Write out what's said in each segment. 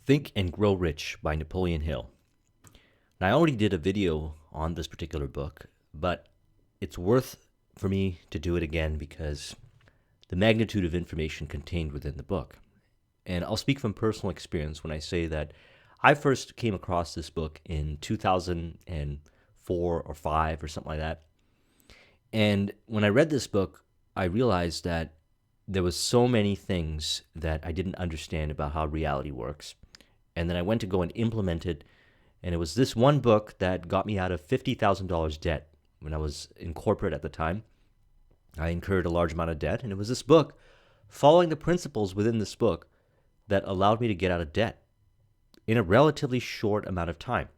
Think and Grow Rich by Napoleon Hill. Now, I already did a video on this particular book, but it's worth for me to do it again because the magnitude of information contained within the book. And I'll speak from personal experience when I say that I first came across this book in 2004 or 5 or something like that. And when I read this book, I realized that there was so many things that I didn't understand about how reality works. And then I went to go and implement it. And it was this one book that got me out of $50,000 debt when I was in corporate at the time. I incurred a large amount of debt. And it was this book, following the principles within this book, that allowed me to get out of debt in a relatively short amount of time.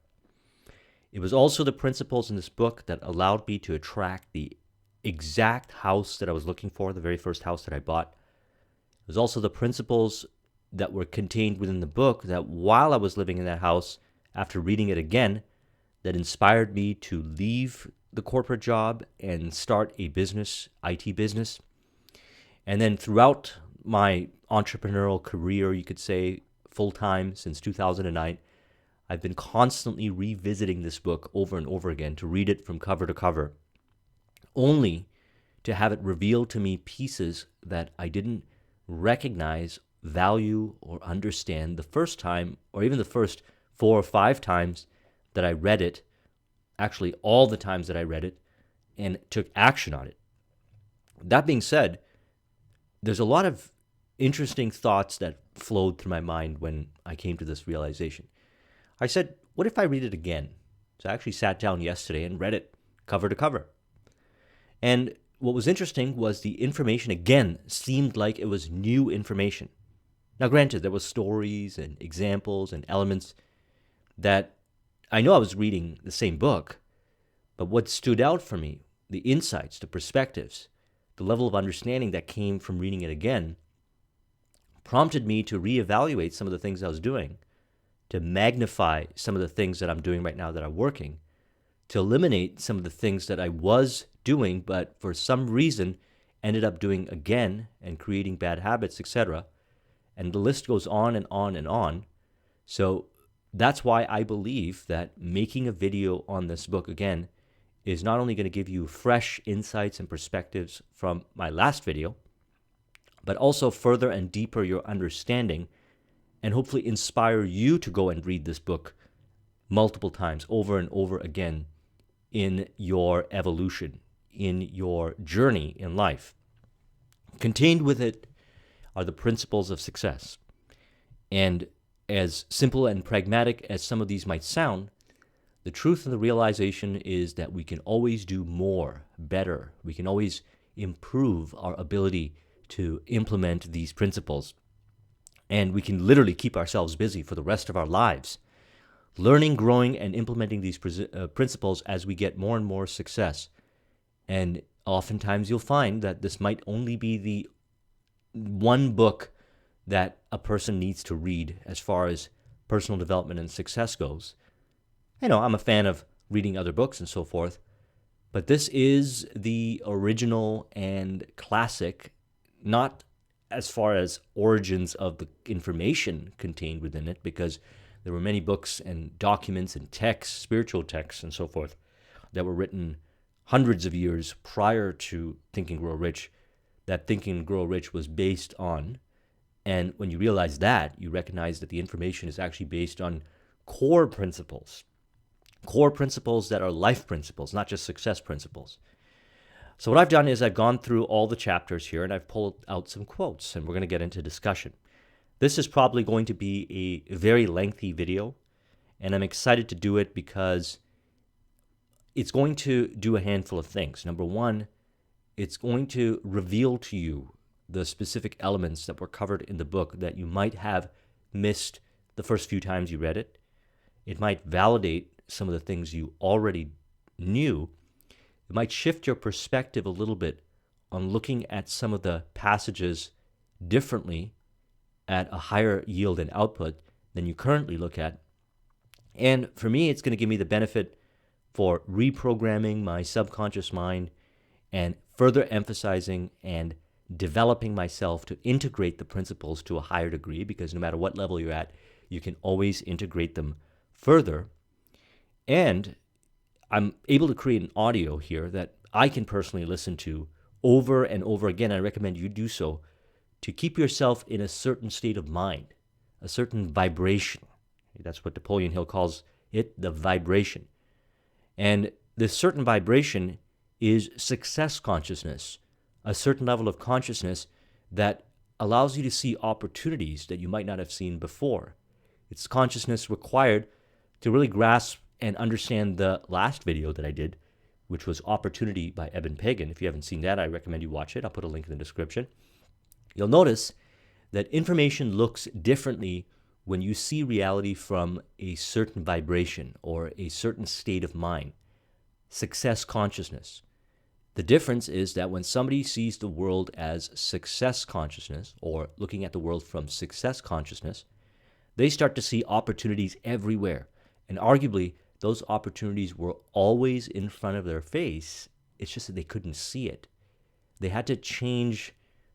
It was also the principles in this book that allowed me to attract the exact house that I was looking for, the very first house that I bought. It was also the principles that were contained within the book that while I was living in that house, after reading it again, that inspired me to leave the corporate job and start a business, IT business. And then throughout my entrepreneurial career, you could say full-time since 2009, I've been constantly revisiting this book over and over again to read it from cover to cover, only to have it reveal to me pieces that I didn't recognize, value, or understand the first time, or even the first 4 or 5 times that I read it, actually all the times that I read it, and took action on it. That being said, there's a lot of interesting thoughts that flowed through my mind when I came to this realization. I said, what if I read it again? So I actually sat down yesterday and read it cover to cover. And what was interesting was the information, again, seemed like it was new information. Now, granted, there were stories and examples and elements that I know I was reading the same book, but what stood out for me, the insights, the perspectives, the level of understanding that came from reading it again, prompted me to reevaluate some of the things I was doing, to magnify some of the things that I'm doing right now that are working, to eliminate some of the things that I was doing, but for some reason ended up doing again and creating bad habits, etc. And the list goes on and on and on. So that's why I believe that making a video on this book again is not only going to give you fresh insights and perspectives from my last video, but also further and deeper your understanding and hopefully inspire you to go and read this book multiple times over and over again in your evolution, in your journey in life. Contained with it are the principles of success. And as simple and pragmatic as some of these might sound, the truth and the realization is that we can always do more, better. We can always improve our ability to implement these principles. And we can literally keep ourselves busy for the rest of our lives, learning, growing, and implementing these principles as we get more and more success. And oftentimes you'll find that this might only be the one book that a person needs to read as far as personal development and success goes. I'm a fan of reading other books and so forth, but this is the original and classic, not as far as origins of the information contained within it, because there were many books and documents and texts, spiritual texts and so forth, that were written hundreds of years prior to Think and Grow Rich, that Think and Grow Rich was based on. And when you realize that, you recognize that the information is actually based on core principles that are life principles, not just success principles. So what I've done is I've gone through all the chapters here and I've pulled out some quotes, and we're going to get into discussion. This is probably going to be a very lengthy video, and I'm excited to do it because it's going to do a handful of things. Number one, it's going to reveal to you the specific elements that were covered in the book that you might have missed the first few times you read it. It might validate some of the things you already knew. It might shift your perspective a little bit on looking at some of the passages differently at a higher yield and output than you currently look at. And for me, it's going to give me the benefit for reprogramming my subconscious mind and further emphasizing and developing myself to integrate the principles to a higher degree, because no matter what level you're at, you can always integrate them further. And I'm able to create an audio here that I can personally listen to over and over again. I recommend you do so to keep yourself in a certain state of mind, a certain vibration. That's what Napoleon Hill calls it, the vibration. And this certain vibration is success consciousness, a certain level of consciousness that allows you to see opportunities that you might not have seen before. It's consciousness required to really grasp and understand the last video that I did, which was Opportunity by Eben Pagan. If you haven't seen that, I recommend you watch it. I'll put a link in the description. You'll notice that information looks differently when you see reality from a certain vibration or a certain state of mind, success consciousness. The difference is that when somebody sees the world as success consciousness, or looking at the world from success consciousness, they start to see opportunities everywhere. And arguably, those opportunities were always in front of their face. It's just that they couldn't see it. They had to change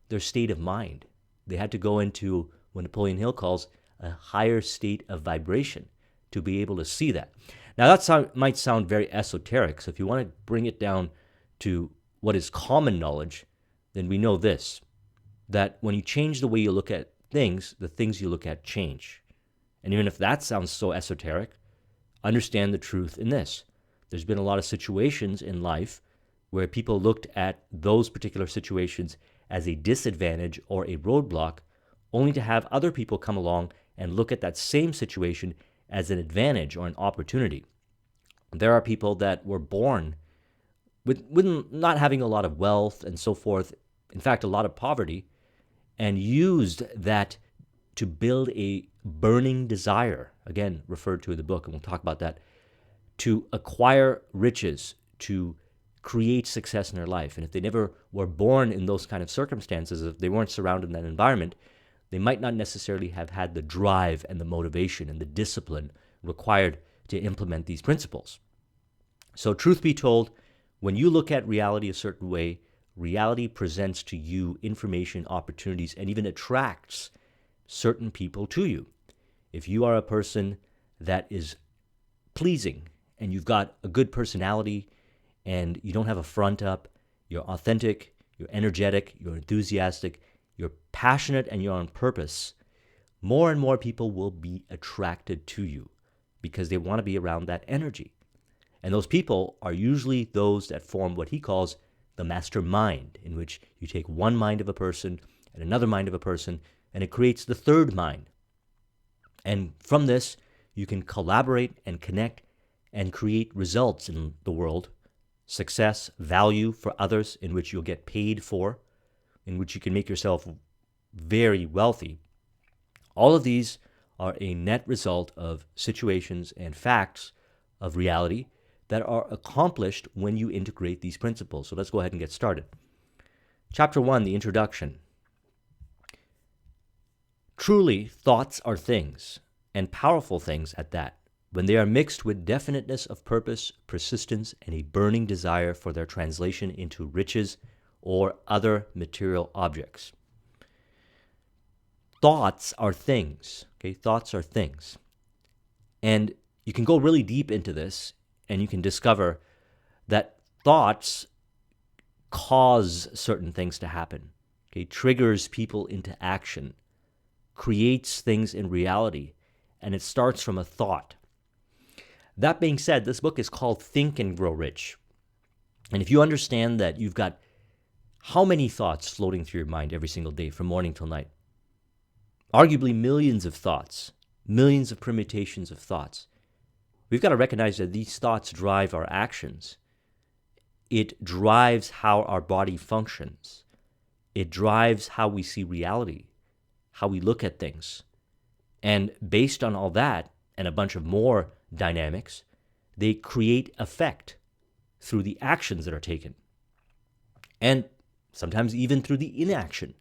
their state of mind. They had to go into what Napoleon Hill calls a higher state of vibration to be able to see that. Now, that might sound very esoteric. So if you want to bring it down to what is common knowledge, then we know this, that when you change the way you look at things, the things you look at change. And even if that sounds so esoteric, understand the truth in this. There's been a lot of situations in life where people looked at those particular situations as a disadvantage or a roadblock, only to have other people come along and look at that same situation as an advantage or an opportunity. There are people that were born with not having a lot of wealth and so forth, in fact, a lot of poverty, and used that to build a burning desire, again, referred to in the book, and we'll talk about that, to acquire riches, to create success in their life. And if they never were born in those kind of circumstances, if they weren't surrounded in that environment, they might not necessarily have had the drive and the motivation and the discipline required to implement these principles. So truth be told, when you look at reality a certain way, reality presents to you information, opportunities, and even attracts certain people to you. If you are a person that is pleasing and you've got a good personality and you don't have a front up, you're authentic, you're energetic, you're enthusiastic, you're passionate, and you're on purpose, more and more people will be attracted to you because they want to be around that energy. And those people are usually those that form what he calls the master mind, in which you take one mind of a person and another mind of a person, and it creates the third mind. And from this, you can collaborate and connect and create results in the world, success, value for others, in which you'll get paid for, in which you can make yourself very wealthy. All of these are a net result of situations and facts of reality that are accomplished when you integrate these principles. So let's go ahead and get started. Chapter 1, the introduction. Truly, thoughts are things, and powerful things at that, when they are mixed with definiteness of purpose, persistence, and a burning desire for their translation into riches or other material objects. Thoughts are things, okay? Thoughts are things. And you can go really deep into this, and you can discover that thoughts cause certain things to happen, okay? Triggers people into action, creates things in reality, and it starts from a thought. That being said, this book is called Think and Grow Rich. And if you understand that you've got how many thoughts floating through your mind every single day from morning till night, arguably millions of thoughts, millions of permutations of thoughts, we've got to recognize that these thoughts drive our actions. It drives how our body functions. It drives how we see reality, how we look at things. And based on all that and a bunch of more dynamics, they create effect through the actions that are taken. And sometimes even through the inaction.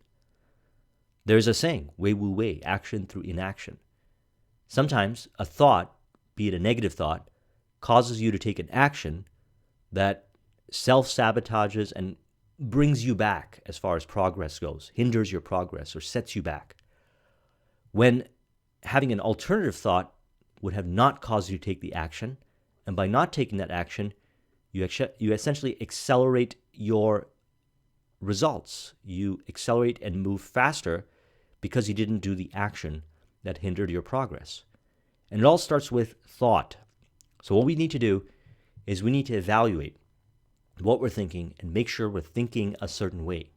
There's a saying, wei wu wei, action through inaction. Sometimes a thought, be it a negative thought, causes you to take an action that self-sabotages and brings you back as far as progress goes, hinders your progress or sets you back. When having an alternative thought would have not caused you to take the action. And by not taking that action, you essentially accelerate your results. You accelerate and move faster because you didn't do the action that hindered your progress. And it all starts with thought. So what we need to do is we need to evaluate what we're thinking and make sure we're thinking a certain way.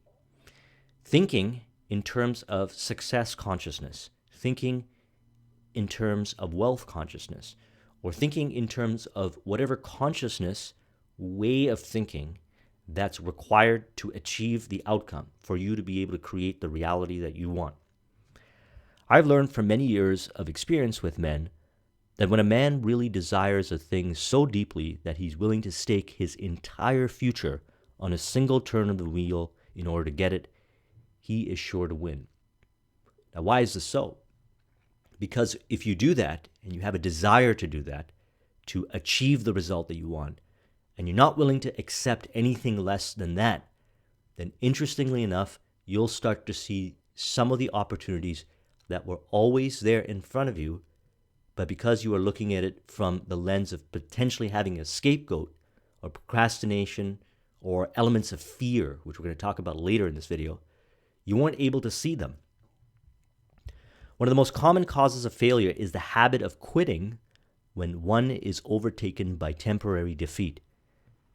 Thinking in terms of success consciousness, thinking in terms of wealth consciousness, or thinking in terms of whatever consciousness way of thinking that's required to achieve the outcome for you to be able to create the reality that you want. I've learned from many years of experience with men that when a man really desires a thing so deeply that he's willing to stake his entire future on a single turn of the wheel in order to get it, he is sure to win. Now, why is this so? Because if you do that, and you have a desire to do that, to achieve the result that you want, and you're not willing to accept anything less than that, then interestingly enough, you'll start to see some of the opportunities that were always there in front of you, but because you are looking at it from the lens of potentially having a scapegoat or procrastination or elements of fear, which we're going to talk about later in this video, you weren't able to see them. One of the most common causes of failure is the habit of quitting when one is overtaken by temporary defeat.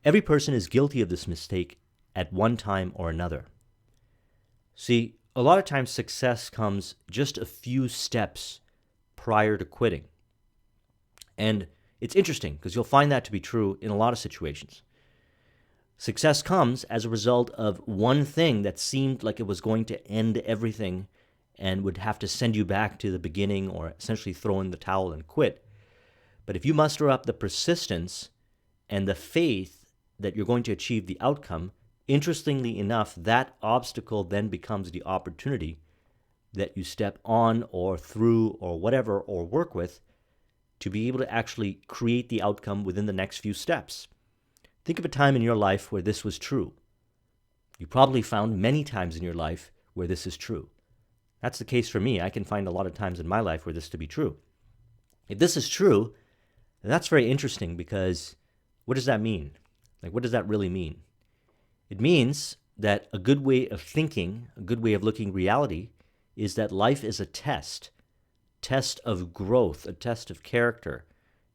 Every person is guilty of this mistake at one time or another. See, a lot of times success comes just a few steps prior to quitting. And it's interesting because you'll find that to be true in a lot of situations. Success comes as a result of one thing that seemed like it was going to end everything and would have to send you back to the beginning or essentially throw in the towel and quit. But if you muster up the persistence and the faith that you're going to achieve the outcome, interestingly enough, that obstacle then becomes the opportunity that you step on or through or whatever or work with to be able to actually create the outcome within the next few steps. Think of a time in your life where this was true. You probably found many times in your life where this is true. That's the case for me. I can find a lot of times in my life where this to be true. If this is true, then that's very interesting because what does that mean? Like, what does that really mean? It means that a good way of thinking, a good way of looking reality, is that life is a test of growth, a test of character,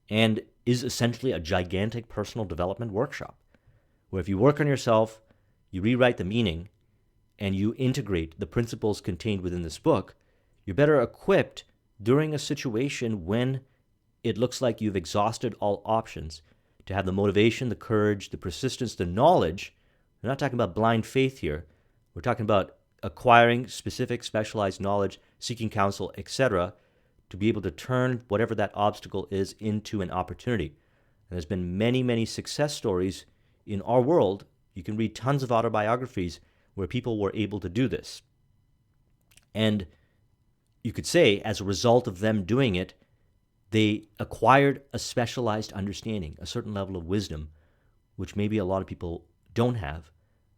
and is essentially a gigantic personal development workshop, where if you work on yourself, you rewrite the meaning, and you integrate the principles contained within this book, you're better equipped during a situation when it looks like you've exhausted all options to have the motivation, the courage, the persistence, the knowledge. We're not talking about blind faith here. We're talking about acquiring specific specialized knowledge, seeking counsel, etc., to be able to turn whatever that obstacle is into an opportunity. And there's been many, many success stories in our world. You can read tons of autobiographies where people were able to do this. And you could say, as a result of them doing it, they acquired a specialized understanding, a certain level of wisdom, which maybe a lot of people don't have.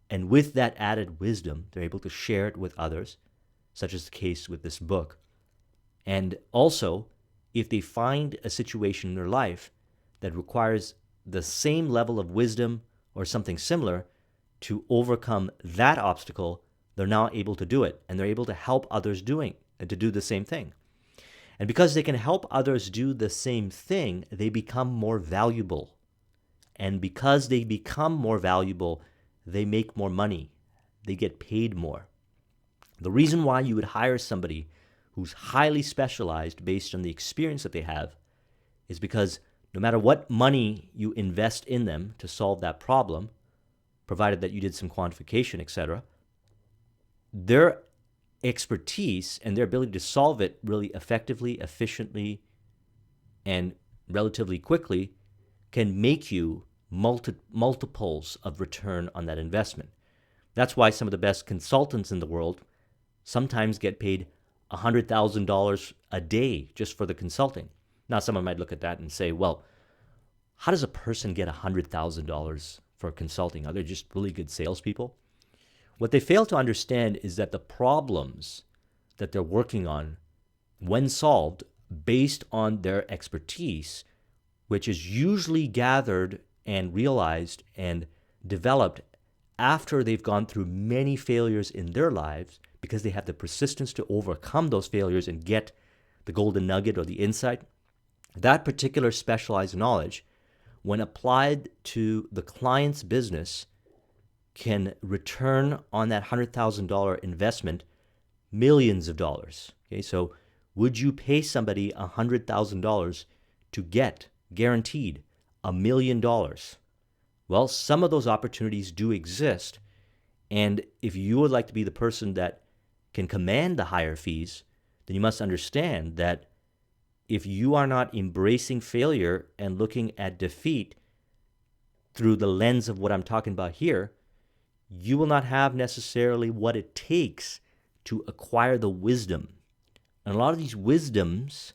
And with that added wisdom, they're able to share it with others, such as the case with this book. And also, if they find a situation in their life that requires the same level of wisdom or something similar to overcome that obstacle, they're now able to do it. And they're able to help others to do the same thing. And because they can help others do the same thing, they become more valuable. And because they become more valuable, they make more money. They get paid more. The reason why you would hire somebody who's highly specialized based on the experience that they have is because no matter what money you invest in them to solve that problem, provided that you did some quantification, etc., their expertise and their ability to solve it really effectively, efficiently, and relatively quickly can make you multiples of return on that investment. That's why some of the best consultants in the world sometimes get paid $100,000 a day just for the consulting. Now, someone might look at that and say, well, how does a person get $100,000 for consulting? Are they just really good salespeople? What they fail to understand is that the problems that they're working on, when solved, based on their expertise, which is usually gathered and realized and developed after they've gone through many failures in their lives, because they have the persistence to overcome those failures and get the golden nugget or the insight. That particular specialized knowledge, when applied to the client's business, can return on that $100,000 investment millions of dollars. Okay, so would you pay somebody $100,000 to get guaranteed $1 million? Well, some of those opportunities do exist. And if you would like to be the person that can command the higher fees, then you must understand that if you are not embracing failure and looking at defeat through the lens of what I'm talking about here, you will not have necessarily what it takes to acquire the wisdom. And a lot of these wisdoms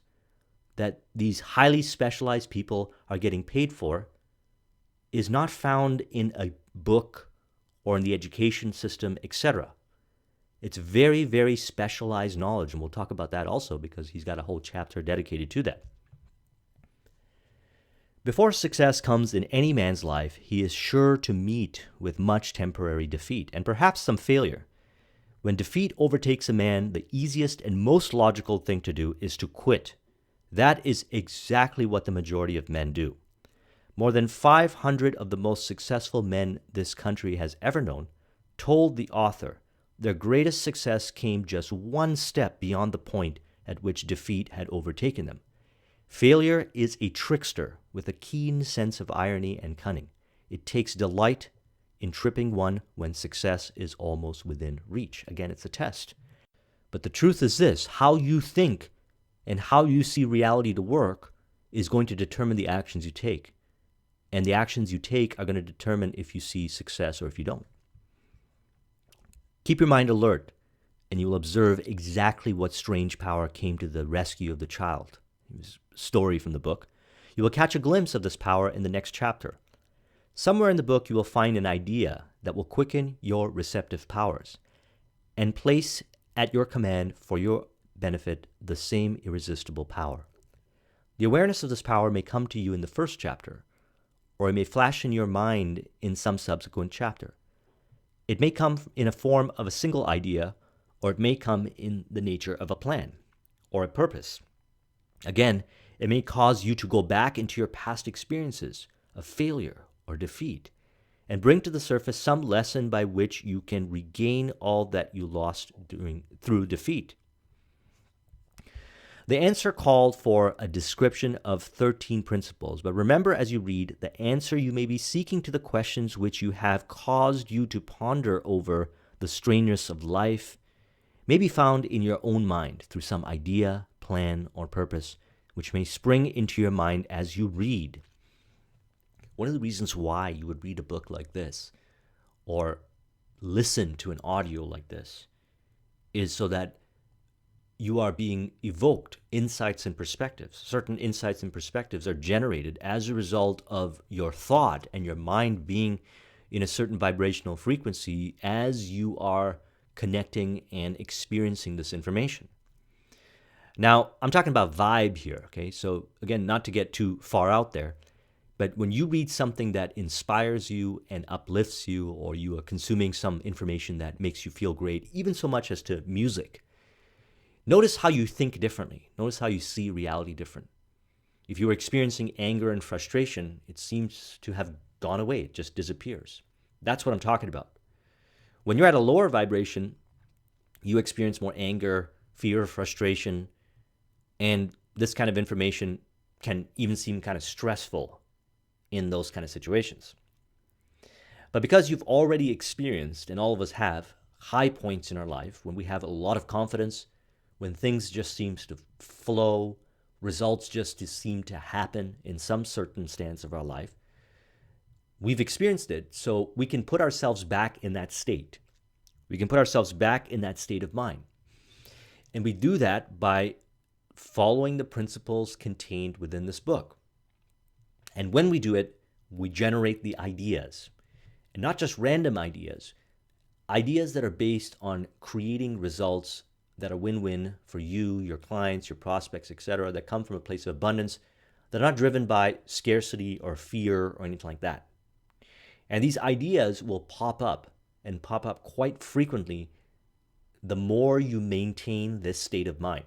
that these highly specialized people are getting paid for is not found in a book or in the education system, etc. It's very, very specialized knowledge, and we'll talk about that also because he's got a whole chapter dedicated to that. Before success comes in any man's life, he is sure to meet with much temporary defeat and perhaps some failure. When defeat overtakes a man, the easiest and most logical thing to do is to quit. That is exactly what the majority of men do. More than 500 of the most successful men this country has ever known told the author their greatest success came just one step beyond the point at which defeat had overtaken them. Failure is a trickster with a keen sense of irony and cunning. It takes delight in tripping one when success is almost within reach. Again, it's a test. But the truth is this: how you think and how you see reality to work is going to determine the actions you take. And the actions you take are going to determine if you see success or if you don't. Keep your mind alert, and you will observe exactly what strange power came to the rescue of the child. It was a story from the book. You will catch a glimpse of this power in the next chapter. Somewhere in the book, you will find an idea that will quicken your receptive powers and place at your command for your benefit the same irresistible power. The awareness of this power may come to you in the first chapter, or it may flash in your mind in some subsequent chapter. It may come in a form of a single idea, or it may come in the nature of a plan or a purpose. Again, it may cause you to go back into your past experiences of failure or defeat and bring to the surface some lesson by which you can regain all that you lost through defeat. The answer called for a description of 13 principles, but remember as you read, the answer you may be seeking to the questions which you have caused you to ponder over the strangeness of life may be found in your own mind through some idea, plan, or purpose, which may spring into your mind as you read. One of the reasons why you would read a book like this or listen to an audio like this is so that you are being evoked insights and perspectives. Certain insights and perspectives are generated as a result of your thought and your mind being in a certain vibrational frequency as you are connecting and experiencing this information. Now, I'm talking about vibe here, okay? So again, not to get too far out there, but when you read something that inspires you and uplifts you, or you are consuming some information that makes you feel great, even so much as to music, notice how you think differently. Notice how you see reality different. If you are experiencing anger and frustration, it seems to have gone away. It just disappears. That's what I'm talking about. When you're at a lower vibration, you experience more anger, fear, frustration, and this kind of information can even seem kind of stressful in those kind of situations. But because you've already experienced, and all of us have, high points in our life, when we have a lot of confidence, when things just seem to flow, results just seem to happen in some circumstance of our life, we've experienced it, so we can put ourselves back in that state. We can put ourselves back in that state of mind. And we do that by following the principles contained within this book. And when we do it, we generate the ideas. And not just random ideas, ideas that are based on creating results that are win-win for you, your clients, your prospects, etc., that come from a place of abundance, that are not driven by scarcity or fear or anything like that. And these ideas will pop up and pop up quite frequently the more you maintain this state of mind.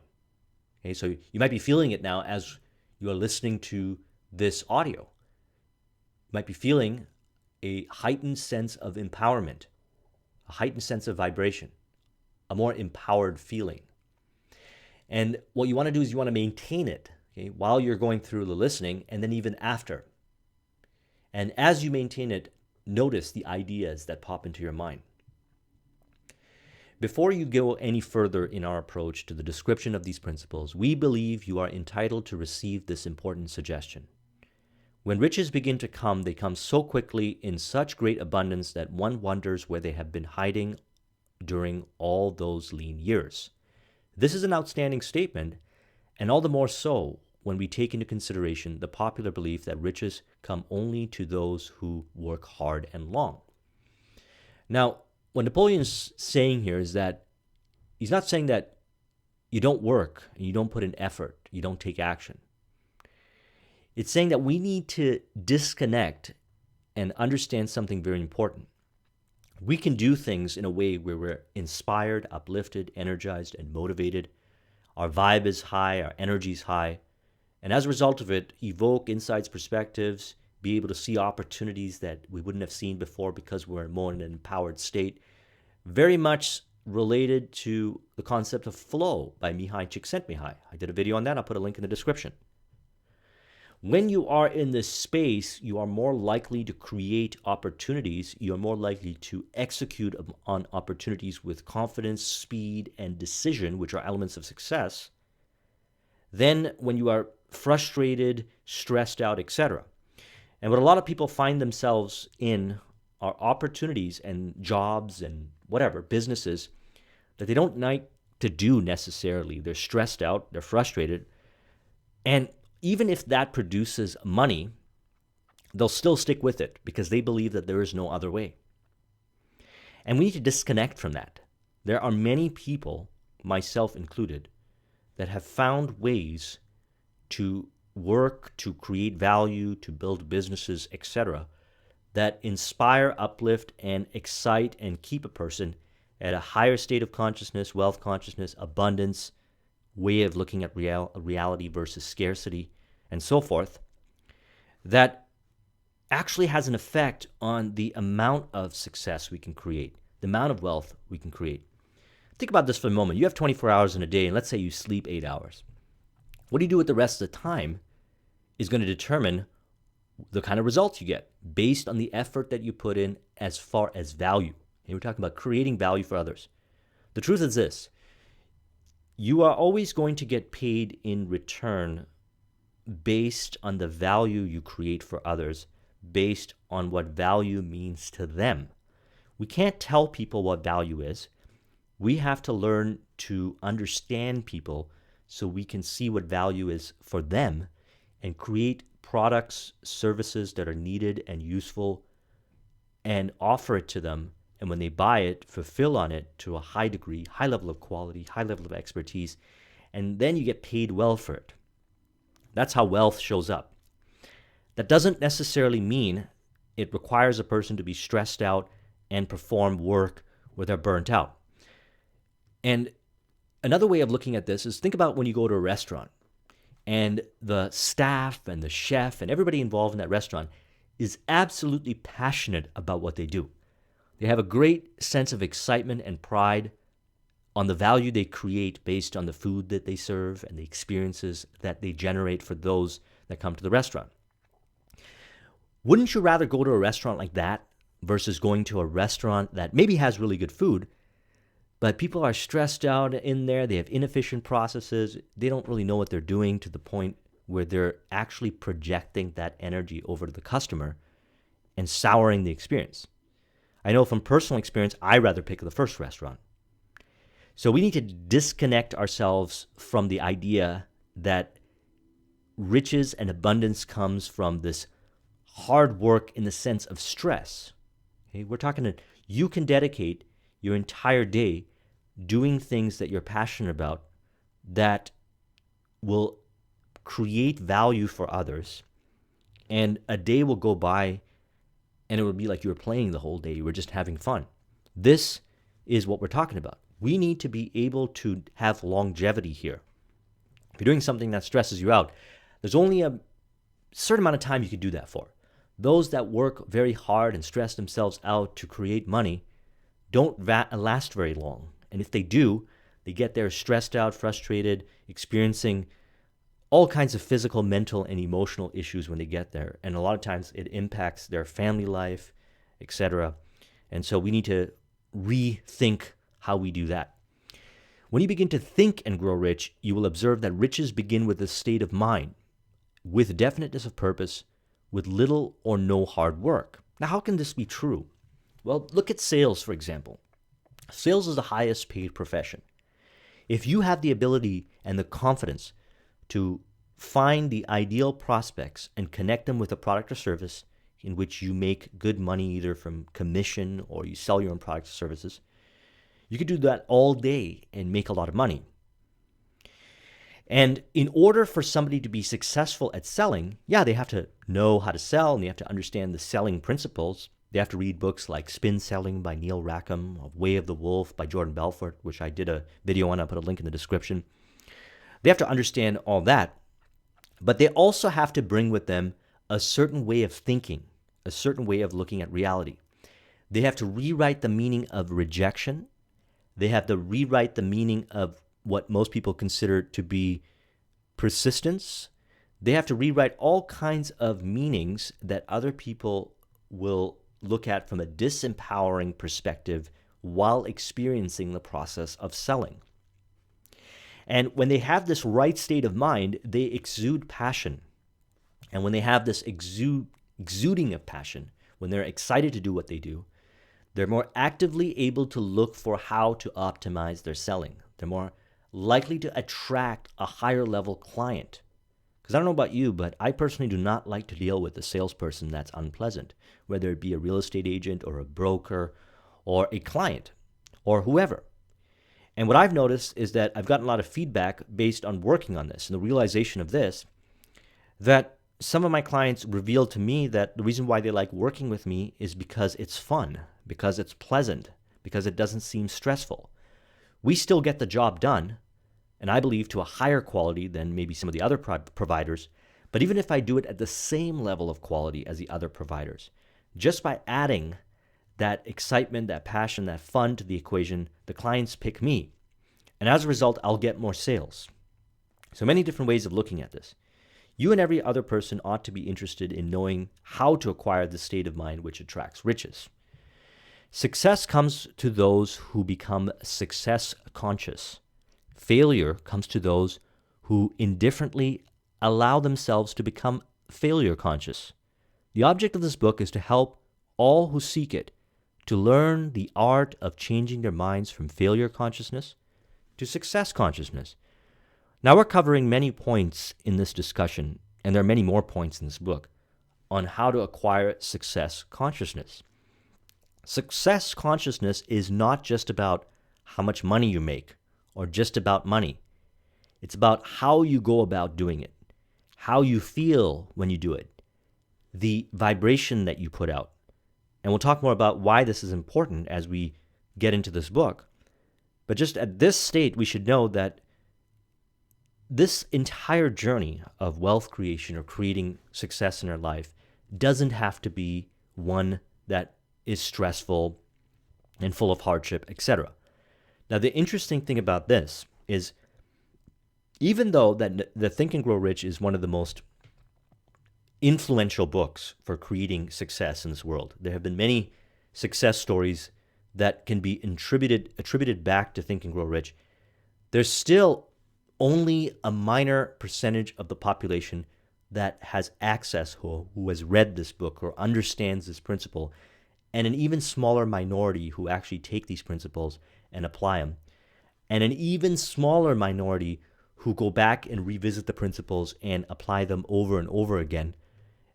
Okay, so you might be feeling it now as you are listening to this audio. You might be feeling a heightened sense of empowerment, a heightened sense of vibration, a more empowered feeling. And what you want to do is you want to maintain it, okay, while you're going through the listening and then even after. And as you maintain it, notice the ideas that pop into your mind. Before you go any further in our approach to the description of these principles, we believe you are entitled to receive this important suggestion. When riches begin to come, they come so quickly in such great abundance that one wonders where they have been hiding during all those lean years. This is an outstanding statement, and all the more so when we take into consideration the popular belief that riches come only to those who work hard and long. Now, what Napoleon's saying here is that he's not saying that you don't work and you don't put in effort, you don't take action. It's saying that we need to disconnect and understand something very important. We can do things in a way where we're inspired, uplifted, energized, and motivated. Our vibe is high, our energy is high, and as a result of it, evoke insights, perspectives, be able to see opportunities that we wouldn't have seen before because we're more in an empowered state. Very much related to the concept of flow by Mihai Csikszentmihalyi. I did a video on that. I'll put a link in the description. When you are in this space, you are more likely to create opportunities. You are more likely to execute on opportunities with confidence, speed, and decision, which are elements of success, than when you are frustrated, stressed out, etc. And what a lot of people find themselves in are opportunities and jobs and whatever, businesses, that they don't like to do necessarily. They're stressed out, they're frustrated, and even if that produces money, they'll still stick with it because they believe that there is no other way. And we need to disconnect from that. There are many people, myself included, that have found ways to work, to create value, to build businesses, etc., that inspire, uplift, and excite and keep a person at a higher state of consciousness, wealth consciousness, abundance, way of looking at reality versus scarcity, and so forth, that actually has an effect on the amount of success we can create, the amount of wealth we can create. Think about this for a moment. You have 24 hours in a day, and let's say you sleep 8 hours. What do you do with the rest of the time is going to determine the kind of results you get based on the effort that you put in as far as value. And we're talking about creating value for others. The truth is this: you are always going to get paid in return based on the value you create for others, based on what value means to them. We can't tell people what value is. We have to learn to understand people so we can see what value is for them and create products, services that are needed and useful and offer it to them. And when they buy it, fulfill on it to a high degree, high level of quality, high level of expertise, and then you get paid well for it. That's how wealth shows up. That doesn't necessarily mean it requires a person to be stressed out and perform work where they're burnt out. And another way of looking at this is think about when you go to a restaurant and the staff and the chef and everybody involved in that restaurant is absolutely passionate about what they do. They have a great sense of excitement and pride on the value they create based on the food that they serve and the experiences that they generate for those that come to the restaurant. Wouldn't you rather go to a restaurant like that versus going to a restaurant that maybe has really good food, but people are stressed out in there, they have inefficient processes, they don't really know what they're doing to the point where they're actually projecting that energy over to the customer and souring the experience? I know from personal experience, I'd rather pick the first restaurant. So we need to disconnect ourselves from the idea that riches and abundance comes from this hard work in the sense of stress. Okay? We're talking you can dedicate your entire day doing things that you're passionate about that will create value for others, and a day will go by and it will be like you were playing the whole day. You were just having fun. This is what we're talking about. We need to be able to have longevity here. If you're doing something that stresses you out, there's only a certain amount of time you can do that for. Those that work very hard and stress themselves out to create money don't last very long. And if they do, they get there stressed out, frustrated, experiencing all kinds of physical, mental, and emotional issues when they get there. And a lot of times it impacts their family life, etc. And so we need to rethink how we do that. When you begin to think and grow rich, you will observe that riches begin with a state of mind, with definiteness of purpose, with little or no hard work. Now, how can this be true? Well, look at sales, for example. Sales is the highest paid profession. If you have the ability and the confidence to find the ideal prospects and connect them with a product or service in which you make good money either from commission or you sell your own products or services, you could do that all day and make a lot of money. And in order for somebody to be successful at selling, they have to know how to sell and they have to understand the selling principles. They have to read books like Spin Selling by Neil Rackham, Way of the Wolf by Jordan Belfort, which I did a video on. I'll put a link in the description. They have to understand all that, but they also have to bring with them a certain way of thinking, a certain way of looking at reality. They have to rewrite the meaning of rejection. They have to rewrite the meaning of what most people consider to be persistence. They have to rewrite all kinds of meanings that other people will look at from a disempowering perspective while experiencing the process of selling. And when they have this right state of mind, they exude passion. And when they have this exuding of passion, when they're excited to do what they do, they're more actively able to look for how to optimize their selling. They're more likely to attract a higher level client. Because I don't know about you, but I personally do not like to deal with a salesperson that's unpleasant, whether it be a real estate agent or a broker or a client or whoever. And what I've noticed is that I've gotten a lot of feedback based on working on this and the realization of this, that some of my clients revealed to me that the reason why they like working with me is because it's fun, because it's pleasant, because it doesn't seem stressful. We still get the job done, and I believe to a higher quality than maybe some of the other providers, but even if I do it at the same level of quality as the other providers, just by adding that excitement, that passion, that fun to the equation, the clients pick me. And as a result, I'll get more sales. So many different ways of looking at this. You and every other person ought to be interested in knowing how to acquire the state of mind which attracts riches. Success comes to those who become success conscious. Failure comes to those who indifferently allow themselves to become failure conscious. The object of this book is to help all who seek it to learn the art of changing their minds from failure consciousness to success consciousness. Now we're covering many points in this discussion, and there are many more points in this book, on how to acquire success consciousness. Success consciousness is not just about how much money you make or just about money. It's about how you go about doing it, how you feel when you do it, the vibration that you put out. And we'll talk more about why this is important as we get into this book. But just at this state, we should know that this entire journey of wealth creation or creating success in our life doesn't have to be one that is stressful and full of hardship, etc. Now, the interesting thing about this is, even though that the Think and Grow Rich is one of the most influential books for creating success in this world, there have been many success stories that can be attributed back to Think and Grow Rich. There's still only a minor percentage of the population that has access, who has read this book or understands this principle, and an even smaller minority who actually take these principles and apply them, and an even smaller minority who go back and revisit the principles and apply them over and over again.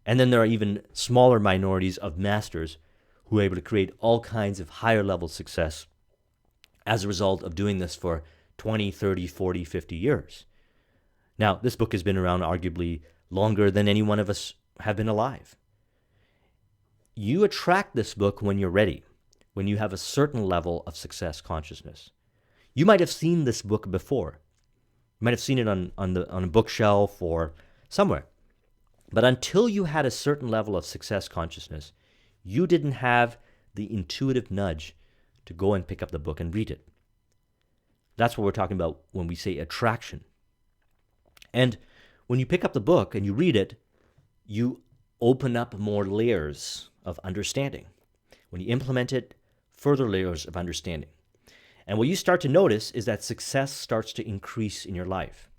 And then there are even smaller minorities of masters who are able to create all kinds of higher level success as a result of doing this for 20, 30, 40, 50 years. Now, this book has been around arguably longer than any one of us have been alive. You attract this book when you're ready, when you have a certain level of success consciousness. You might have seen this book before. You might have seen it on a bookshelf or somewhere. But until you had a certain level of success consciousness, you didn't have the intuitive nudge to go and pick up the book and read it. That's what we're talking about when we say attraction. And when you pick up the book and you read it, you open up more layers of understanding. When you implement it, further layers of understanding. And what you start to notice is that success starts to increase in your life.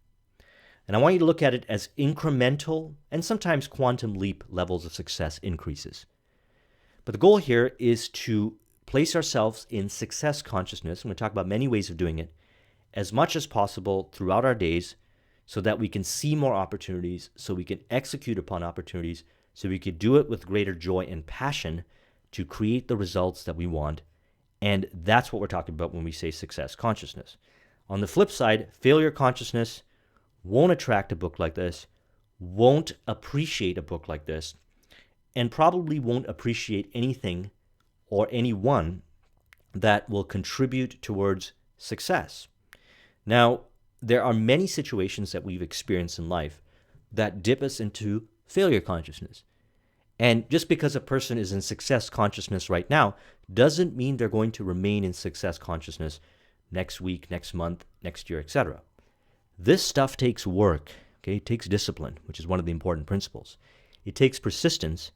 And I want you to look at it as incremental and sometimes quantum leap levels of success increases. But the goal here is to place ourselves in success consciousness. I'm going to talk about many ways of doing it as much as possible throughout our days so that we can see more opportunities, so we can execute upon opportunities, so we can do it with greater joy and passion to create the results that we want. And that's what we're talking about when we say success consciousness. On the flip side, failure consciousness won't attract a book like this, won't appreciate a book like this, and probably won't appreciate anything or anyone that will contribute towards success. Now, there are many situations that we've experienced in life that dip us into failure consciousness. And just because a person is in success consciousness right now doesn't mean they're going to remain in success consciousness next week, next month, next year, etc. This stuff takes work, okay? It takes discipline, which is one of the important principles. It takes persistence.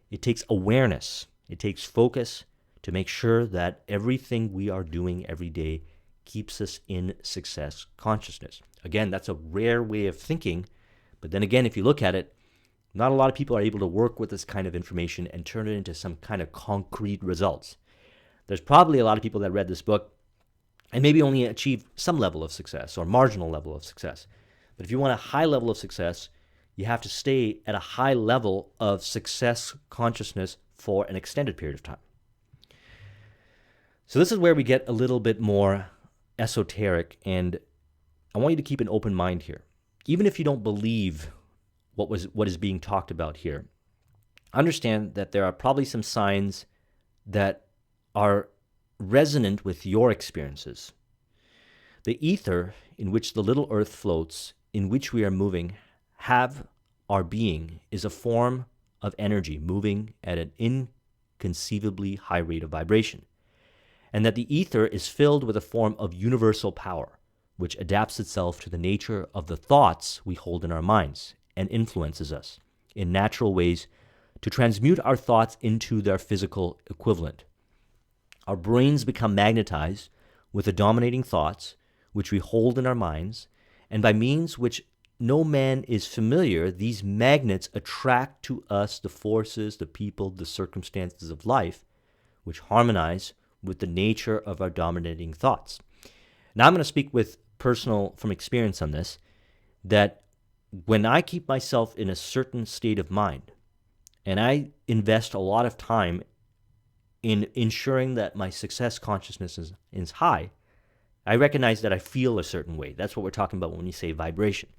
It takes awareness. It takes focus to make sure that everything we are doing every day keeps us in success consciousness. Again, that's a rare way of thinking, but then again, if you look at it, not a lot of people are able to work with this kind of information and turn it into some kind of concrete results. There's probably a lot of people that read this book and maybe only achieve some level of success or marginal level of success. But if you want a high level of success, you have to stay at a high level of success consciousness for an extended period of time. So this is where we get a little bit more esoteric, and I want you to keep an open mind here. Even if you don't believe what is being talked about here, understand that there are probably some signs that are resonant with your experiences. The ether in which the little earth floats, in which we are moving, have our being, is a form of energy moving at an inconceivably high rate of vibration. And that the ether is filled with a form of universal power, which adapts itself to the nature of the thoughts we hold in our minds and influences us in natural ways to transmute our thoughts into their physical equivalent. Our brains become magnetized with the dominating thoughts, which we hold in our minds, and by means which no man is familiar, these magnets attract to us the forces, the people, the circumstances of life, which harmonize with the nature of our dominating thoughts. Now I'm going to speak from experience on this, that when I keep myself in a certain state of mind, and I invest a lot of time in ensuring that my success consciousness is high, I recognize that I feel a certain way. That's what we're talking about when you say vibration.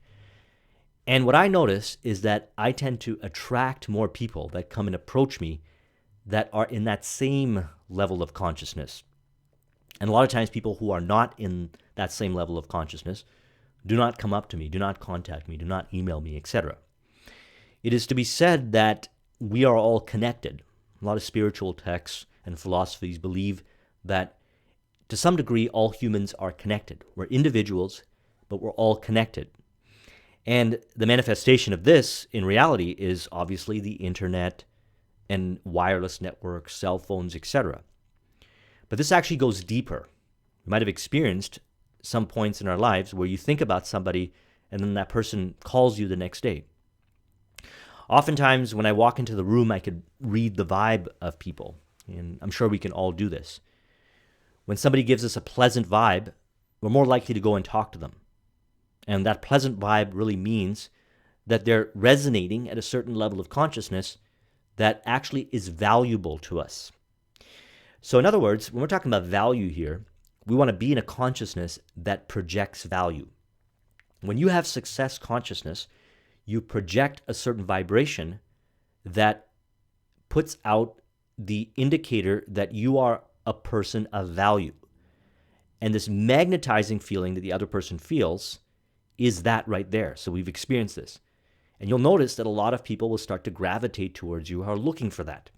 And what I notice is that I tend to attract more people that come and approach me that are in that same level of consciousness. And a lot of times people who are not in that same level of consciousness do not come up to me, do not contact me, do not email me, etc. It is to be said that we are all connected. A lot of spiritual texts and philosophies believe that to some degree all humans are connected. We're individuals, but we're all connected. And the manifestation of this in reality is obviously the internet and wireless networks, cell phones, etc. But this actually goes deeper. You might have experienced some points in our lives where you think about somebody and then that person calls you the next day. Oftentimes when I walk into the room, I could read the vibe of people, and I'm sure we can all do this. When somebody gives us a pleasant vibe, we're more likely to go and talk to them. And that pleasant vibe really means that they're resonating at a certain level of consciousness that actually is valuable to us. So in other words, when we're talking about value here, We want to be in a consciousness that projects value. When you have success consciousness, you project a certain vibration that puts out the indicator that you are a person of value. And this magnetizing feeling that the other person feels is that right there. So we've experienced this. And you'll notice that a lot of people will start to gravitate towards you who are looking for that.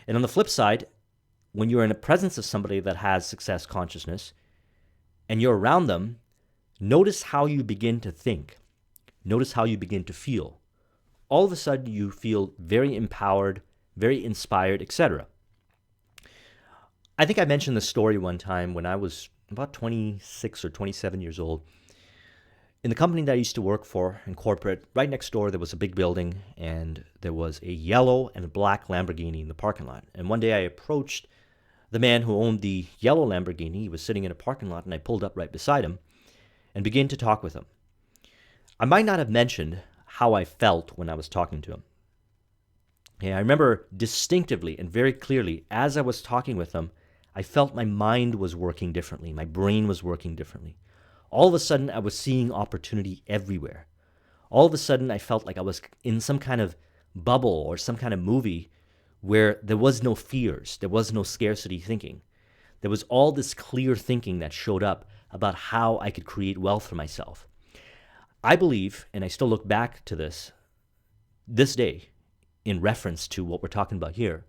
And on the flip side, when you're in the presence of somebody that has success consciousness and you're around them, notice how you begin to think. Notice how you begin to feel. All of a sudden, you feel very empowered, very inspired, etc. I think I mentioned this story one time when I was about 26 or 27 years old. In the company that I used to work for in corporate, right next door, there was a big building, and there was a yellow and a black Lamborghini in the parking lot. And one day I approached the man who owned the yellow Lamborghini. He was sitting in a parking lot, and I pulled up right beside him and began to talk with him. I might not have mentioned how I felt when I was talking to him. I remember distinctively and very clearly, as I was talking with him, I felt my mind was working differently. My brain was working differently. All of a sudden, I was seeing opportunity everywhere. All of a sudden, I felt like I was in some kind of bubble or some kind of movie where there was no fears, there was no scarcity thinking. There was all this clear thinking that showed up about how I could create wealth for myself. I believe, and I still look back to this day, in reference to what we're talking about here,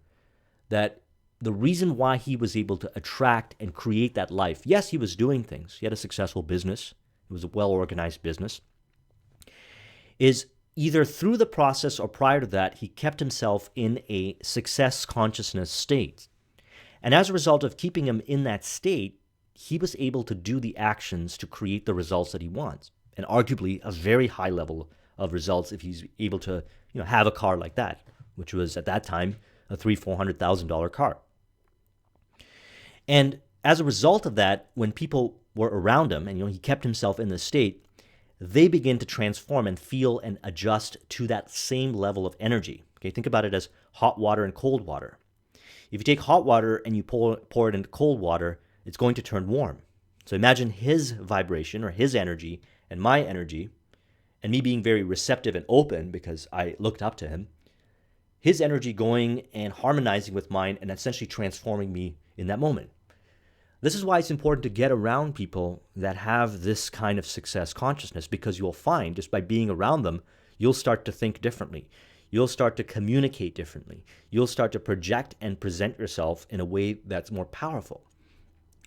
that the reason why he was able to attract and create that life, yes, he was doing things. He had a successful business. It was a well-organized business. Is either through the process or prior to that, he kept himself in a success consciousness state. And as a result of keeping him in that state, he was able to do the actions to create the results that he wants. And arguably a very high level of results if he's able to have a car like that, which was at that time a $300,000-$400,000 car. And as a result of that, when people were around him and he kept himself in this state, they begin to transform and feel and adjust to that same level of energy. Okay, think about it as hot water and cold water. If you take hot water and you pour it into cold water, it's going to turn warm. So imagine his vibration or his energy and my energy, and me being very receptive and open because I looked up to him, his energy going and harmonizing with mine and essentially transforming me in that moment. This is why it's important to get around people that have this kind of success consciousness, because you'll find just by being around them, you'll start to think differently. You'll start to communicate differently. You'll start to project and present yourself in a way that's more powerful.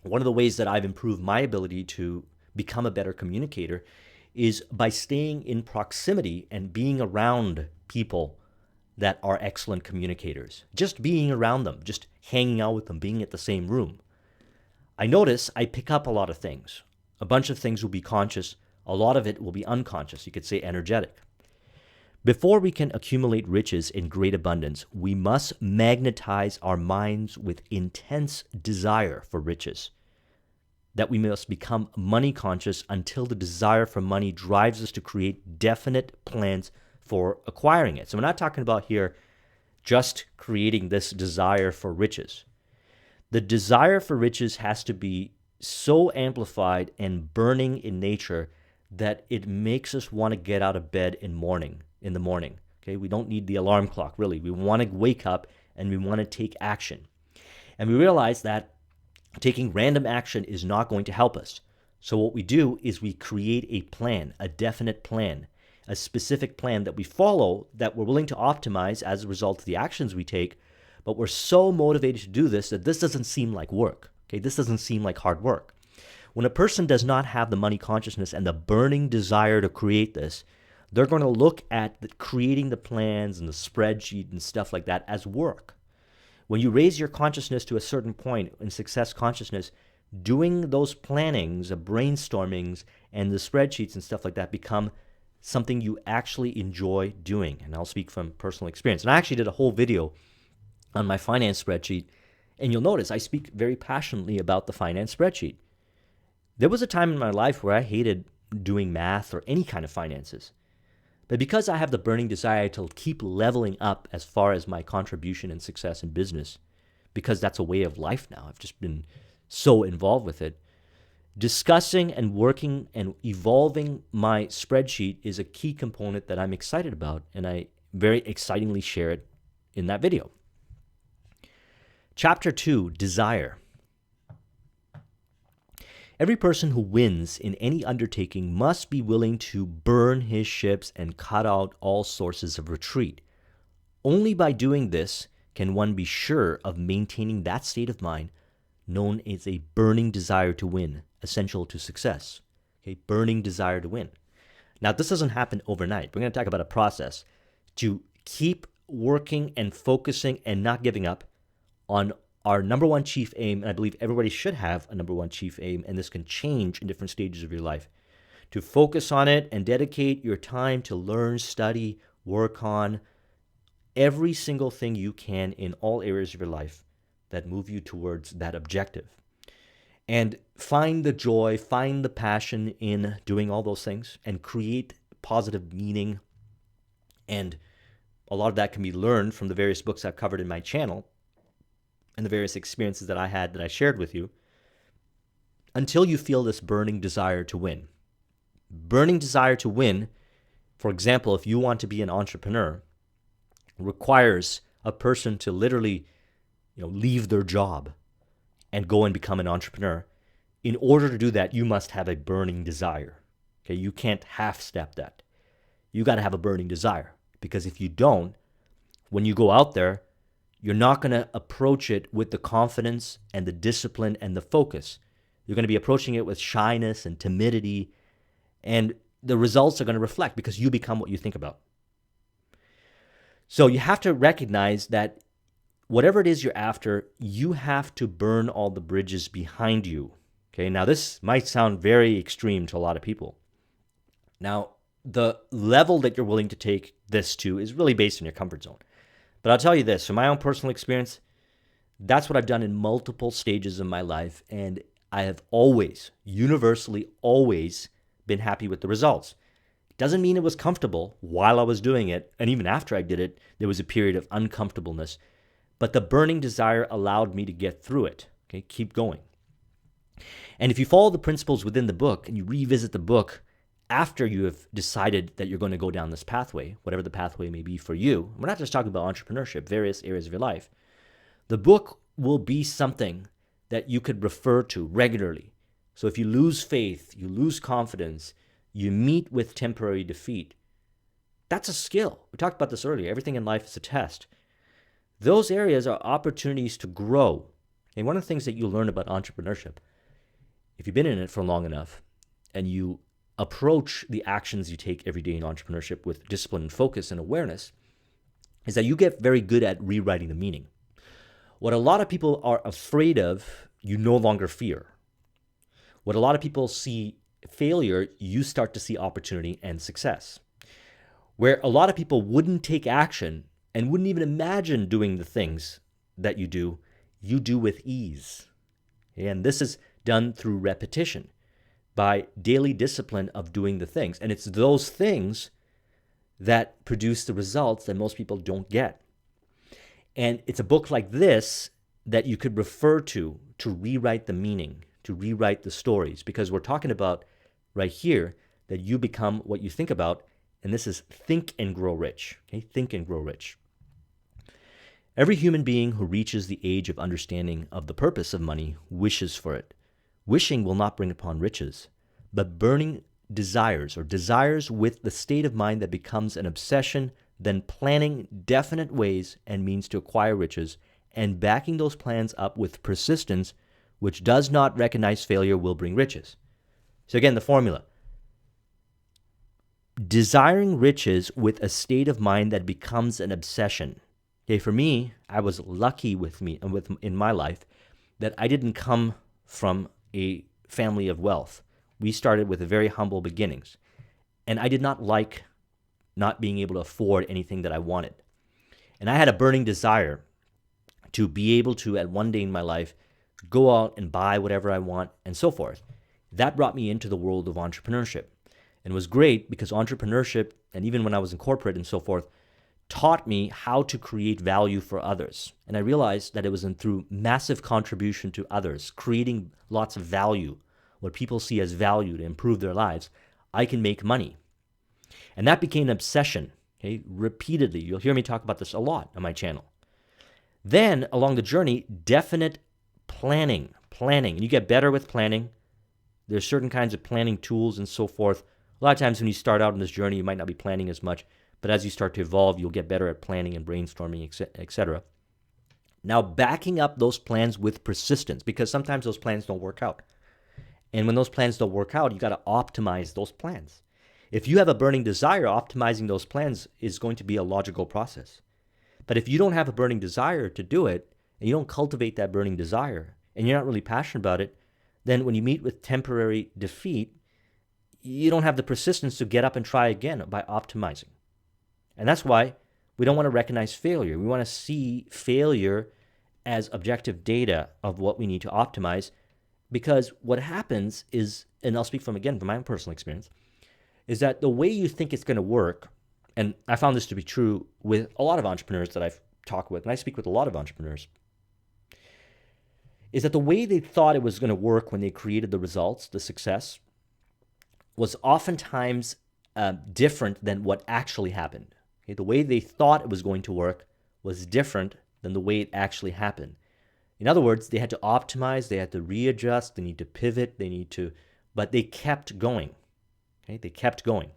One of the ways that I've improved my ability to become a better communicator is by staying in proximity and being around people that are excellent communicators. Just being around them, just hanging out with them, being at the same room. I notice I pick up a lot of things. A bunch of things will be conscious. A lot of it will be unconscious. You could say energetic. Before we can accumulate riches in great abundance, we must magnetize our minds with intense desire for riches. That we must become money conscious until the desire for money drives us to create definite plans for acquiring it. So we're not talking about here just creating this desire for riches. The desire for riches has to be so amplified and burning in nature that it makes us want to get out of bed in the morning. Okay, we don't need the alarm clock, really. We want to wake up and we want to take action. And we realize that taking random action is not going to help us. So what we do is we create a plan, a definite plan, a specific plan that we follow, that we're willing to optimize as a result of the actions we take, but we're so motivated to do this that this doesn't seem like work. Okay, this doesn't seem like hard work. When a person does not have the money consciousness and the burning desire to create this, they're going to look at creating the plans and the spreadsheet and stuff like that as work. When you raise your consciousness to a certain point in success consciousness, doing those plannings, the brainstormings, and the spreadsheets and stuff like that become something you actually enjoy doing. And I'll speak from personal experience. And I actually did a whole video on my finance spreadsheet, and you'll notice I speak very passionately about the finance spreadsheet. There was a time in my life where I hated doing math or any kind of finances. But because I have the burning desire to keep leveling up as far as my contribution and success in business, because that's a way of life now. I've just been so involved with it. Discussing and working and evolving my spreadsheet is a key component that I'm excited about, and I very excitingly share it in that video. Chapter 2, Desire. Every person who wins in any undertaking must be willing to burn his ships and cut out all sources of retreat. Only by doing this can one be sure of maintaining that state of mind known as a burning desire to win, essential to success. Okay, burning desire to win. Now, this doesn't happen overnight. We're going to talk about a process to keep working and focusing and not giving up on our number one chief aim, and I believe everybody should have a number one chief aim, and this can change in different stages of your life. To focus on it and dedicate your time to learn, study, work on every single thing you can in all areas of your life that move you towards that objective. And find the joy, find the passion in doing all those things and create positive meaning. And a lot of that can be learned from the various books I've covered in my channel and the various experiences that I had that I shared with you, until you feel this burning desire to win. Burning desire to win, for example, if you want to be an entrepreneur, requires a person to literally, leave their job and go and become an entrepreneur. In order to do that, you must have a burning desire. Okay, you can't half-step that. You got to have a burning desire, because if you don't, when you go out there, you're not going to approach it with the confidence and the discipline and the focus. You're going to be approaching it with shyness and timidity, and the results are going to reflect because you become what you think about. So you have to recognize that whatever it is you're after, you have to burn all the bridges behind you. Okay, now this might sound very extreme to a lot of people. Now, the level that you're willing to take this to is really based on your comfort zone. But I'll tell you this, from my own personal experience, that's what I've done in multiple stages of my life, and I have always, universally always, been happy with the results. It doesn't mean it was comfortable while I was doing it, and even after I did it, there was a period of uncomfortableness. But the burning desire allowed me to get through it. Okay, keep going. And if you follow the principles within the book and you revisit the book after you have decided that you're going to go down this pathway, whatever the pathway may be for you, we're not just talking about entrepreneurship, various areas of your life, the book will be something that you could refer to regularly. So if you lose faith, you lose confidence, you meet with temporary defeat, that's a skill. We talked about this earlier. Everything in life is a test. Those areas are opportunities to grow. And one of the things that you learn about entrepreneurship, if you've been in it for long enough and you approach the actions you take every day in entrepreneurship with discipline and focus and awareness, is that you get very good at rewriting the meaning. What a lot of people are afraid of, you no longer fear. What a lot of people see failure, you start to see opportunity and success. Where a lot of people wouldn't take action and wouldn't even imagine doing the things that you do with ease. And this is done through repetition, by daily discipline of doing the things. And it's those things that produce the results that most people don't get. And it's a book like this that you could refer to rewrite the meaning, to rewrite the stories, because we're talking about right here that you become what you think about, and this is Think and Grow Rich. Okay, Think and Grow Rich. Every human being who reaches the age of understanding of the purpose of money wishes for it. Wishing will not bring upon riches, but burning desires, or desires with the state of mind that becomes an obsession, then planning definite ways and means to acquire riches, and backing those plans up with persistence, which does not recognize failure, will bring riches. So again, the formula. Desiring riches with a state of mind that becomes an obsession. Okay, for me, I was lucky in my life that I didn't come from a family of wealth. We started with very humble beginnings. And I did not like not being able to afford anything that I wanted. And I had a burning desire to be able to, at one day in my life, go out and buy whatever I want and so forth. That brought me into the world of entrepreneurship. And it was great because entrepreneurship, and even when I was in corporate and so forth, taught me how to create value for others. And I realized that it was through massive contribution to others, creating lots of value, what people see as value to improve their lives, I can make money. And that became an obsession, okay, repeatedly. You'll hear me talk about this a lot on my channel. Then, along the journey, definite planning. And you get better with planning. There's certain kinds of planning tools and so forth. A lot of times when you start out on this journey, you might not be planning as much, but as you start to evolve, you'll get better at planning and brainstorming, etc. Now, backing up those plans with persistence, because sometimes those plans don't work out. And when those plans don't work out, you got to optimize those plans. If you have a burning desire, optimizing those plans is going to be a logical process. But if you don't have a burning desire to do it, and you don't cultivate that burning desire, and you're not really passionate about it, then when you meet with temporary defeat, you don't have the persistence to get up and try again by optimizing. And that's why we don't want to recognize failure. We want to see failure as objective data of what we need to optimize, because what happens is, and I'll speak from my own personal experience, is that the way you think it's going to work, and I found this to be true with a lot of entrepreneurs that I've talked with, and I speak with a lot of entrepreneurs, is that the way they thought it was going to work when they created the results, the success, was oftentimes different than what actually happened. Okay? The way they thought it was going to work was different than the way it actually happened. In other words, they had to optimize, they had to readjust, they need to pivot, but they kept going. Okay? They kept going.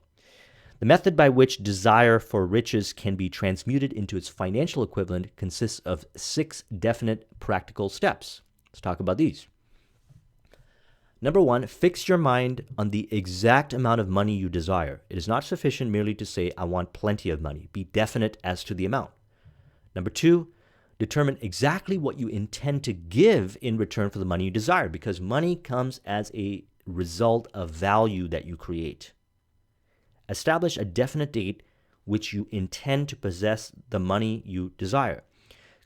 The method by which desire for riches can be transmuted into its financial equivalent consists of 6 definite practical steps. Let's talk about these. Number 1, fix your mind on the exact amount of money you desire. It is not sufficient merely to say, I want plenty of money. Be definite as to the amount. Number 2, determine exactly what you intend to give in return for the money you desire, because money comes as a result of value that you create. Establish a definite date which you intend to possess the money you desire.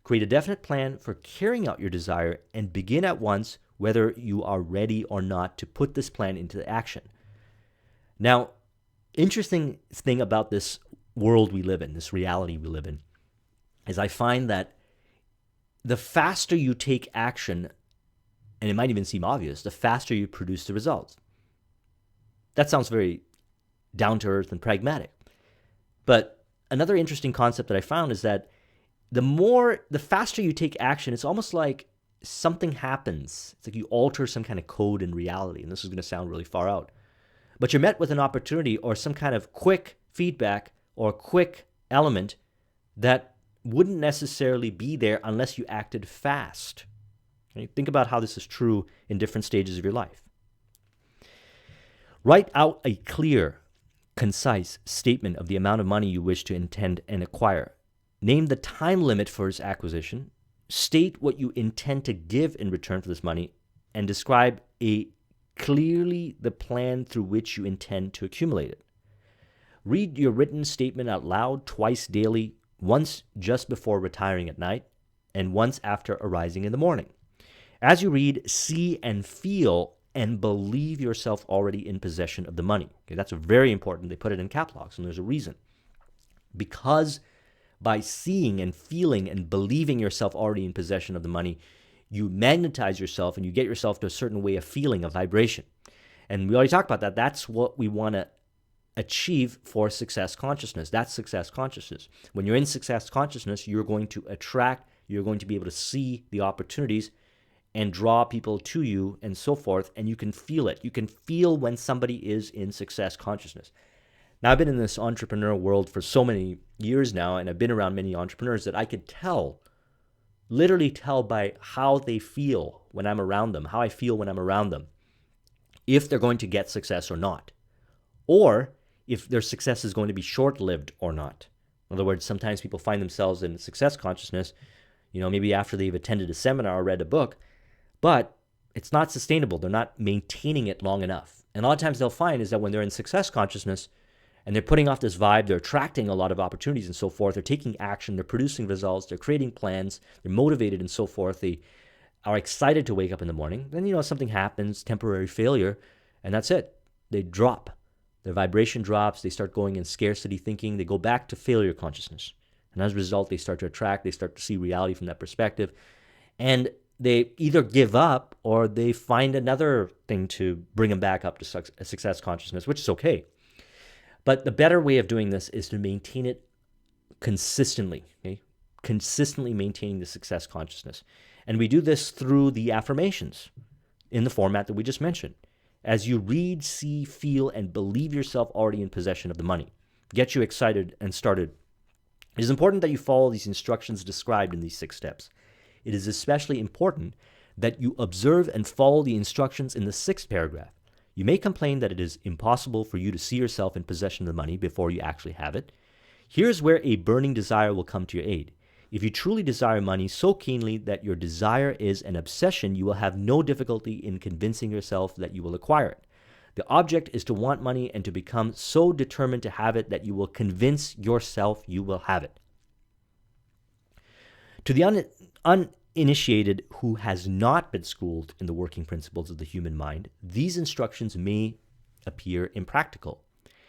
Create a definite plan for carrying out your desire and begin at once whether you are ready or not to put this plan into action. Now, interesting thing about this world we live in, this reality we live in, is I find that the faster you take action, and it might even seem obvious, the faster you produce the results. That sounds very down to earth and pragmatic. But another interesting concept that I found is that the faster you take action, it's almost like something happens. It's like you alter some kind of code in reality. And this is going to sound really far out. But you're met with an opportunity or some kind of quick feedback or quick element that wouldn't necessarily be there unless you acted fast. Okay? Think about how this is true in different stages of your life. Write out a clear, concise statement of the amount of money you wish to intend and acquire. Name the time limit for its acquisition. State what you intend to give in return for this money, and describe clearly the plan through which you intend to accumulate it. Read your written statement out loud twice daily, once just before retiring at night, and once after arising in the morning. As you read, see and feel and believe yourself already in possession of the money. Okay, that's very important. They put it in cap locks, and there's a reason. Because by seeing and feeling and believing yourself already in possession of the money, you magnetize yourself and you get yourself to a certain way of feeling, a vibration. And we already talked about that. That's what we want to achieve for success consciousness. That's success consciousness. When you're in success consciousness, you're going to attract, you're going to be able to see the opportunities and draw people to you and so forth, and you can feel it. You can feel when somebody is in success consciousness. Now, I've been in this entrepreneurial world for so many years now, and I've been around many entrepreneurs that I could literally tell by how they feel when I'm around them, how I feel when I'm around them, if they're going to get success or not, or if their success is going to be short-lived or not. In other words, sometimes people find themselves in success consciousness, maybe after they've attended a seminar or read a book, but it's not sustainable. They're not maintaining it long enough. And a lot of times they'll find is that when they're in success consciousness and they're putting off this vibe, they're attracting a lot of opportunities and so forth, they're taking action, they're producing results, they're creating plans, they're motivated and so forth, they are excited to wake up in the morning. Then, something happens, temporary failure, and that's it. They drop. Their vibration drops. They start going in scarcity thinking. They go back to failure consciousness. And as a result, they start to attract, they start to see reality from that perspective. And they either give up or they find another thing to bring them back up to success consciousness, which is okay. But the better way of doing this is to maintain it consistently, okay? Consistently maintaining the success consciousness. And we do this through the affirmations in the format that we just mentioned. As you read, see, feel, and believe yourself already in possession of the money, get you excited and started. It is important that you follow these instructions described in these 6 steps. It is especially important that you observe and follow the instructions in the 6th paragraph. You may complain that it is impossible for you to see yourself in possession of the money before you actually have it. Here's where a burning desire will come to your aid. If you truly desire money so keenly that your desire is an obsession, you will have no difficulty in convincing yourself that you will acquire it. The object is to want money and to become so determined to have it that you will convince yourself you will have it. To the uninitiated who has not been schooled in the working principles of the human mind, these instructions may appear impractical.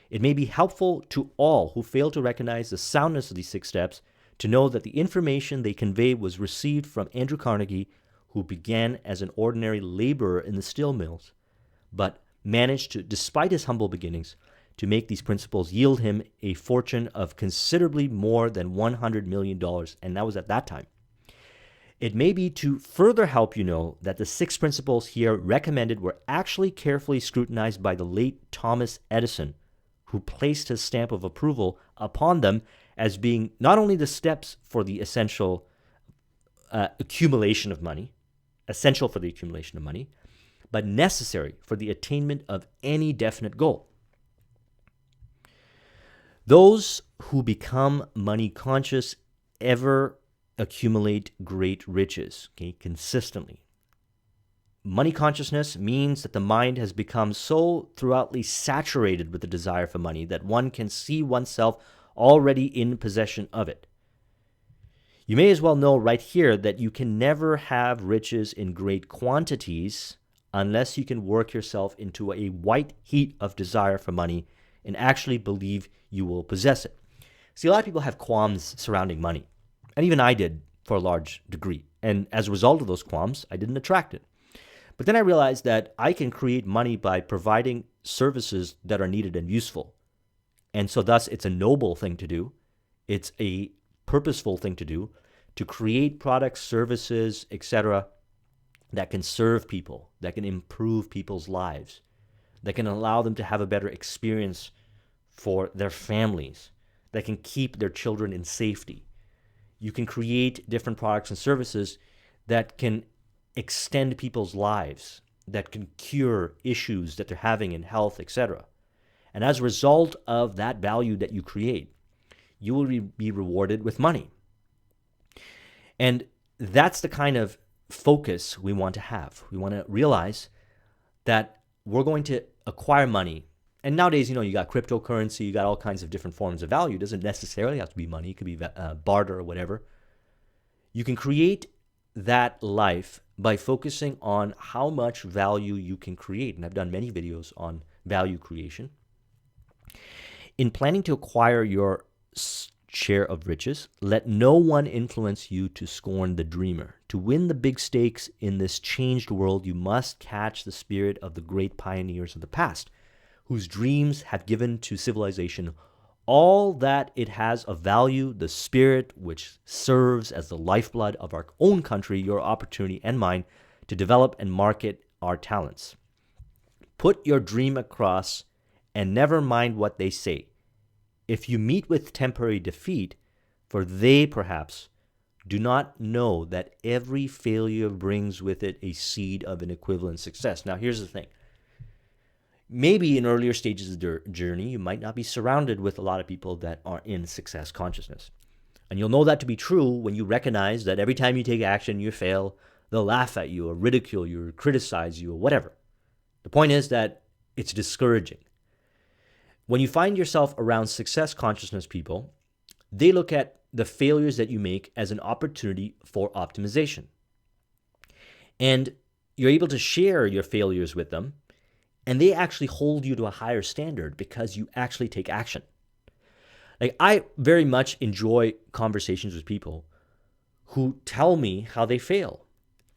It may be helpful to all who fail to recognize the soundness of these 6 steps to know that the information they convey was received from Andrew Carnegie, who began as an ordinary laborer in the steel mills, but managed to, despite his humble beginnings, to make these principles yield him a fortune of considerably more than $100 million, and that was at that time. It may be to further help you know that the 6 principles here recommended were actually carefully scrutinized by the late Thomas Edison, who placed his stamp of approval upon them as being not only the steps for the essential accumulation of money, but necessary for the attainment of any definite goal. Those who become money conscious ever accumulate great riches, okay, consistently. Money consciousness means that the mind has become so throughoutly saturated with the desire for money that one can see oneself already in possession of it. You may as well know right here that you can never have riches in great quantities unless you can work yourself into a white heat of desire for money and actually believe you will possess it. See, a lot of people have qualms surrounding money, and even I did for a large degree. And as a result of those qualms, I didn't attract it. But then I realized that I can create money by providing services that are needed and useful. And so thus, it's a noble thing to do. It's a purposeful thing to do, to create products, services, etc., that can serve people, that can improve people's lives, that can allow them to have a better experience for their families, that can keep their children in safety. You can create different products and services that can extend people's lives, that can cure issues that they're having in health, etc. And as a result of that value that you create, you will be rewarded with money. And that's the kind of focus we want to have. We want to realize that we're going to acquire money. And nowadays, you got cryptocurrency, you got all kinds of different forms of value. It doesn't necessarily have to be money. It could be barter or whatever. You can create that life by focusing on how much value you can create. And I've done many videos on value creation. In planning to acquire your share of riches, let no one influence you to scorn the dreamer. To win the big stakes in this changed world, you must catch the spirit of the great pioneers of the past, whose dreams have given to civilization all that it has of value, the spirit which serves as the lifeblood of our own country, your opportunity and mine, to develop and market our talents. Put your dream across and never mind what they say. If you meet with temporary defeat, for they perhaps do not know that every failure brings with it a seed of an equivalent success. Now, here's the thing. Maybe in earlier stages of the journey, you might not be surrounded with a lot of people that are in success consciousness. And you'll know that to be true when you recognize that every time you take action, you fail, they'll laugh at you or ridicule you or criticize you or whatever. The point is that it's discouraging. When you find yourself around success consciousness people, they look at the failures that you make as an opportunity for optimization. And you're able to share your failures with them, and they actually hold you to a higher standard because you actually take action. Like, I very much enjoy conversations with people who tell me how they fail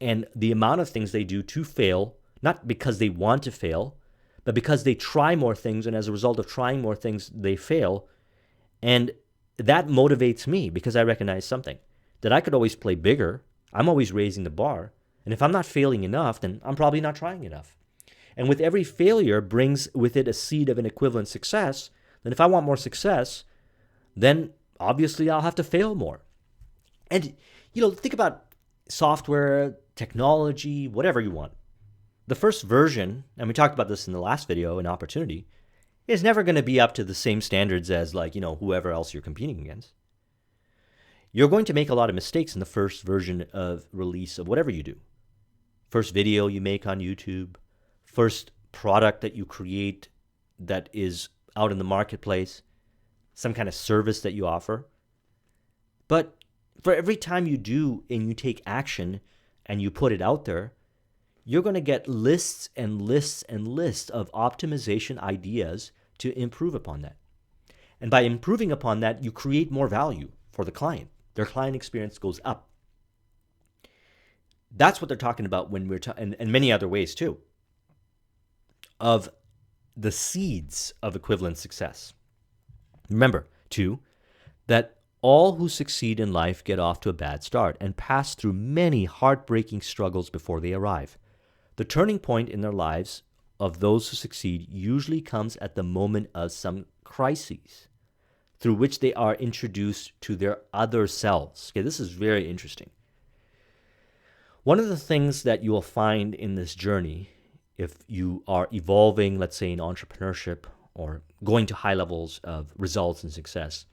and the amount of things they do to fail, not because they want to fail, but because they try more things. And as a result of trying more things, they fail. And that motivates me because I recognize something, that I could always play bigger. I'm always raising the bar. And if I'm not failing enough, then I'm probably not trying enough. And with every failure brings with it a seed of an equivalent success. Then if I want more success, then obviously I'll have to fail more. And, think about software, technology, whatever you want. The first version, and we talked about this in the last video, in Opportunity, is never going to be up to the same standards as whoever else you're competing against. You're going to make a lot of mistakes in the first version of release of whatever you do. First video you make on YouTube, first product that you create that is out in the marketplace, some kind of service that you offer. But for every time you do and you take action and you put it out there, you're going to get lists and lists and lists of optimization ideas to improve upon that. And by improving upon that, you create more value for the client. Their client experience goes up. That's what they're talking about when we're talking, and many other ways too, of the seeds of equivalent success. Remember, too, that all who succeed in life get off to a bad start and pass through many heartbreaking struggles before they arrive. The turning point in their lives of those who succeed usually comes at the moment of some crises through which they are introduced to their other selves. Okay, this is very interesting. One of the things that you will find in this journey, if you are evolving, let's say in entrepreneurship or going to high levels of results and success,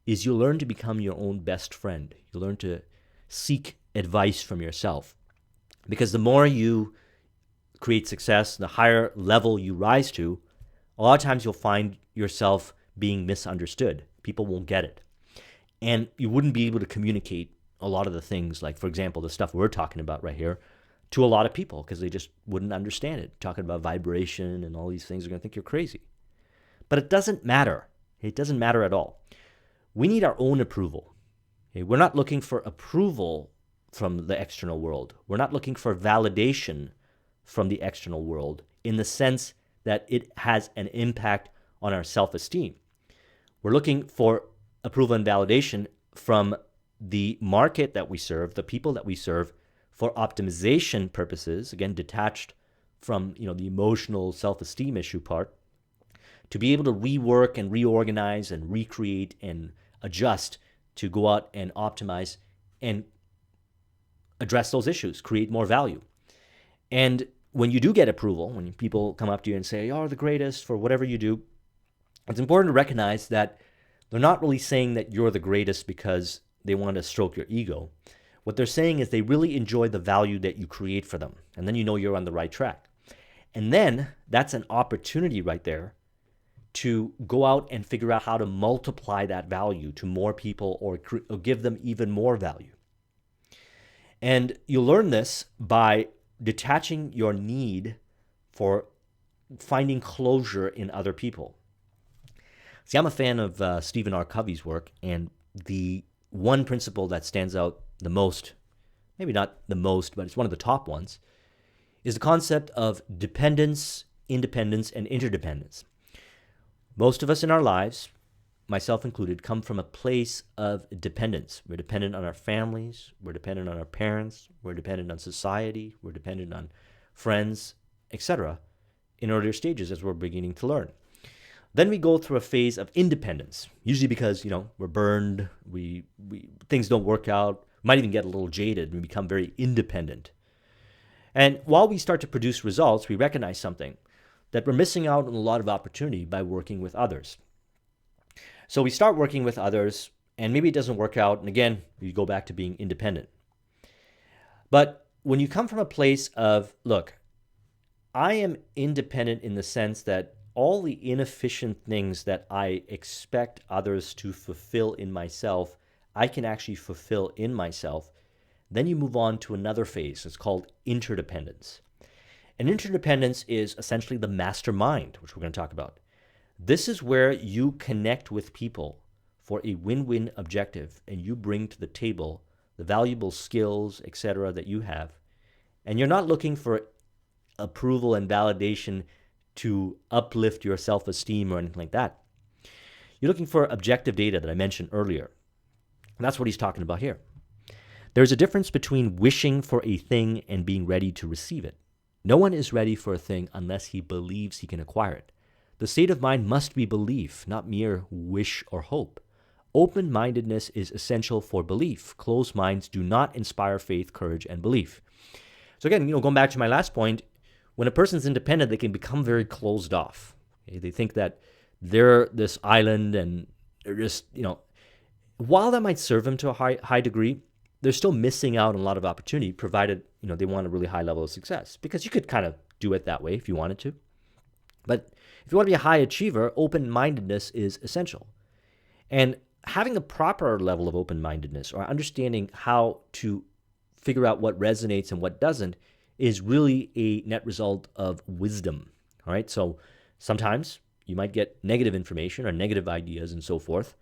is you learn to become your own best friend. You learn to seek advice from yourself. Because the more you create success, the higher level you rise to, a lot of times you'll find yourself being misunderstood. People won't get it. And you wouldn't be able to communicate a lot of the things, like, for example, the stuff we're talking about right here, to a lot of people because they just wouldn't understand it. Talking about vibration and all these things, are going to think you're crazy. But it doesn't matter. It doesn't matter at all. We need our own approval. Okay? We're not looking for approval from the external world. We're not looking for validation from the external world in the sense that it has an impact on our self-esteem. We're looking for approval and validation from the market that we serve, the people that we serve, for optimization purposes, again, detached from the emotional self-esteem issue part, to be able to rework and reorganize and recreate and adjust to go out and optimize and address those issues, create more value. And when you do get approval, when people come up to you and say, you're the greatest for whatever you do, it's important to recognize that they're not really saying that you're the greatest because they want to stroke your ego. What they're saying is they really enjoy the value that you create for them. And then you know you're on the right track. And then that's an opportunity right there to go out and figure out how to multiply that value to more people or give them even more value. And you learn this by detaching your need for finding closure in other people. See, I'm a fan of Stephen R. Covey's work, and the one principle that stands out the most, maybe not the most, but it's one of the top ones, is the concept of dependence, independence, and interdependence. Most of us in our lives, myself included, come from a place of dependence. We're dependent on our families, we're dependent on our parents, we're dependent on society, we're dependent on friends, etc., in earlier stages as we're beginning to learn. Then we go through a phase of independence, usually because, we're burned, we things don't work out, might even get a little jaded, and we become very independent. And while we start to produce results, we recognize something, that we're missing out on a lot of opportunity by working with others. So we start working with others, and maybe it doesn't work out, and again, we go back to being independent. But when you come from a place of, look, I am independent in the sense that all the inefficient things that I expect others to fulfill in myself, I can actually fulfill in myself. Then you move on to another phase. It's called interdependence. And interdependence is essentially the mastermind, which we're going to talk about. This is where you connect with people for a win-win objective and you bring to the table the valuable skills, etc., that you have, and you're not looking for approval and validation to uplift your self-esteem or anything like that. You're looking for objective data that I mentioned earlier. And that's what he's talking about here. There's a difference between wishing for a thing and being ready to receive it. No one is ready for a thing unless he believes he can acquire it. The state of mind must be belief, not mere wish or hope. Open-mindedness is essential for belief. Closed minds do not inspire faith, courage, and belief. So again, going back to my last point, when a person's independent, they can become very closed off. Okay? They think that they're this island and they're just, while that might serve them to a high degree, they're still missing out on a lot of opportunity, provided, they want a really high level of success. Because you could kind of do it that way if you wanted to. But if you want to be a high achiever, open-mindedness is essential. And having a proper level of open-mindedness or understanding how to figure out what resonates and what doesn't is really a net result of wisdom. All right. So sometimes you might get negative information or negative ideas and so forth.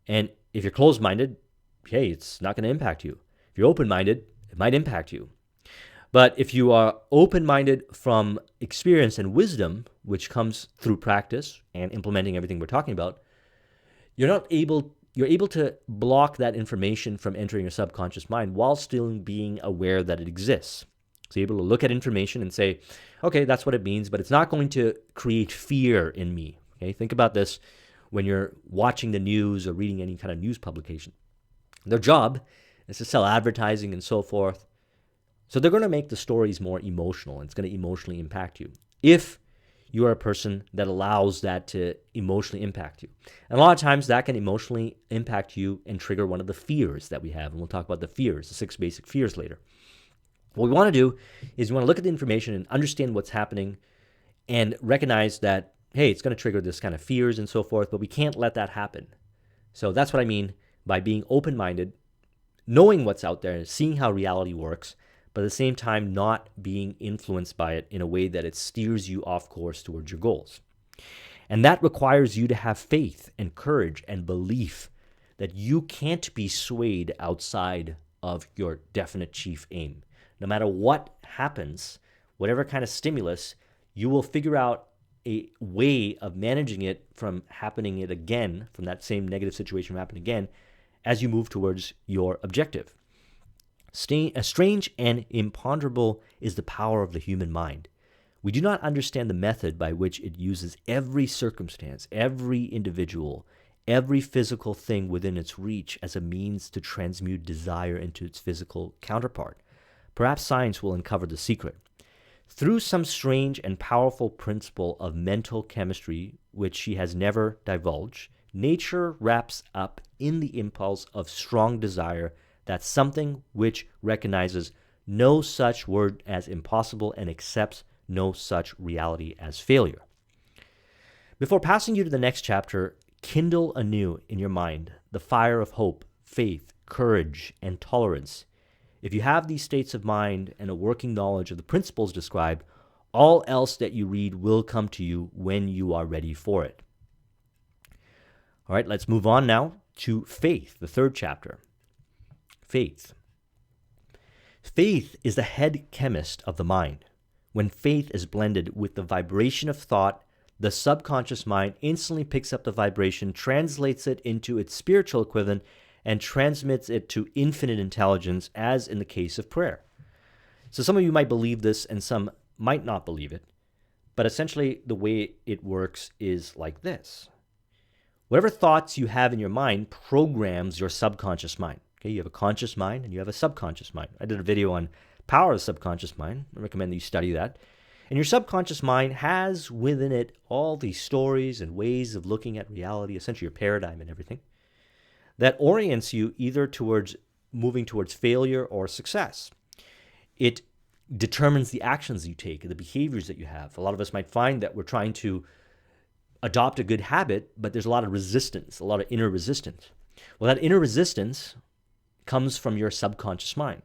And if you're closed-minded, hey, it's not going to impact you. If you're open-minded, it might impact you. But if you are open-minded from experience and wisdom, which comes through practice and implementing everything we're talking about, you're able to block that information from entering your subconscious mind while still being aware that it exists. So you're able to look at information and say, okay, that's what it means, but it's not going to create fear in me. Okay, think about this when you're watching the news or reading any kind of news publication. Their job is to sell advertising and so forth. So they're going to make the stories more emotional, and it's going to emotionally impact you if you are a person that allows that to emotionally impact you. And a lot of times that can emotionally impact you and trigger one of the fears that we have. And we'll talk about the fears, the 6 basic fears later. What we want to do is we want to look at the information and understand what's happening and recognize that, hey, it's going to trigger this kind of fears and so forth, but we can't let that happen. So that's what I mean by being open-minded, knowing what's out there, seeing how reality works, but at the same time not being influenced by it in a way that it steers you off course towards your goals. And that requires you to have faith and courage and belief that you can't be swayed outside of your definite chief aim. No matter what happens, whatever kind of stimulus, you will figure out a way of managing it from happening it again, from that same negative situation happening again, as you move towards your objective. Strange and imponderable is the power of the human mind. We do not understand the method by which it uses every circumstance, every individual, every physical thing within its reach as a means to transmute desire into its physical counterpart. Perhaps science will uncover the secret. Through some strange and powerful principle of mental chemistry, which she has never divulged, nature wraps up in the impulse of strong desire that something which recognizes no such word as impossible and accepts no such reality as failure. Before passing you to the next chapter, kindle anew in your mind the fire of hope, faith, courage, and tolerance. If you have these states of mind and a working knowledge of the principles described, all else that you read will come to you when you are ready for it. All right, let's move on now to faith, the 3rd chapter. Faith. Faith is the head chemist of the mind. When faith is blended with the vibration of thought, the subconscious mind instantly picks up the vibration, translates it into its spiritual equivalent, and transmits it to infinite intelligence, as in the case of prayer. So some of you might believe this and some might not believe it, but essentially the way it works is like this. Whatever thoughts you have in your mind programs your subconscious mind. Okay, you have a conscious mind and you have a subconscious mind. I did a video on power of the subconscious mind. I recommend that you study that. And your subconscious mind has within it all these stories and ways of looking at reality, essentially your paradigm and everything, that orients you either towards moving towards failure or success. It determines the actions you take and the behaviors that you have. A lot of us might find that we're trying to adopt a good habit, but there's a lot of resistance, a lot of inner resistance. Well, that inner resistance comes from your subconscious mind.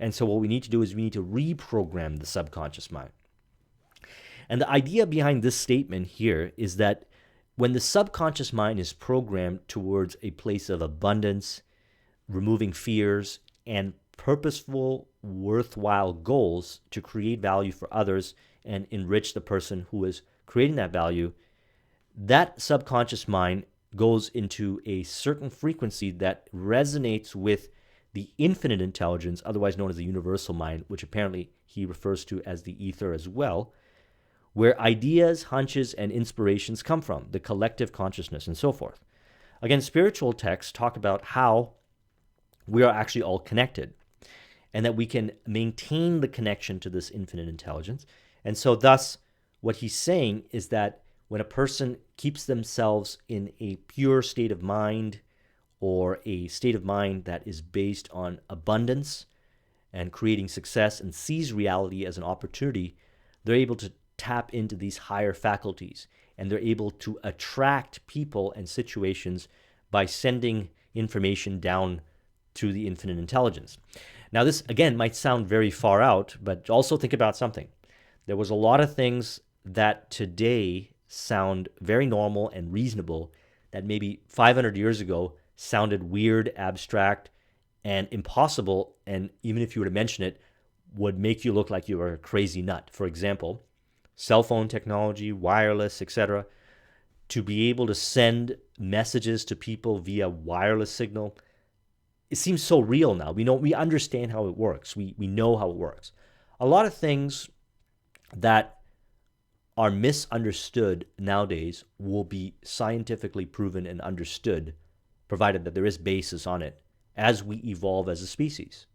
And so what we need to do is we need to reprogram the subconscious mind. And the idea behind this statement here is that when the subconscious mind is programmed towards a place of abundance, removing fears, and purposeful, worthwhile goals to create value for others and enrich the person who is creating that value, that subconscious mind goes into a certain frequency that resonates with the infinite intelligence, otherwise known as the universal mind, which apparently he refers to as the ether as well, where ideas, hunches, and inspirations come from, the collective consciousness, and so forth. Again, spiritual texts talk about how we are actually all connected and that we can maintain the connection to this infinite intelligence. And so thus, what he's saying is that when a person keeps themselves in a pure state of mind or a state of mind that is based on abundance and creating success and sees reality as an opportunity, they're able to tap into these higher faculties, and they're able to attract people and situations by sending information down through the infinite intelligence. Now, this, again, might sound very far out, but also think about something. There was a lot of things that today sound very normal and reasonable that maybe 500 years ago sounded weird, abstract, and impossible, and even if you were to mention it, would make you look like you were a crazy nut. For example, cell phone technology, wireless, etc., to be able to send messages to people via wireless signal, it seems so real now. We understand how it works. We know how it works. A lot of things that are misunderstood nowadays will be scientifically proven and understood, provided that there is basis on it, as we evolve as a species.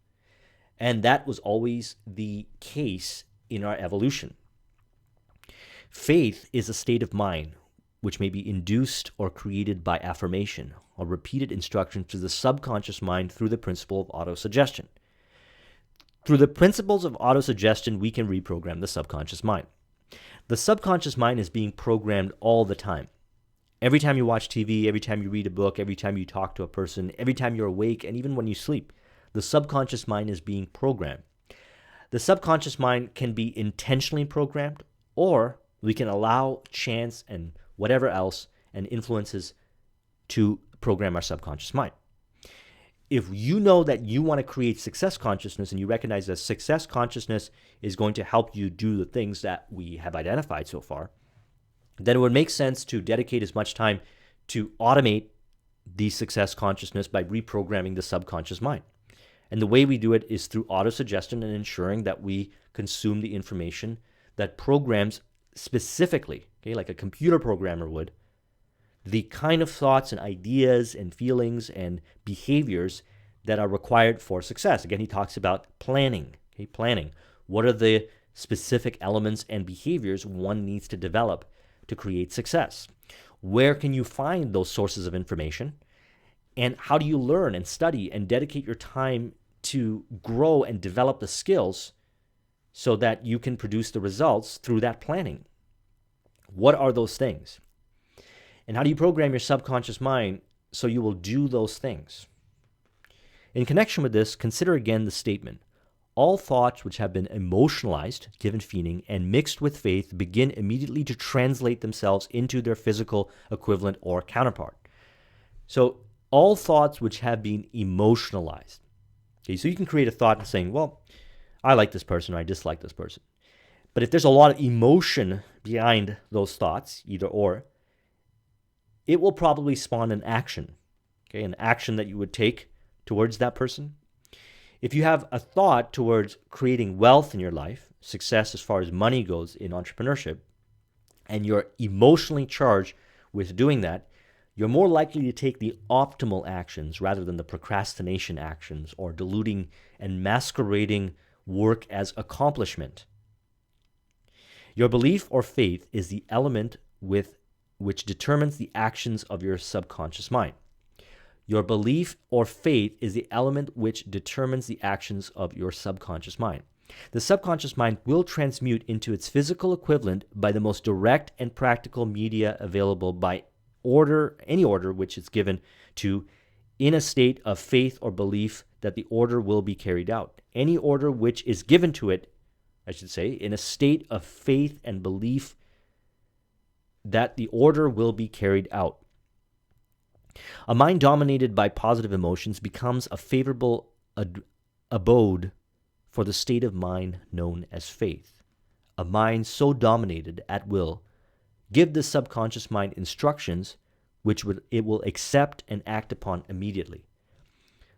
And that was always the case in our evolution. Faith is a state of mind which may be induced or created by affirmation or repeated instruction to the subconscious mind through the principle of autosuggestion. Through the principles of autosuggestion, we can reprogram the subconscious mind. The subconscious mind is being programmed all the time. Every time you watch TV, every time you read a book, every time you talk to a person, every time you're awake, and even when you sleep, the subconscious mind is being programmed. The subconscious mind can be intentionally programmed, or we can allow chance and whatever else and influences to program our subconscious mind. If you know that you want to create success consciousness and you recognize that success consciousness is going to help you do the things that we have identified so far, then it would make sense to dedicate as much time to automate the success consciousness by reprogramming the subconscious mind. And the way we do it is through autosuggestion and ensuring that we consume the information that programs specifically, okay, like a computer programmer would, the kind of thoughts and ideas and feelings and behaviors that are required for success. Again, he talks about planning. Okay, planning. What are the specific elements and behaviors one needs to develop to create success? Where can you find those sources of information? And how do you learn and study and dedicate your time to grow and develop the skills so that you can produce the results through that planning? What are those things? And how do you program your subconscious mind so you will do those things? In connection with this, consider again the statement, all thoughts which have been emotionalized, given feeling, and mixed with faith begin immediately to translate themselves into their physical equivalent or counterpart. So all thoughts which have been emotionalized. Okay, so you can create a thought and saying, well, I like this person or I dislike this person. But if there's a lot of emotion behind those thoughts, either or, it will probably spawn an action, okay, an action that you would take towards that person. If you have a thought towards creating wealth in your life, success as far as money goes in entrepreneurship, and you're emotionally charged with doing that, you're more likely to take the optimal actions rather than the procrastination actions or diluting and masquerading work as accomplishment. Your belief or faith is the element which determines the actions of your subconscious mind. Your belief or faith is the element which determines the actions of your subconscious mind. The subconscious mind will transmute into its physical equivalent by the most direct and practical media available by any order which is given to in a state of faith or belief that the order will be carried out. Any order which is given to it, I should say, in a state of faith and belief that the order will be carried out. A mind dominated by positive emotions becomes a favorable abode for the state of mind known as faith. A mind so dominated at will give the subconscious mind instructions which it will accept and act upon immediately.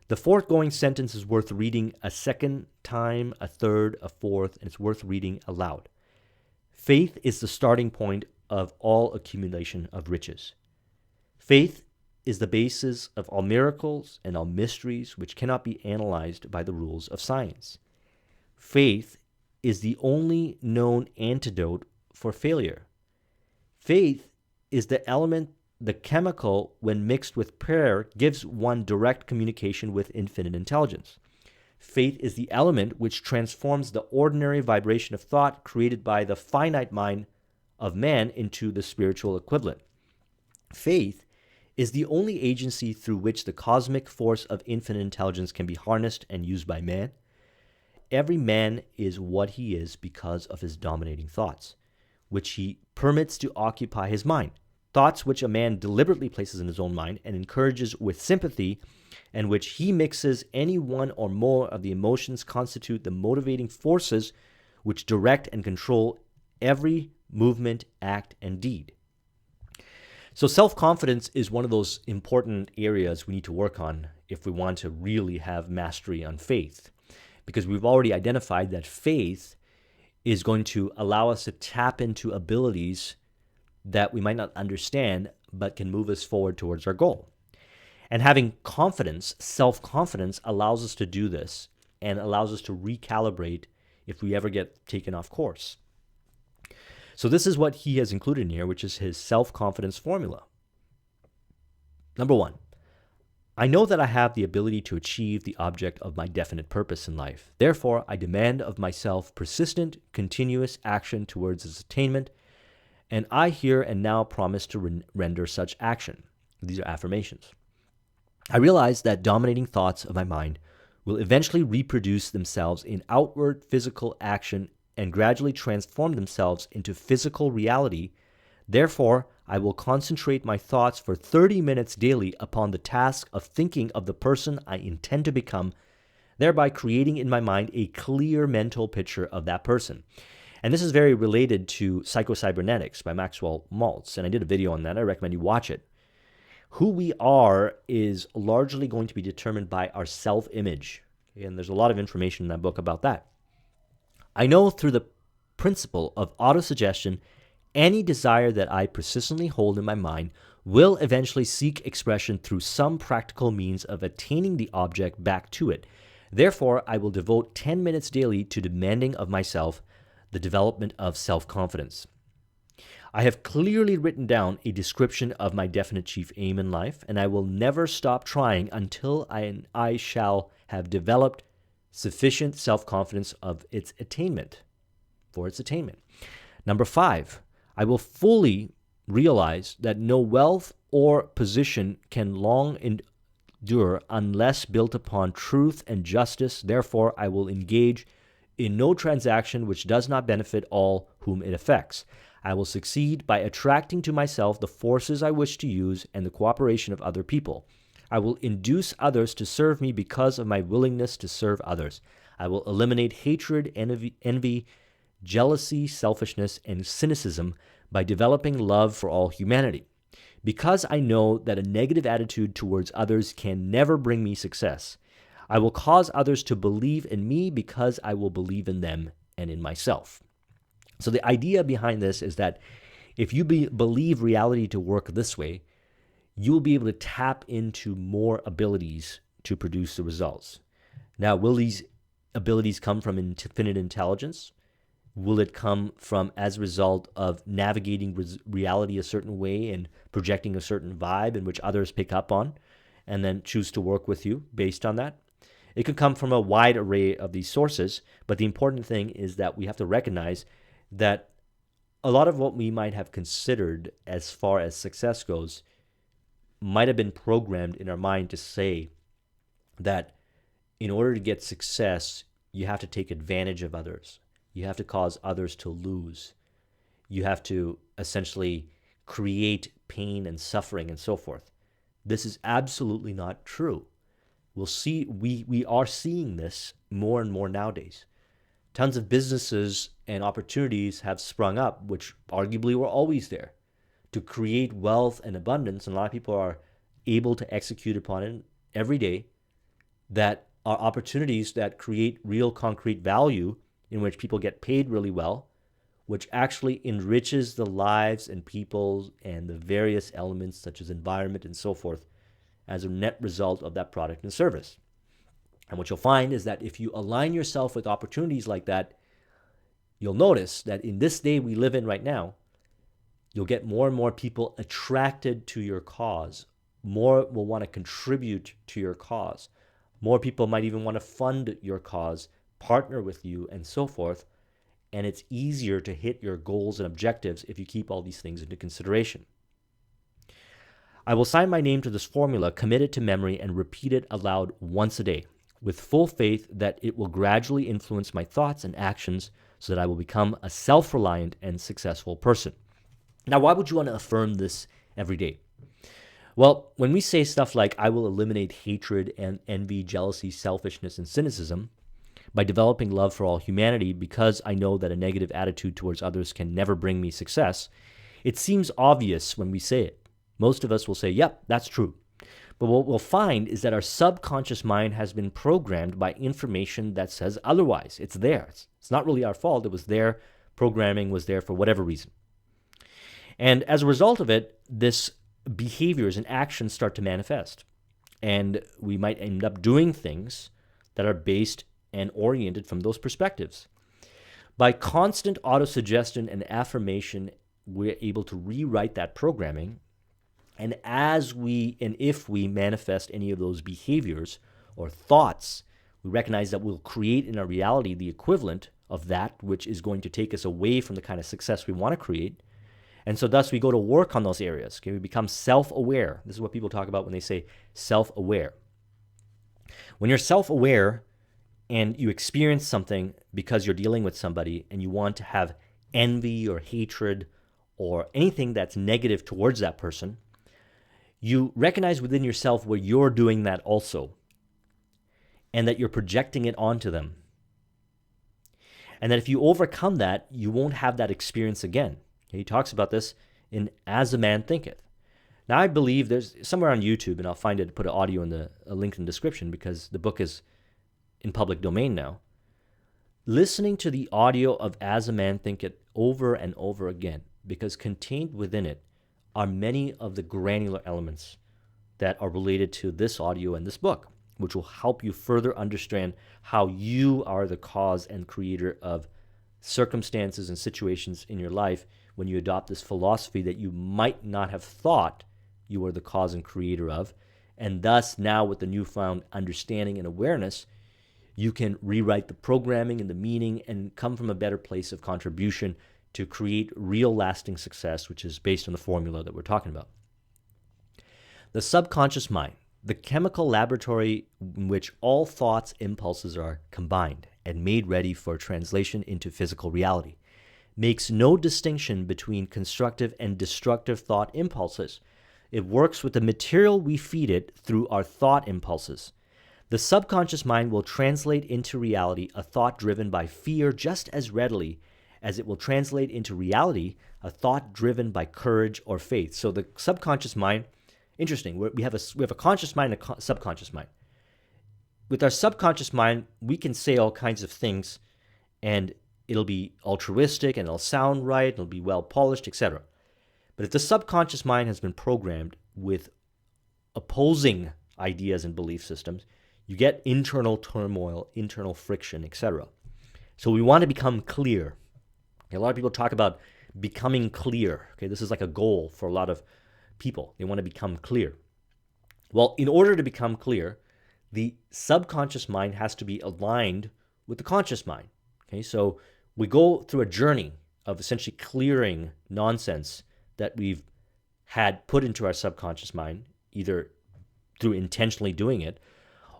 The foregoing sentence is worth reading a second time, a third, a fourth, and it's worth reading aloud. Faith is the starting point of all accumulation of riches. Faith is the basis of all miracles and all mysteries which cannot be analyzed by the rules of science. Faith is the only known antidote for failure. Faith is the element, the chemical, when mixed with prayer, gives one direct communication with infinite intelligence. Faith is the element which transforms the ordinary vibration of thought created by the finite mind of man into the spiritual equivalent. Faith is the only agency through which the cosmic force of infinite intelligence can be harnessed and used by man. Every man is what he is because of his dominating thoughts, which he permits to occupy his mind. Thoughts which a man deliberately places in his own mind and encourages with sympathy, and which he mixes any one or more of the emotions constitute the motivating forces which direct and control every movement, act, and deed. So self-confidence is one of those important areas we need to work on if we want to really have mastery on faith, because we've already identified that faith is going to allow us to tap into abilities that we might not understand, but can move us forward towards our goal. And having confidence, self-confidence, allows us to do this and allows us to recalibrate if we ever get taken off course. So this is what he has included in here, which is his self-confidence formula. Number 1, I know that I have the ability to achieve the object of my definite purpose in life. Therefore, I demand of myself persistent, continuous action towards its attainment, and I here and now promise to render such action. These are affirmations. I realize that dominating thoughts of my mind will eventually reproduce themselves in outward physical action and gradually transform themselves into physical reality. Therefore, I will concentrate my thoughts for 30 minutes daily upon the task of thinking of the person I intend to become, thereby creating in my mind a clear mental picture of that person. And this is very related to Psycho-Cybernetics by Maxwell Maltz, and I did a video on that. I recommend you watch it. Who we are is largely going to be determined by our self-image, and there's a lot of information in that book about that. I know through the principle of autosuggestion, any desire that I persistently hold in my mind will eventually seek expression through some practical means of attaining the object back to it. Therefore, I will devote 10 minutes daily to demanding of myself the development of self-confidence. I have clearly written down a description of my definite chief aim in life, and I will never stop trying until I shall have developed sufficient self-confidence of its attainment, for its attainment. Number 5, I will fully realize that no wealth or position can long endure unless built upon truth and justice. Therefore, I will engage in no transaction which does not benefit all whom it affects. I will succeed by attracting to myself the forces I wish to use and the cooperation of other people. I will induce others to serve me because of my willingness to serve others. I will eliminate hatred, envy, jealousy, selfishness, and cynicism by developing love for all humanity. Because I know that a negative attitude towards others can never bring me success, I will cause others to believe in me because I will believe in them and in myself. So the idea behind this is that if you believe reality to work this way, you'll be able to tap into more abilities to produce the results. Now, will these abilities come from infinite intelligence? Will it come from as a result of navigating reality a certain way and projecting a certain vibe in which others pick up on and then choose to work with you based on that? It could come from a wide array of these sources, but the important thing is that we have to recognize that a lot of what we might have considered as far as success goes might have been programmed in our mind to say that in order to get success, you have to take advantage of others. You have to cause others to lose. You have to essentially create pain and suffering and so forth. This is absolutely not true. We are seeing this more and more nowadays. Tons of businesses and opportunities have sprung up, which arguably were always there, to create wealth and abundance. And a lot of people are able to execute upon it every day, that are opportunities that create real concrete value, in which people get paid really well, which actually enriches the lives and people and the various elements such as environment and so forth as a net result of that product and service. And what you'll find is that if you align yourself with opportunities like that, you'll notice that in this day we live in right now, you'll get more and more people attracted to your cause. More will want to contribute to your cause. More people might even want to fund your cause, partner with you, and so forth. And it's easier to hit your goals and objectives if you keep all these things into consideration. I will sign my name to this formula, commit it to memory, and repeat it aloud once a day, with full faith that it will gradually influence my thoughts and actions so that I will become a self-reliant and successful person. Now, why would you want to affirm this every day? Well, when we say stuff like, I will eliminate hatred and envy, jealousy, selfishness, and cynicism by developing love for all humanity because I know that a negative attitude towards others can never bring me success, it seems obvious when we say it. Most of us will say, yep, that's true. But what we'll find is that our subconscious mind has been programmed by information that says otherwise. It's there. It's not really our fault. It was there. Programming was there for whatever reason. And as a result of it, this behaviors and actions start to manifest. And we might end up doing things that are based and oriented from those perspectives. By constant autosuggestion and affirmation, we're able to rewrite that programming. And if we manifest any of those behaviors or thoughts, we recognize that we'll create in our reality the equivalent of that which is going to take us away from the kind of success we want to create. And so thus we go to work on those areas. Okay? We become self-aware. This is what people talk about when they say self-aware. When you're self-aware and you experience something because you're dealing with somebody and you want to have envy or hatred or anything that's negative towards that person, you recognize within yourself where you're doing that also, and that you're projecting it onto them. And that if you overcome that, you won't have that experience again. He talks about this in As a Man Thinketh. Now, I believe there's somewhere on YouTube, and I'll find it, put an audio in a link in the description because the book is in public domain now. Listening to the audio of As a Man Thinketh over and over again, because contained within it are many of the granular elements that are related to this audio and this book, which will help you further understand how you are the cause and creator of circumstances and situations in your life when you adopt this philosophy that you might not have thought you were the cause and creator of. And thus now with the newfound understanding and awareness, you can rewrite the programming and the meaning and come from a better place of contribution to create real lasting success, which is based on the formula that we're talking about. The subconscious mind, the chemical laboratory in which all thoughts, impulses are combined and made ready for translation into physical reality, makes no distinction between constructive and destructive thought impulses. It works with the material we feed it through our thought impulses. The subconscious mind will translate into reality a thought driven by fear just as readily as it will translate into reality a thought driven by courage or faith. So the subconscious mind, interesting, we have a conscious mind and a subconscious mind. With our subconscious mind, we can say all kinds of things and it'll be altruistic and it'll sound right, it'll be well polished, etc. But if the subconscious mind has been programmed with opposing ideas and belief systems, you get internal turmoil, internal friction, etc. So we want to become clear. A lot of people talk about becoming clear. Okay, this is like a goal for a lot of people. They want to become clear. Well, in order to become clear, the subconscious mind has to be aligned with the conscious mind. Okay, so we go through a journey of essentially clearing nonsense that we've had put into our subconscious mind, either through intentionally doing it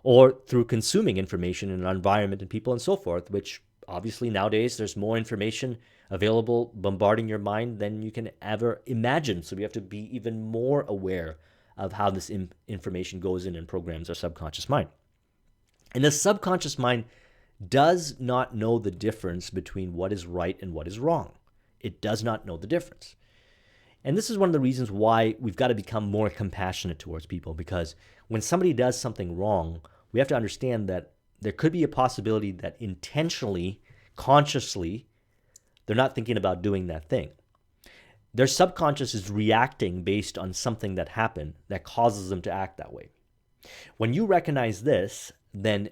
or through consuming information in our environment and people and so forth, which Obviously, nowadays, there's more information available bombarding your mind than you can ever imagine. So we have to be even more aware of how this information goes in and programs our subconscious mind. And the subconscious mind does not know the difference between what is right and what is wrong. It does not know the difference. And this is one of the reasons why we've got to become more compassionate towards people, because when somebody does something wrong, we have to understand that there could be a possibility that intentionally, consciously, they're not thinking about doing that thing. Their subconscious is reacting based on something that happened that causes them to act that way. When you recognize this, then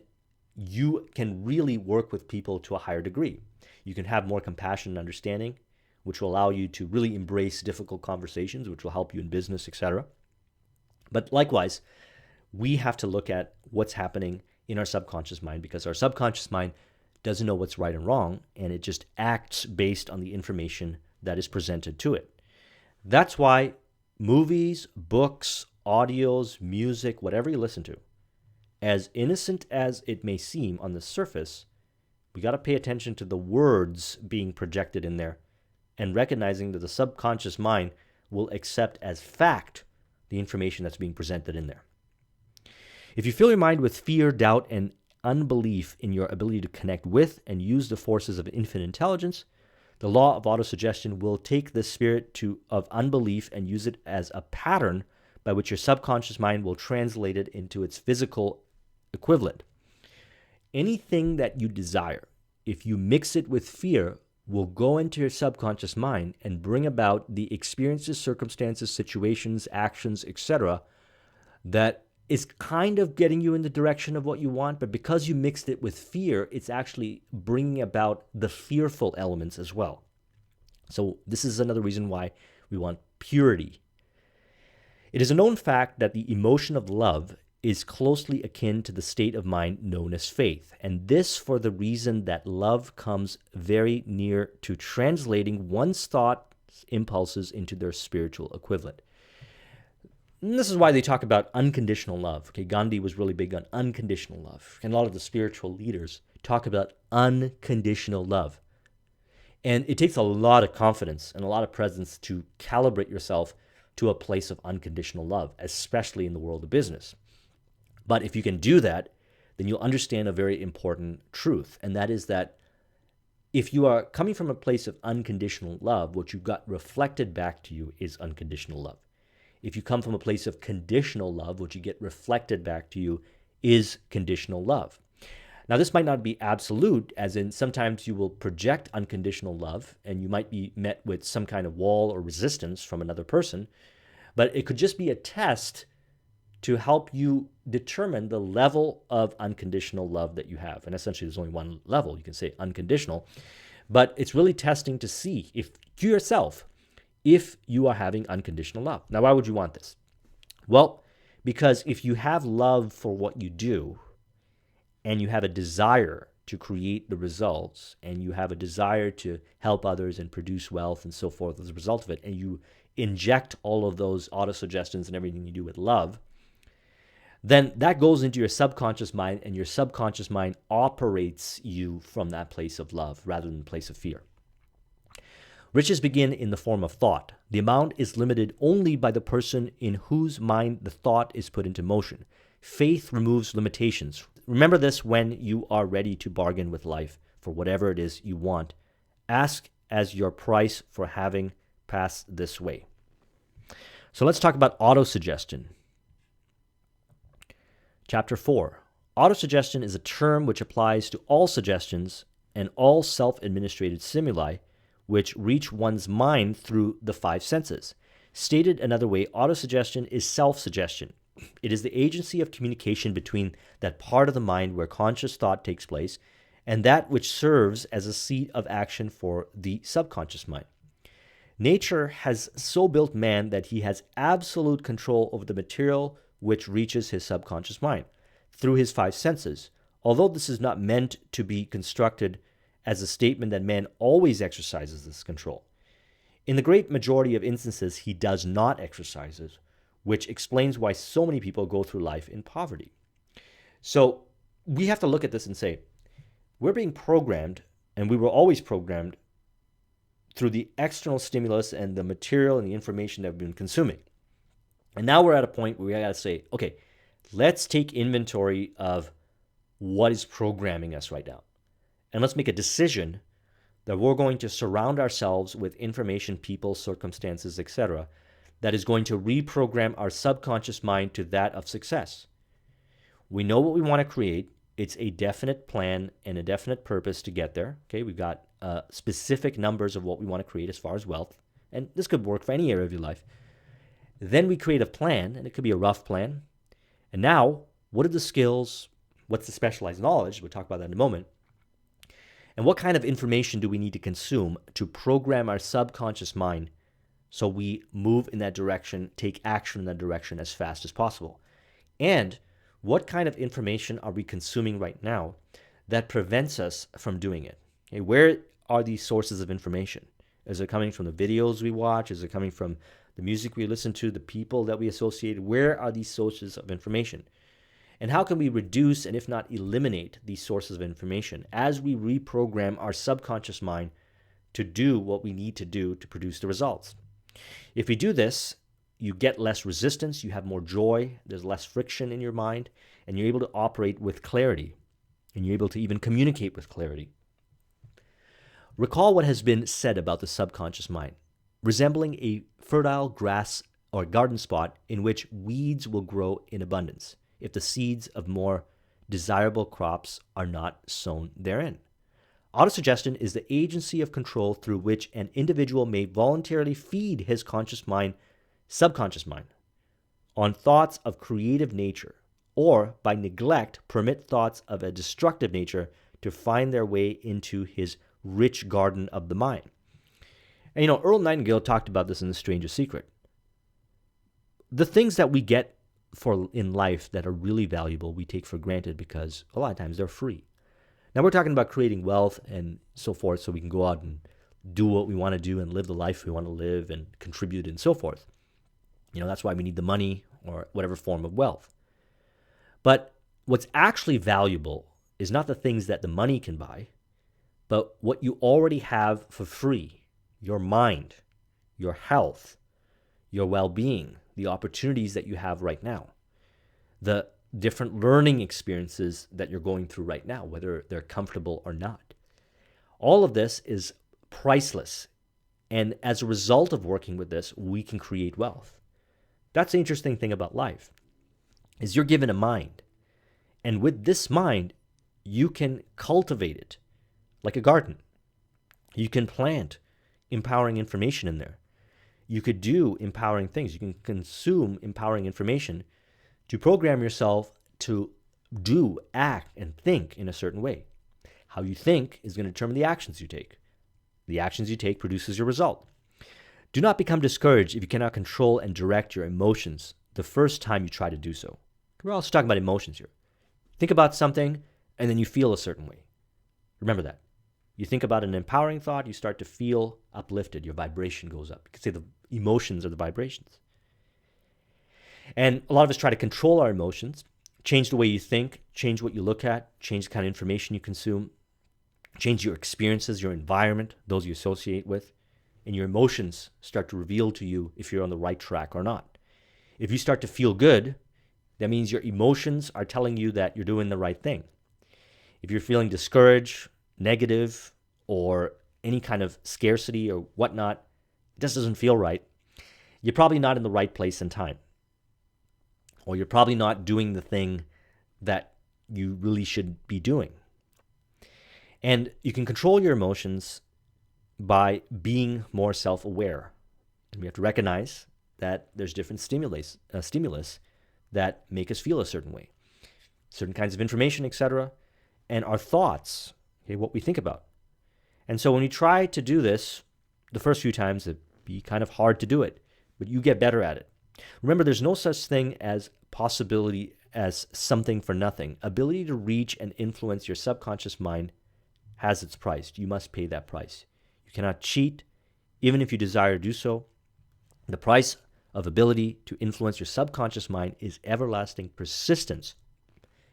you can really work with people to a higher degree. You can have more compassion and understanding, which will allow you to really embrace difficult conversations, which will help you in business, etc. But likewise, we have to look at what's happening in our subconscious mind, because our subconscious mind doesn't know what's right and wrong, and it just acts based on the information that is presented to it. That's why movies, books, audios, music, whatever you listen to, as innocent as it may seem on the surface, we got to pay attention to the words being projected in there and recognizing that the subconscious mind will accept as fact the information that's being presented in there. If you fill your mind with fear, doubt, and unbelief in your ability to connect with and use the forces of infinite intelligence, the law of autosuggestion will take this spirit of unbelief and use it as a pattern by which your subconscious mind will translate it into its physical equivalent. Anything that you desire, if you mix it with fear, will go into your subconscious mind and bring about the experiences, circumstances, situations, actions, etc., that is kind of getting you in the direction of what you want, but because you mixed it with fear, it's actually bringing about the fearful elements as well. So this is another reason why we want purity. It is a known fact that the emotion of love is closely akin to the state of mind known as faith, and this for the reason that love comes very near to translating one's thought impulses into their spiritual equivalent. And this is why they talk about unconditional love. Okay, Gandhi was really big on unconditional love, and a lot of the spiritual leaders talk about unconditional love. And it takes a lot of confidence and a lot of presence to calibrate yourself to a place of unconditional love, especially in the world of business. But if you can do that, then you'll understand a very important truth, and that is that if you are coming from a place of unconditional love, what you've got reflected back to you is unconditional love. If you come from a place of conditional love, what you get reflected back to you is conditional love. Now, this might not be absolute, as in sometimes you will project unconditional love and you might be met with some kind of wall or resistance from another person, but it could just be a test to help you determine the level of unconditional love that you have. And essentially, there's only one level. You can say unconditional, but it's really testing to see if to yourself, if you are having unconditional love. Now, why would you want this? Well, because if you have love for what you do and you have a desire to create the results and you have a desire to help others and produce wealth and so forth as a result of it, and you inject all of those autosuggestions and everything you do with love, then that goes into your subconscious mind, and your subconscious mind operates you from that place of love rather than the place of fear. Riches begin in the form of thought. The amount is limited only by the person in whose mind the thought is put into motion. Faith removes limitations. Remember this when you are ready to bargain with life for whatever it is you want. Ask as your price for having passed this way. So let's talk about autosuggestion. Chapter 4. Autosuggestion is a term which applies to all suggestions and all self-administrated stimuli which reach one's mind through the five senses. Stated another way, autosuggestion is self-suggestion. It is the agency of communication between that part of the mind where conscious thought takes place and that which serves as a seat of action for the subconscious mind. Nature has so built man that he has absolute control over the material which reaches his subconscious mind through his five senses, although this is not meant to be constructed as a statement that man always exercises this control. In the great majority of instances, he does not exercise it, which explains why so many people go through life in poverty. So we have to look at this and say, we're being programmed And we were always programmed through the external stimulus and the material and the information that we've been consuming. And now we're at a point where we got to say, okay, let's take inventory of what is programming us right now. And let's make a decision that we're going to surround ourselves with information, people, circumstances, etc., that is going to reprogram our subconscious mind to that of success. We know what we want to create. It's a definite plan and a definite purpose to get there. Okay, we've got specific numbers of what we want to create as far as wealth. And this could work for any area of your life. Then we create a plan, and it could be a rough plan. And now, what are the skills? What's the specialized knowledge? We'll talk about that in a moment. And what kind of information do we need to consume to program our subconscious mind so we move in that direction, take action in that direction as fast as possible? And what kind of information are we consuming right now that prevents us from doing it? Okay, where are these sources of information? Is it coming from the videos we watch? Is it coming from the music we listen to, the people that we associate? Where are these sources of information? And how can we reduce and if not eliminate these sources of information as we reprogram our subconscious mind to do what we need to do to produce the results? If we do this, you get less resistance, you have more joy, there's less friction in your mind, and you're able to operate with clarity, and you're able to even communicate with clarity. Recall what has been said about the subconscious mind, resembling a fertile grass or garden spot in which weeds will grow in abundance if the seeds of more desirable crops are not sown therein. Autosuggestion is the agency of control through which an individual may voluntarily feed his subconscious mind, on thoughts of creative nature, or by neglect permit thoughts of a destructive nature to find their way into his rich garden of the mind. And Earl Nightingale talked about this in The Strangest Secret. The things that we get in life that are really valuable, we take for granted because a lot of times they're free. Now we're talking about creating wealth and so forth so we can go out and do what we want to do and live the life we want to live and contribute and so forth. That's why we need the money or whatever form of wealth. But what's actually valuable is not the things that the money can buy, but what you already have for free: your mind, your health, your well-being, the opportunities that you have right now, the different learning experiences that you're going through right now, whether they're comfortable or not. All of this is priceless. And as a result of working with this, we can create wealth. That's the interesting thing about life, is you're given a mind. And with this mind, you can cultivate it like a garden. You can plant empowering information in there. You could do empowering things. You can consume empowering information to program yourself to do, act, and think in a certain way. How you think is going to determine the actions you take. The actions you take produces your result. Do not become discouraged if you cannot control and direct your emotions the first time you try to do so. We're also talking about emotions here. Think about something, and then you feel a certain way. Remember that. You think about an empowering thought, you start to feel uplifted. Your vibration goes up. You could say the emotions are the vibrations. And a lot of us try to control our emotions, change the way you think, change what you look at, change the kind of information you consume, change your experiences, your environment, those you associate with, and your emotions start to reveal to you if you're on the right track or not. If you start to feel good, that means your emotions are telling you that you're doing the right thing. If you're feeling discouraged, negative, or any kind of scarcity or whatnot, it just doesn't feel right, you're probably not in the right place and time. Or you're probably not doing the thing that you really should be doing. And you can control your emotions by being more self-aware. And we have to recognize that there's different stimulus that make us feel a certain way. Certain kinds of information, etc. And our thoughts, what we think about. And so when you try to do this, the first few times it'd be kind of hard to do it, but you get better at it. Remember, there's no such thing as possibility as something for nothing. Ability to reach and influence your subconscious mind has its price. You must pay that price. You cannot cheat, even if you desire to do so. The price of ability to influence your subconscious mind is everlasting persistence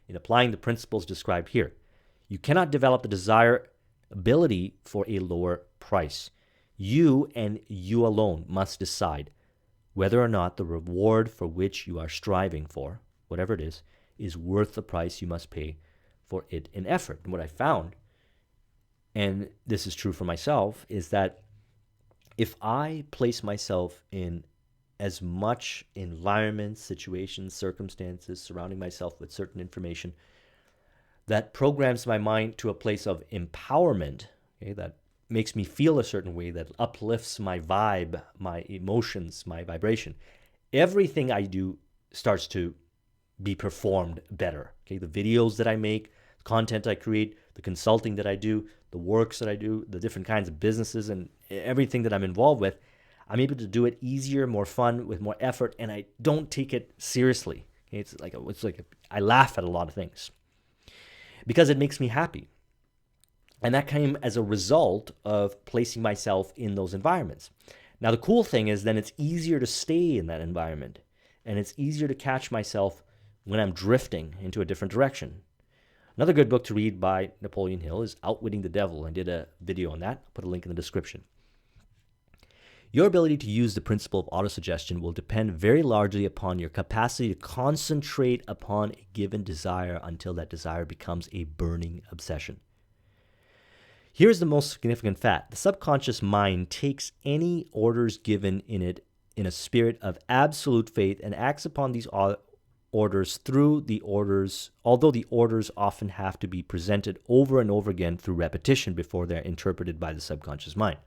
in applying the principles described here. You cannot develop the desire ability for a lower price. You and you alone must decide whether or not the reward for which you are striving for, whatever it is worth the price you must pay for it in effort. And what I found, and this is true for myself, is that if I place myself in as much environment, situations, circumstances, surrounding myself with certain information that programs my mind to a place of empowerment, okay, that makes me feel a certain way, that uplifts my vibe, my emotions, my vibration, everything I do starts to be performed better. Okay, the videos that I make, the content I create, the consulting that I do, the works that I do, the different kinds of businesses and everything that I'm involved with, I'm able to do it easier, more fun, with more effort, and I don't take it seriously. Okay, I laugh at a lot of things because it makes me happy. And that came as a result of placing myself in those environments. Now, the cool thing is then it's easier to stay in that environment, and it's easier to catch myself when I'm drifting into a different direction. Another good book to read by Napoleon Hill is Outwitting the Devil. I did a video on that. I'll put a link in the description. Your ability to use the principle of autosuggestion will depend very largely upon your capacity to concentrate upon a given desire until that desire becomes a burning obsession. Here's the most significant fact. The subconscious mind takes any orders given in it in a spirit of absolute faith and acts upon these orders through the orders, although the orders often have to be presented over and over again through repetition before they're interpreted by the subconscious mind.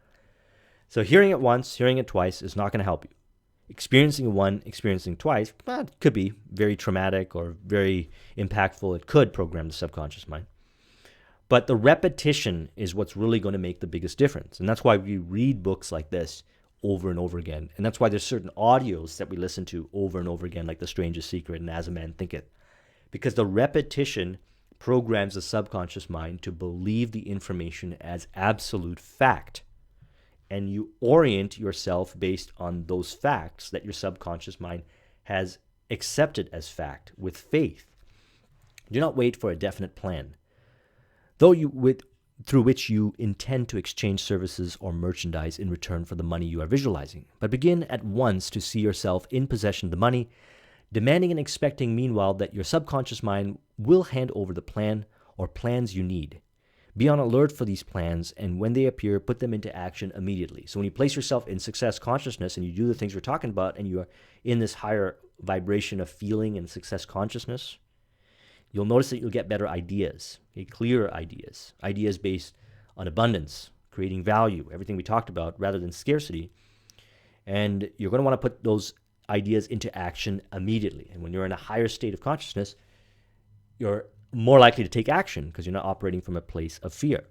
So hearing it once, hearing it twice is not going to help you. Experiencing one, experiencing twice, it could be very traumatic or very impactful. It could program the subconscious mind. But the repetition is what's really going to make the biggest difference. And that's why we read books like this over and over again. And that's why there's certain audios that we listen to over and over again, like The Strangest Secret and As a Man Thinketh. Because the repetition programs the subconscious mind to believe the information as absolute fact. And you orient yourself based on those facts that your subconscious mind has accepted as fact with faith. Do not wait for a definite plan, through which you intend to exchange services or merchandise in return for the money you are visualizing. But begin at once to see yourself in possession of the money, demanding and expecting meanwhile that your subconscious mind will hand over the plan or plans you need. Be on alert for these plans, and when they appear, put them into action immediately. So when you place yourself in success consciousness and you do the things we're talking about, and you are in this higher vibration of feeling and success consciousness, you'll notice that you'll get better ideas, clearer ideas, ideas based on abundance, creating value, everything we talked about, rather than scarcity. And you're going to want to put those ideas into action immediately. And when you're in a higher state of consciousness, you're more likely to take action because you're not operating from a place of fear.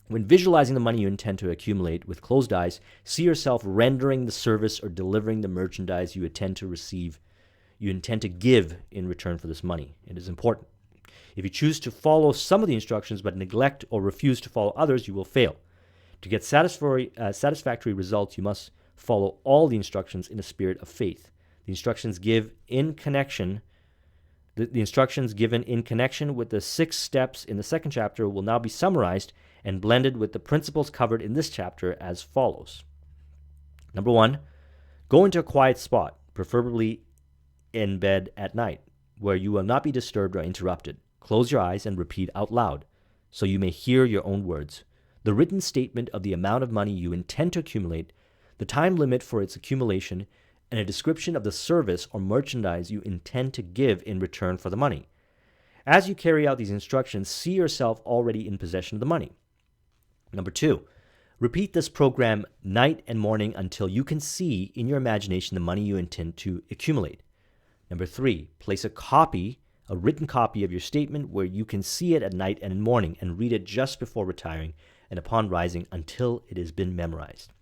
When visualizing the money you intend to accumulate with closed eyes, see yourself rendering the service or delivering the merchandise you intend to give in return for this money. It is important. If you choose to follow some of the instructions but neglect or refuse to follow others, you will fail. To get satisfactory results, you must follow all the instructions in a spirit of faith. The instructions given in connection with the 6 steps in the second chapter will now be summarized and blended with the principles covered in this chapter as follows. Number 1, go into a quiet spot, preferably in bed at night, where you will not be disturbed or interrupted. Close your eyes and repeat out loud, so you may hear your own words, the written statement of the amount of money you intend to accumulate, the time limit for its accumulation, and a description of the service or merchandise you intend to give in return for the money. As you carry out these instructions, see yourself already in possession of the money. Number 2, repeat this program night and morning until you can see in your imagination the money you intend to accumulate. Number 3, place a written copy of your statement where you can see it at night and in morning and read it just before retiring and upon rising until it has been memorized.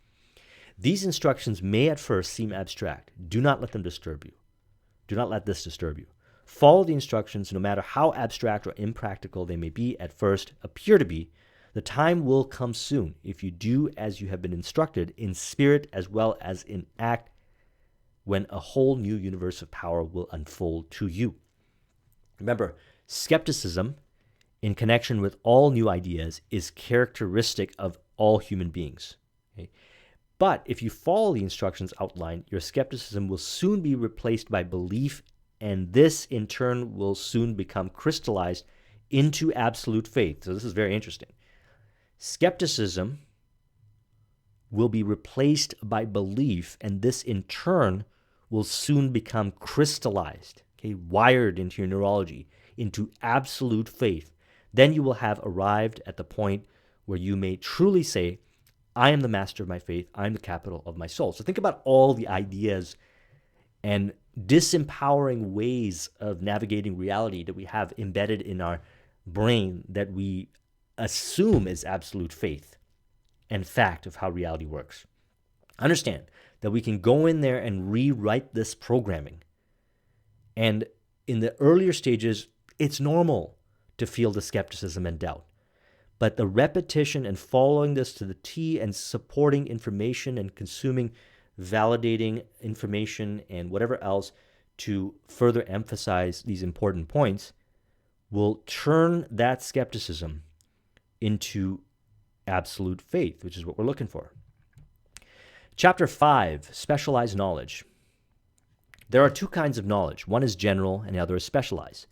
These instructions may at first seem abstract. Do not let them disturb you. Do not let this disturb you. Follow the instructions no matter how abstract or impractical they may be at first appear to be. The time will come soon if you do as you have been instructed in spirit as well as in act, when a whole new universe of power will unfold to you. Remember, skepticism in connection with all new ideas is characteristic of all human beings. Okay? But if you follow the instructions outlined, your skepticism will soon be replaced by belief, and this in turn will soon become crystallized into absolute faith. So this is very interesting. Skepticism will be replaced by belief, and this in turn will soon become crystallized, okay, wired into your neurology, into absolute faith. Then you will have arrived at the point where you may truly say, I am the master of my faith, I am the capital of my soul. So think about all the ideas and disempowering ways of navigating reality that we have embedded in our brain that we assume is absolute faith and fact of how reality works. Understand that we can go in there and rewrite this programming. And in the earlier stages, it's normal to feel the skepticism and doubt. But the repetition and following this to the T and supporting information and consuming validating information and whatever else to further emphasize these important points will turn that skepticism into absolute faith, which is what we're looking for. Chapter 5, Specialized Knowledge. There are two kinds of knowledge. One is general and the other is specialized.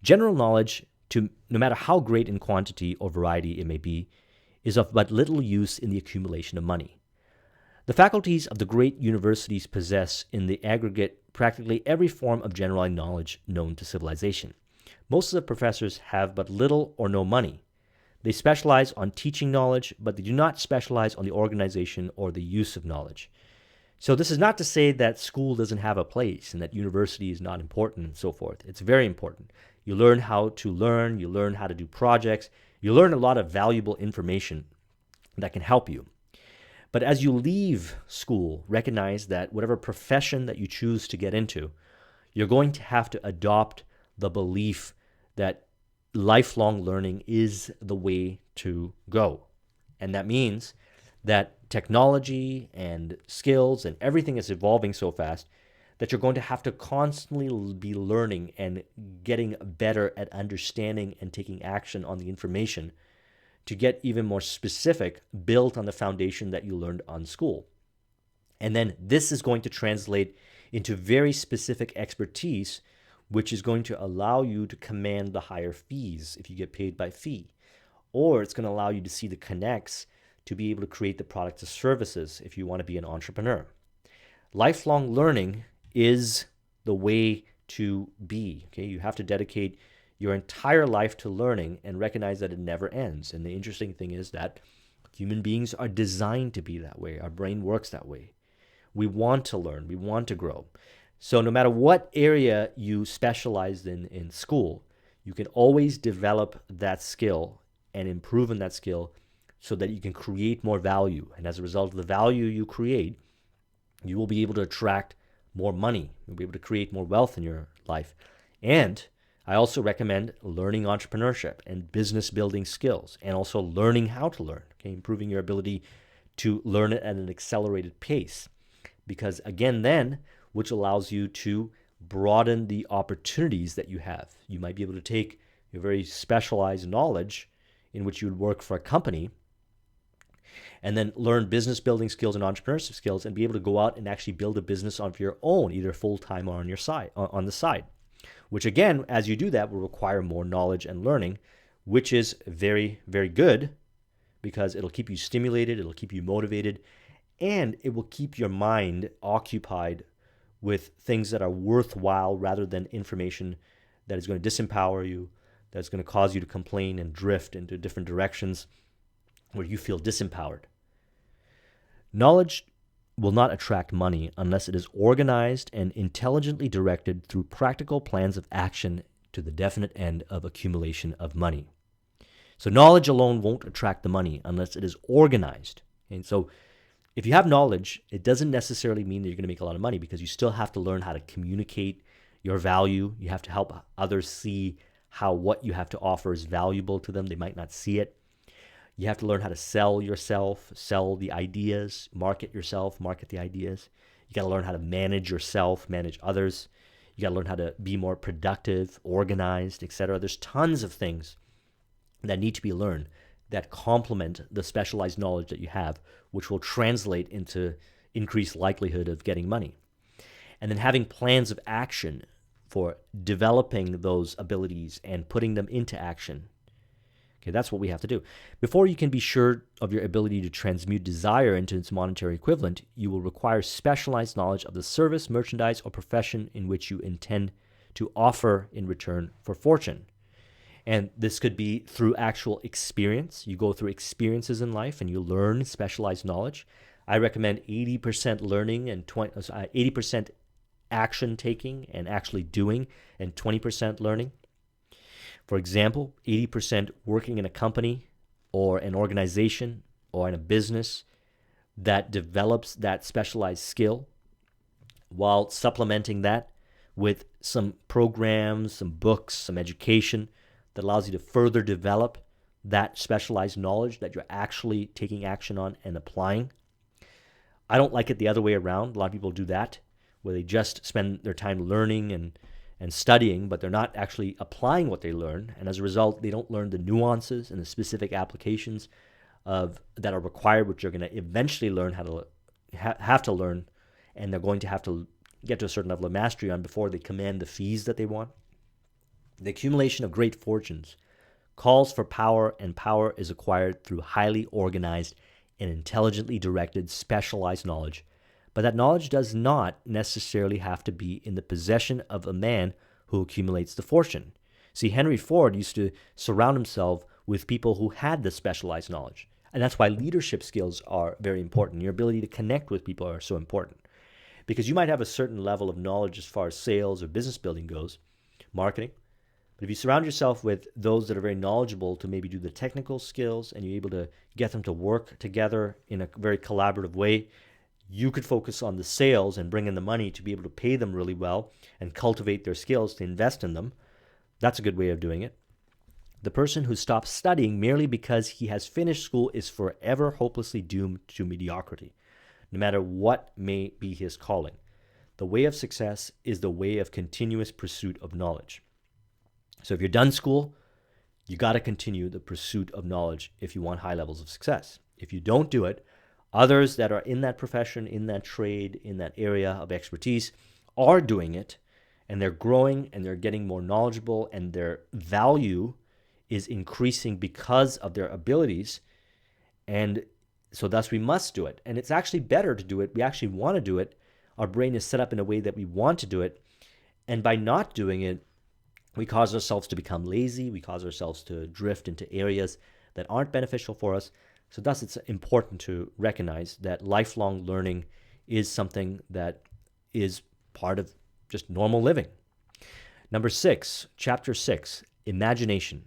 General knowledge, no matter how great in quantity or variety it may be, is of but little use in the accumulation of money. The faculties of the great universities possess in the aggregate practically every form of general knowledge known to civilization. Most of the professors have but little or no money. They specialize on teaching knowledge, but they do not specialize on the organization or the use of knowledge. So this is not to say that school doesn't have a place and that university is not important and so forth. It's very important. You learn how to learn, you learn how to do projects, you learn a lot of valuable information that can help you. But as you leave school, recognize that whatever profession that you choose to get into, you're going to have to adopt the belief that lifelong learning is the way to go. And that means that technology and skills and everything is evolving so fast that you're going to have to constantly be learning and getting better at understanding and taking action on the information to get even more specific, built on the foundation that you learned on school. And then this is going to translate into very specific expertise, which is going to allow you to command the higher fees if you get paid by fee. Or it's going to allow you to see the connects to be able to create the products or services if you want to be an entrepreneur. Lifelong learning is the way to be. Okay, you have to dedicate your entire life to learning and recognize that it never ends. And the interesting thing is that human beings are designed to be that way. Our brain works that way. We want to learn. We want to grow. So no matter what area you specialized in school, you can always develop that skill and improve in that skill so that you can create more value. And as a result of the value you create, you will be able to attract more money. You'll be able to create more wealth in your life. And I also recommend learning entrepreneurship and business building skills, and also learning how to learn, okay, improving your ability to learn it at an accelerated pace. Because again, then, which allows you to broaden the opportunities that you have. You might be able to take your very specialized knowledge in which you would work for a company and then learn business building skills and entrepreneurship skills and be able to go out and actually build a business of your own, either full-time or on the side. Which again, as you do that, will require more knowledge and learning, which is very, very good because it'll keep you stimulated, it'll keep you motivated, and it will keep your mind occupied with things that are worthwhile rather than information that is going to disempower you, that's going to cause you to complain and drift into different directions where you feel disempowered. Knowledge will not attract money unless it is organized and intelligently directed through practical plans of action to the definite end of accumulation of money. So knowledge alone won't attract the money unless it is organized. And so if you have knowledge, it doesn't necessarily mean that you're going to make a lot of money because you still have to learn how to communicate your value. You have to help others see how what you have to offer is valuable to them. They might not see it. You have to learn how to sell yourself, sell the ideas, market yourself, market the ideas. You got to learn how to manage yourself, manage others. You got to learn how to be more productive, organized, etc. There's tons of things that need to be learned that complement the specialized knowledge that you have, which will translate into increased likelihood of getting money. And then having plans of action for developing those abilities and putting them into action. Okay, that's what we have to do. Before you can be sure of your ability to transmute desire into its monetary equivalent, you will require specialized knowledge of the service, merchandise, or profession in which you intend to offer in return for fortune. And this could be through actual experience. You go through experiences in life and you learn specialized knowledge. I recommend 80% learning and 80% action taking and actually doing, and 20% learning. For example, 80% working in a company or an organization or in a business that develops that specialized skill, while supplementing that with some programs, some books, some education that allows you to further develop that specialized knowledge that you're actually taking action on and applying. I don't like it the other way around. A lot of people do that, where they just spend their time learning and studying, but they're not actually applying what they learn. And as a result, they don't learn the nuances and the specific applications that are required, which you're going to eventually learn how to have to learn, and they're going to have to get to a certain level of mastery on before they command the fees that they want. The accumulation of great fortunes calls for power, and power is acquired through highly organized and intelligently directed specialized knowledge. But that knowledge does not necessarily have to be in the possession of a man who accumulates the fortune. See, Henry Ford used to surround himself with people who had this specialized knowledge. And that's why leadership skills are very important. Your ability to connect with people are so important. Because you might have a certain level of knowledge as far as sales or business building goes, marketing. But if you surround yourself with those that are very knowledgeable to maybe do the technical skills, and you're able to get them to work together in a very collaborative way, you could focus on the sales and bring in the money to be able to pay them really well and cultivate their skills to invest in them. That's a good way of doing it. The person who stops studying merely because he has finished school is forever hopelessly doomed to mediocrity, no matter what may be his calling. The way of success is the way of continuous pursuit of knowledge. So if you're done school, you got to continue the pursuit of knowledge if you want high levels of success. If you don't do it, others that are in that profession, in that trade, in that area of expertise are doing it, and they're growing and they're getting more knowledgeable, and their value is increasing because of their abilities. And so thus we must do it. And it's actually better to do it. We actually want to do it. Our brain is set up in a way that we want to do it. And by not doing it, we cause ourselves to become lazy. We cause ourselves to drift into areas that aren't beneficial for us. So thus it's important to recognize that lifelong learning is something that is part of just normal living. Number 6, chapter 6, imagination.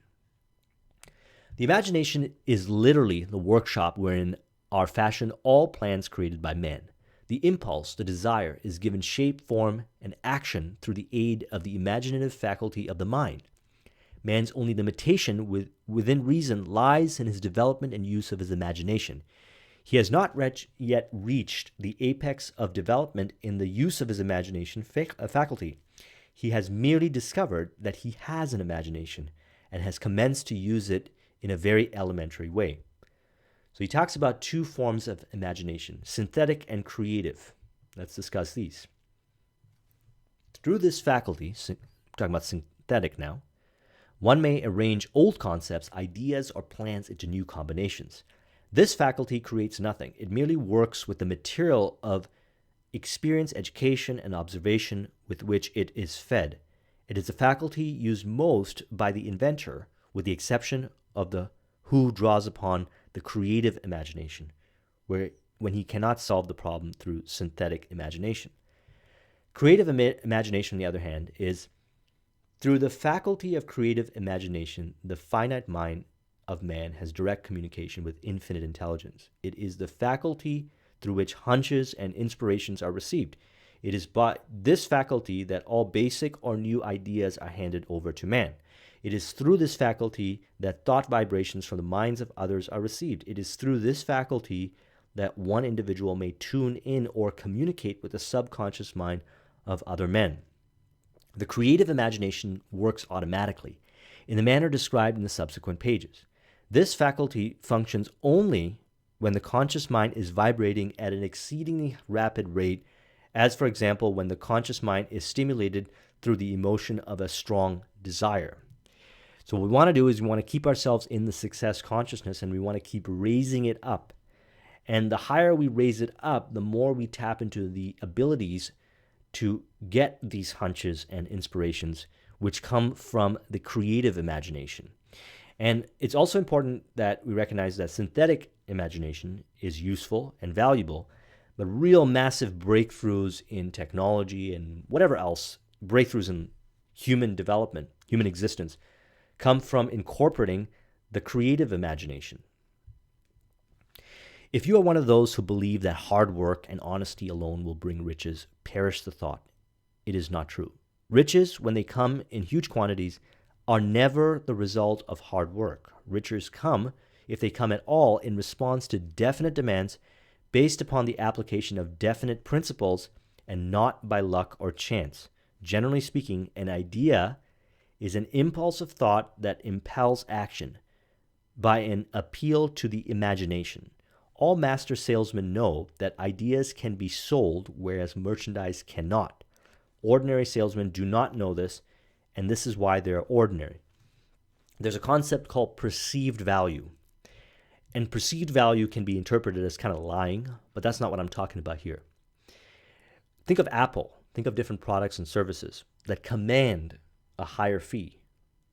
The imagination is literally the workshop wherein are fashioned all plans created by man. The impulse, the desire, is given shape, form, and action through the aid of the imaginative faculty of the mind. Man's only limitation within reason lies in his development and use of his imagination. He has not yet reached the apex of development in the use of his imagination faculty. He has merely discovered that he has an imagination and has commenced to use it in a very elementary way. So he talks about two forms of imagination, synthetic and creative. Let's discuss these. Through this faculty, talking about synthetic now, one may arrange old concepts, ideas, or plans into new combinations. This faculty creates nothing. It merely works with the material of experience, education, and observation with which it is fed. It is a faculty used most by the inventor, with the exception of the who draws upon the creative imagination, when he cannot solve the problem through synthetic imagination. Creative imagination, on the other hand, is through the faculty of creative imagination, the finite mind of man has direct communication with infinite intelligence. It is the faculty through which hunches and inspirations are received. It is by this faculty that all basic or new ideas are handed over to man. It is through this faculty that thought vibrations from the minds of others are received. It is through this faculty that one individual may tune in or communicate with the subconscious mind of other men. The creative imagination works automatically. in the manner described in the subsequent pages. This faculty functions only when the conscious mind is vibrating at an exceedingly rapid rate, as for example, when the conscious mind is stimulated through the emotion of a strong desire. So what we want to do is we want to keep ourselves in the success consciousness, and we want to keep raising it up. And the higher we raise it up, the more we tap into the abilities to get these hunches and inspirations which come from the creative imagination. And it's also important that we recognize that synthetic imagination is useful and valuable, but real massive breakthroughs in technology and whatever else, breakthroughs in human development, human existence, come from incorporating the creative imagination. If you are one of those who believe that hard work and honesty alone will bring riches, perish the thought. It is not true. Riches, when they come in huge quantities, are never the result of hard work. Riches come, if they come at all, in response to definite demands based upon the application of definite principles and not by luck or chance. Generally speaking, an idea is an impulse of thought that impels action by an appeal to the imagination. All master salesmen know that ideas can be sold, whereas merchandise cannot. Ordinary salesmen do not know this, and this is why they're ordinary. There's a concept called perceived value. And perceived value can be interpreted as kind of lying, but that's not what I'm talking about here. Think of Apple. Think of different products and services that command a higher fee,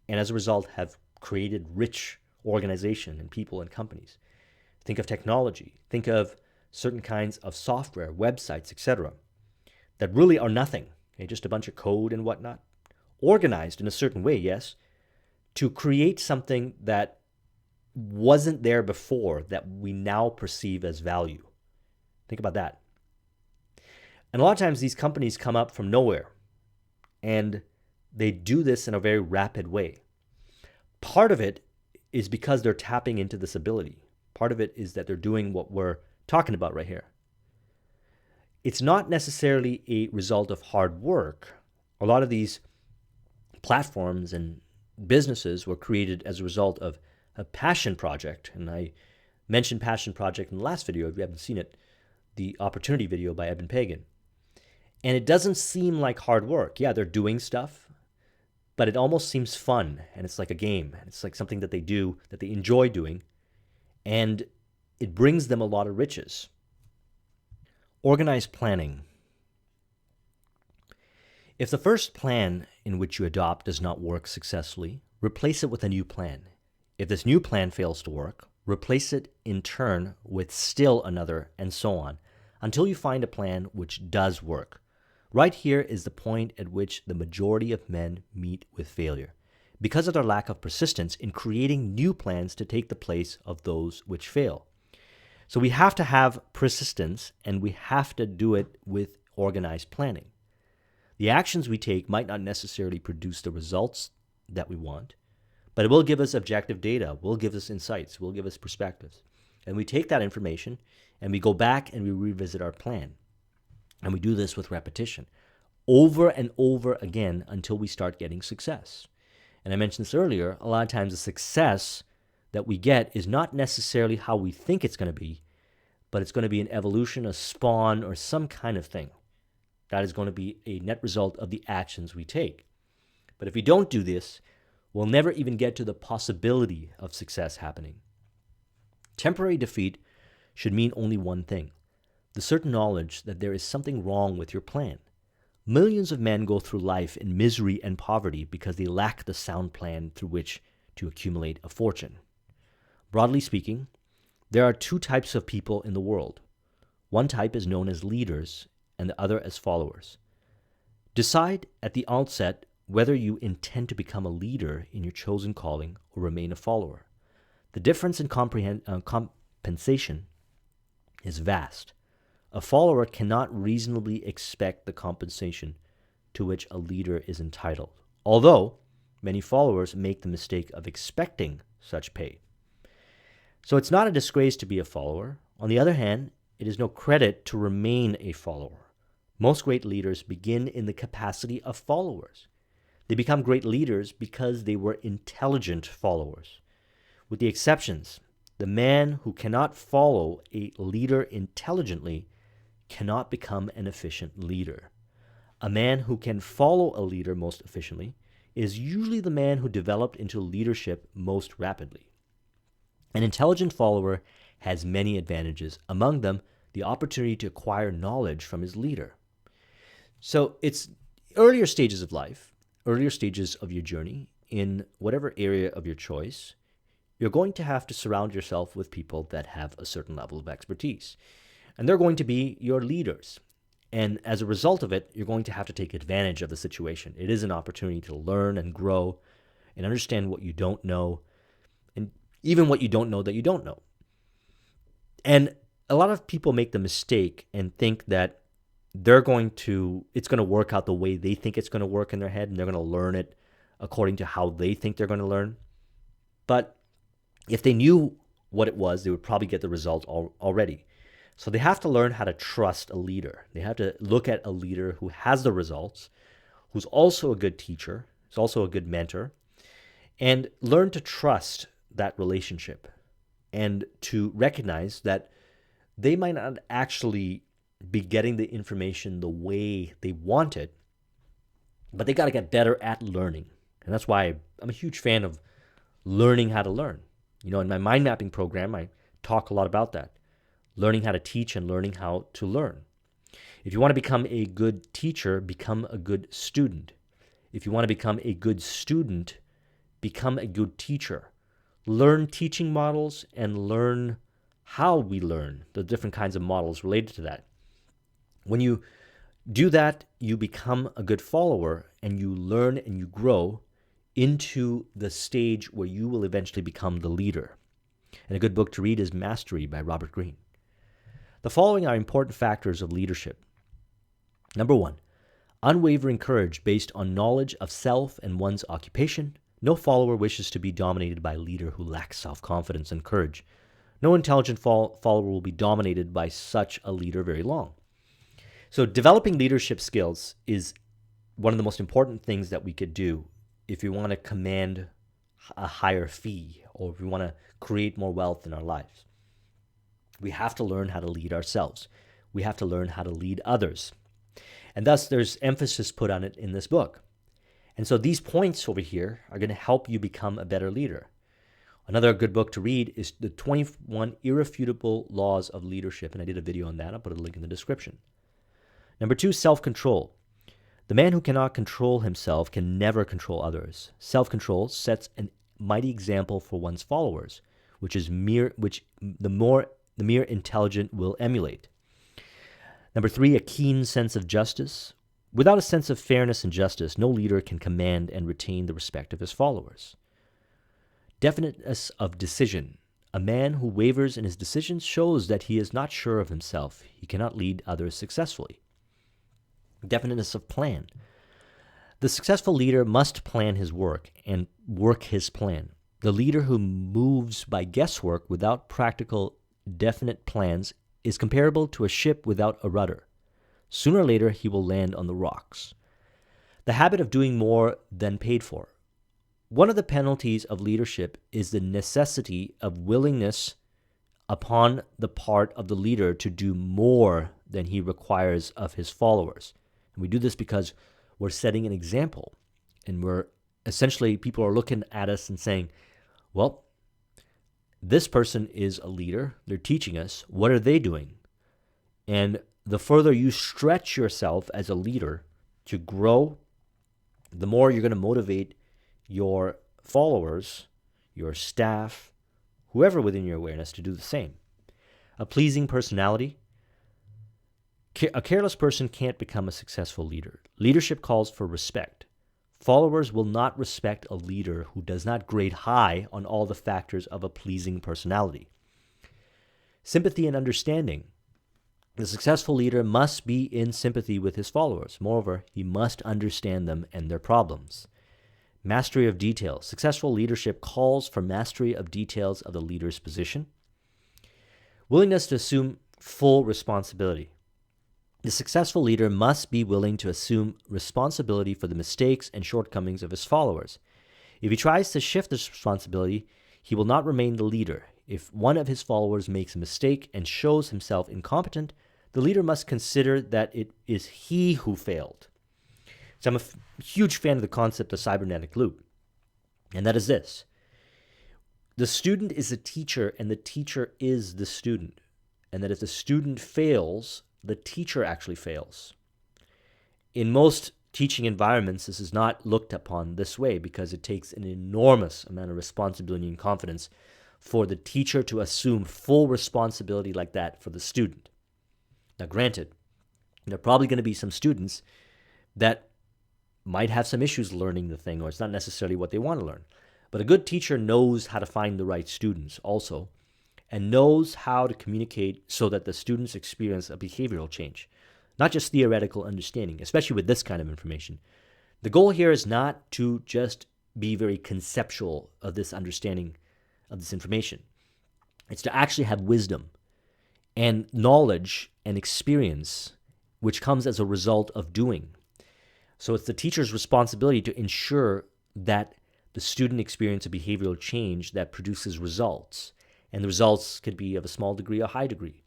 and as a result have created rich organization and people and companies. Think of technology. Think of certain kinds of software, websites, etc., that really are nothing, okay? Just a bunch of code and whatnot, organized in a certain way, yes, to create something that wasn't there before that we now perceive as value. Think about that. And a lot of times these companies come up from nowhere, and they do this in a very rapid way. Part of it is because they're tapping into this ability. Part of it is that they're doing what we're talking about right here. It's not necessarily a result of hard work. A lot of these platforms and businesses were created as a result of a passion project. And I mentioned passion project in the last video, if you haven't seen it, the opportunity video by Eben Pagan. And it doesn't seem like hard work. Yeah, they're doing stuff, but it almost seems fun, and it's like a game. It's like something that they do, that they enjoy doing, and it brings them a lot of riches. Organized planning. If the first plan in which you adopt does not work successfully, replace it with a new plan. If this new plan fails to work, replace it in turn with still another, and so on, until you find a plan which does work. Right here is the point at which the majority of men meet with failure, because of their lack of persistence in creating new plans to take the place of those which fail. So we have to have persistence, and we have to do it with organized planning. The actions we take might not necessarily produce the results that we want, but it will give us objective data, will give us insights, will give us perspectives. And we take that information and we go back and we revisit our plan. And we do this with repetition over and over again until we start getting success. And I mentioned this earlier, a lot of times the success that we get is not necessarily how we think it's going to be, but it's going to be an evolution, a spawn, or some kind of thing. That is going to be a net result of the actions we take. But if we don't do this, we'll never even get to the possibility of success happening. Temporary defeat should mean only one thing: the certain knowledge that there is something wrong with your plan. Millions of men go through life in misery and poverty because they lack the sound plan through which to accumulate a fortune. Broadly speaking, there are two types of people in the world. One type is known as leaders and the other as followers. Decide at the outset whether you intend to become a leader in your chosen calling or remain a follower. The difference in compensation is vast. A follower cannot reasonably expect the compensation to which a leader is entitled, although many followers make the mistake of expecting such pay. So it's not a disgrace to be a follower. On the other hand, it is no credit to remain a follower. Most great leaders begin in the capacity of followers. They become great leaders because they were intelligent followers. With the exceptions, the man who cannot follow a leader intelligently cannot become an efficient leader. A man who can follow a leader most efficiently is usually the man who developed into leadership most rapidly. An intelligent follower has many advantages, among them the opportunity to acquire knowledge from his leader. So it's earlier stages of life, earlier stages of your journey, in whatever area of your choice, you're going to have to surround yourself with people that have a certain level of expertise. And they're going to be your leaders. And as a result of it, you're going to have to take advantage of the situation. It is an opportunity to learn and grow and understand what you don't know, and even what you don't know that you don't know. And a lot of people make the mistake and think that it's going to work out the way they think it's going to work in their head, and they're going to learn it according to how they think they're going to learn. But if they knew what it was, they would probably get the result already. So they have to learn how to trust a leader. They have to look at a leader who has the results, who's also a good teacher, who's also a good mentor, and learn to trust that relationship and to recognize that they might not actually be getting the information the way they want it, but they got to get better at learning. And that's why I'm a huge fan of learning how to learn. In my mind mapping program, I talk a lot about that. Learning how to teach and learning how to learn. If you want to become a good teacher, become a good student. If you want to become a good student, become a good teacher. Learn teaching models and learn how we learn, the different kinds of models related to that. When you do that, you become a good follower and you learn and you grow into the stage where you will eventually become the leader. And a good book to read is Mastery by Robert Greene. The following are important factors of leadership. Number 1, unwavering courage based on knowledge of self and one's occupation. No follower wishes to be dominated by a leader who lacks self-confidence and courage. No intelligent follower will be dominated by such a leader very long. So developing leadership skills is one of the most important things that we could do if we want to command a higher fee or if we want to create more wealth in our lives. We have to learn how to lead ourselves. We have to learn how to lead others. And thus, there's emphasis put on it in this book. And so these points over here are going to help you become a better leader. Another good book to read is The 21 Irrefutable Laws of Leadership, and I did a video on that. I'll put a link in the description. Number 2, self-control. The man who cannot control himself can never control others. Self-control sets a mighty example for one's followers, which the mere intelligent will emulate. Number 3, a keen sense of justice. Without a sense of fairness and justice, no leader can command and retain the respect of his followers. Definiteness of decision. A man who wavers in his decisions shows that he is not sure of himself. He cannot lead others successfully. Definiteness of plan. The successful leader must plan his work and work his plan. The leader who moves by guesswork without practical, definite plans is comparable to a ship without a rudder. Sooner or later, he will land on the rocks. The habit of doing more than paid for. One of the penalties of leadership is the necessity of willingness upon the part of the leader to do more than he requires of his followers. And we do this because we're setting an example, and people are looking at us and saying, well, this person is a leader. They're teaching us. What are they doing? And the further you stretch yourself as a leader to grow, the more you're going to motivate your followers, your staff, whoever within your awareness to do the same. A pleasing personality. A careless person can't become a successful leader. Leadership calls for respect. Followers will not respect a leader who does not grade high on all the factors of a pleasing personality. Sympathy and understanding. The successful leader must be in sympathy with his followers. Moreover, he must understand them and their problems. Mastery of details. Successful leadership calls for mastery of details of the leader's position. Willingness to assume full responsibility. The successful leader must be willing to assume responsibility for the mistakes and shortcomings of his followers. If he tries to shift this responsibility, he will not remain the leader. If one of his followers makes a mistake and shows himself incompetent, the leader must consider that it is he who failed. So I'm a huge fan of the concept of cybernetic loop, and that is this. The student is the teacher, and the teacher is the student. And that if the student fails, the teacher actually fails. In most teaching environments, this is not looked upon this way because it takes an enormous amount of responsibility and confidence for the teacher to assume full responsibility like that for the student. Now, granted, there are probably going to be some students that might have some issues learning the thing, or it's not necessarily what they want to learn. But a good teacher knows how to find the right students also, and knows how to communicate so that the students experience a behavioral change, not just theoretical understanding, especially with this kind of information. The goal here is not to just be very conceptual of this understanding of this information. It's to actually have wisdom and knowledge and experience, which comes as a result of doing. So it's the teacher's responsibility to ensure that the student experience a behavioral change that produces results. And the results could be of a small degree or high degree.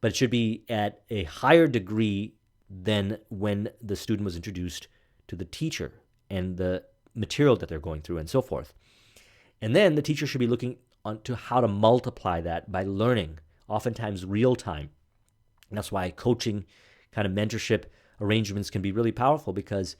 But it should be at a higher degree than when the student was introduced to the teacher and the material that they're going through and so forth. And then the teacher should be looking onto how to multiply that by learning, oftentimes real time. And that's why coaching, kind of mentorship arrangements can be really powerful, because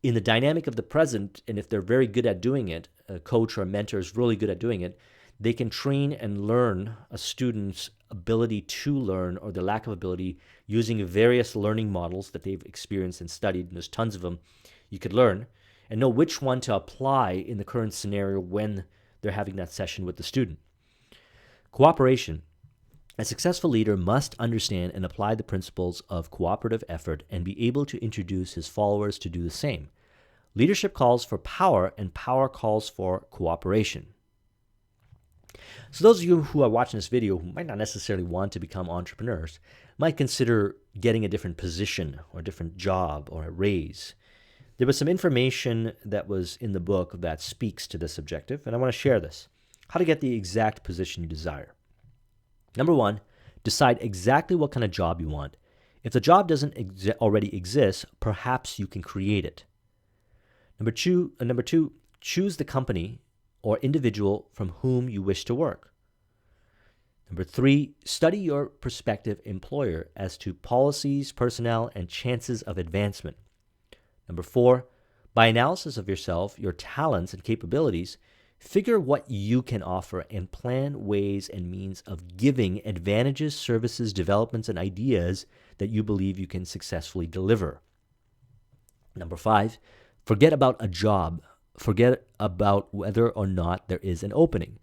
in the dynamic of the present, and if they're very good at doing it, a coach or a mentor is really good at doing it, they can train and learn a student's ability to learn or their lack of ability using various learning models that they've experienced and studied. And there's tons of them you could learn and know which one to apply in the current scenario when they're having that session with the student. Cooperation. A successful leader must understand and apply the principles of cooperative effort and be able to introduce his followers to do the same. Leadership calls for power, and power calls for cooperation. So those of you who are watching this video who might not necessarily want to become entrepreneurs might consider getting a different position or a different job or a raise. There was some information that was in the book that speaks to this objective, and I want to share this. How to get the exact position you desire. Number one, decide exactly what kind of job you want. If the job doesn't already exist, perhaps you can create it. Number two, choose the company or individual from whom you wish to work. Number three, study your prospective employer as to policies, personnel, and chances of advancement. Number four, by analysis of yourself, your talents and capabilities, figure what you can offer and plan ways and means of giving advantages, services, developments, and ideas that you believe you can successfully deliver. Number five, forget about a job. Forget about whether or not there is an opening.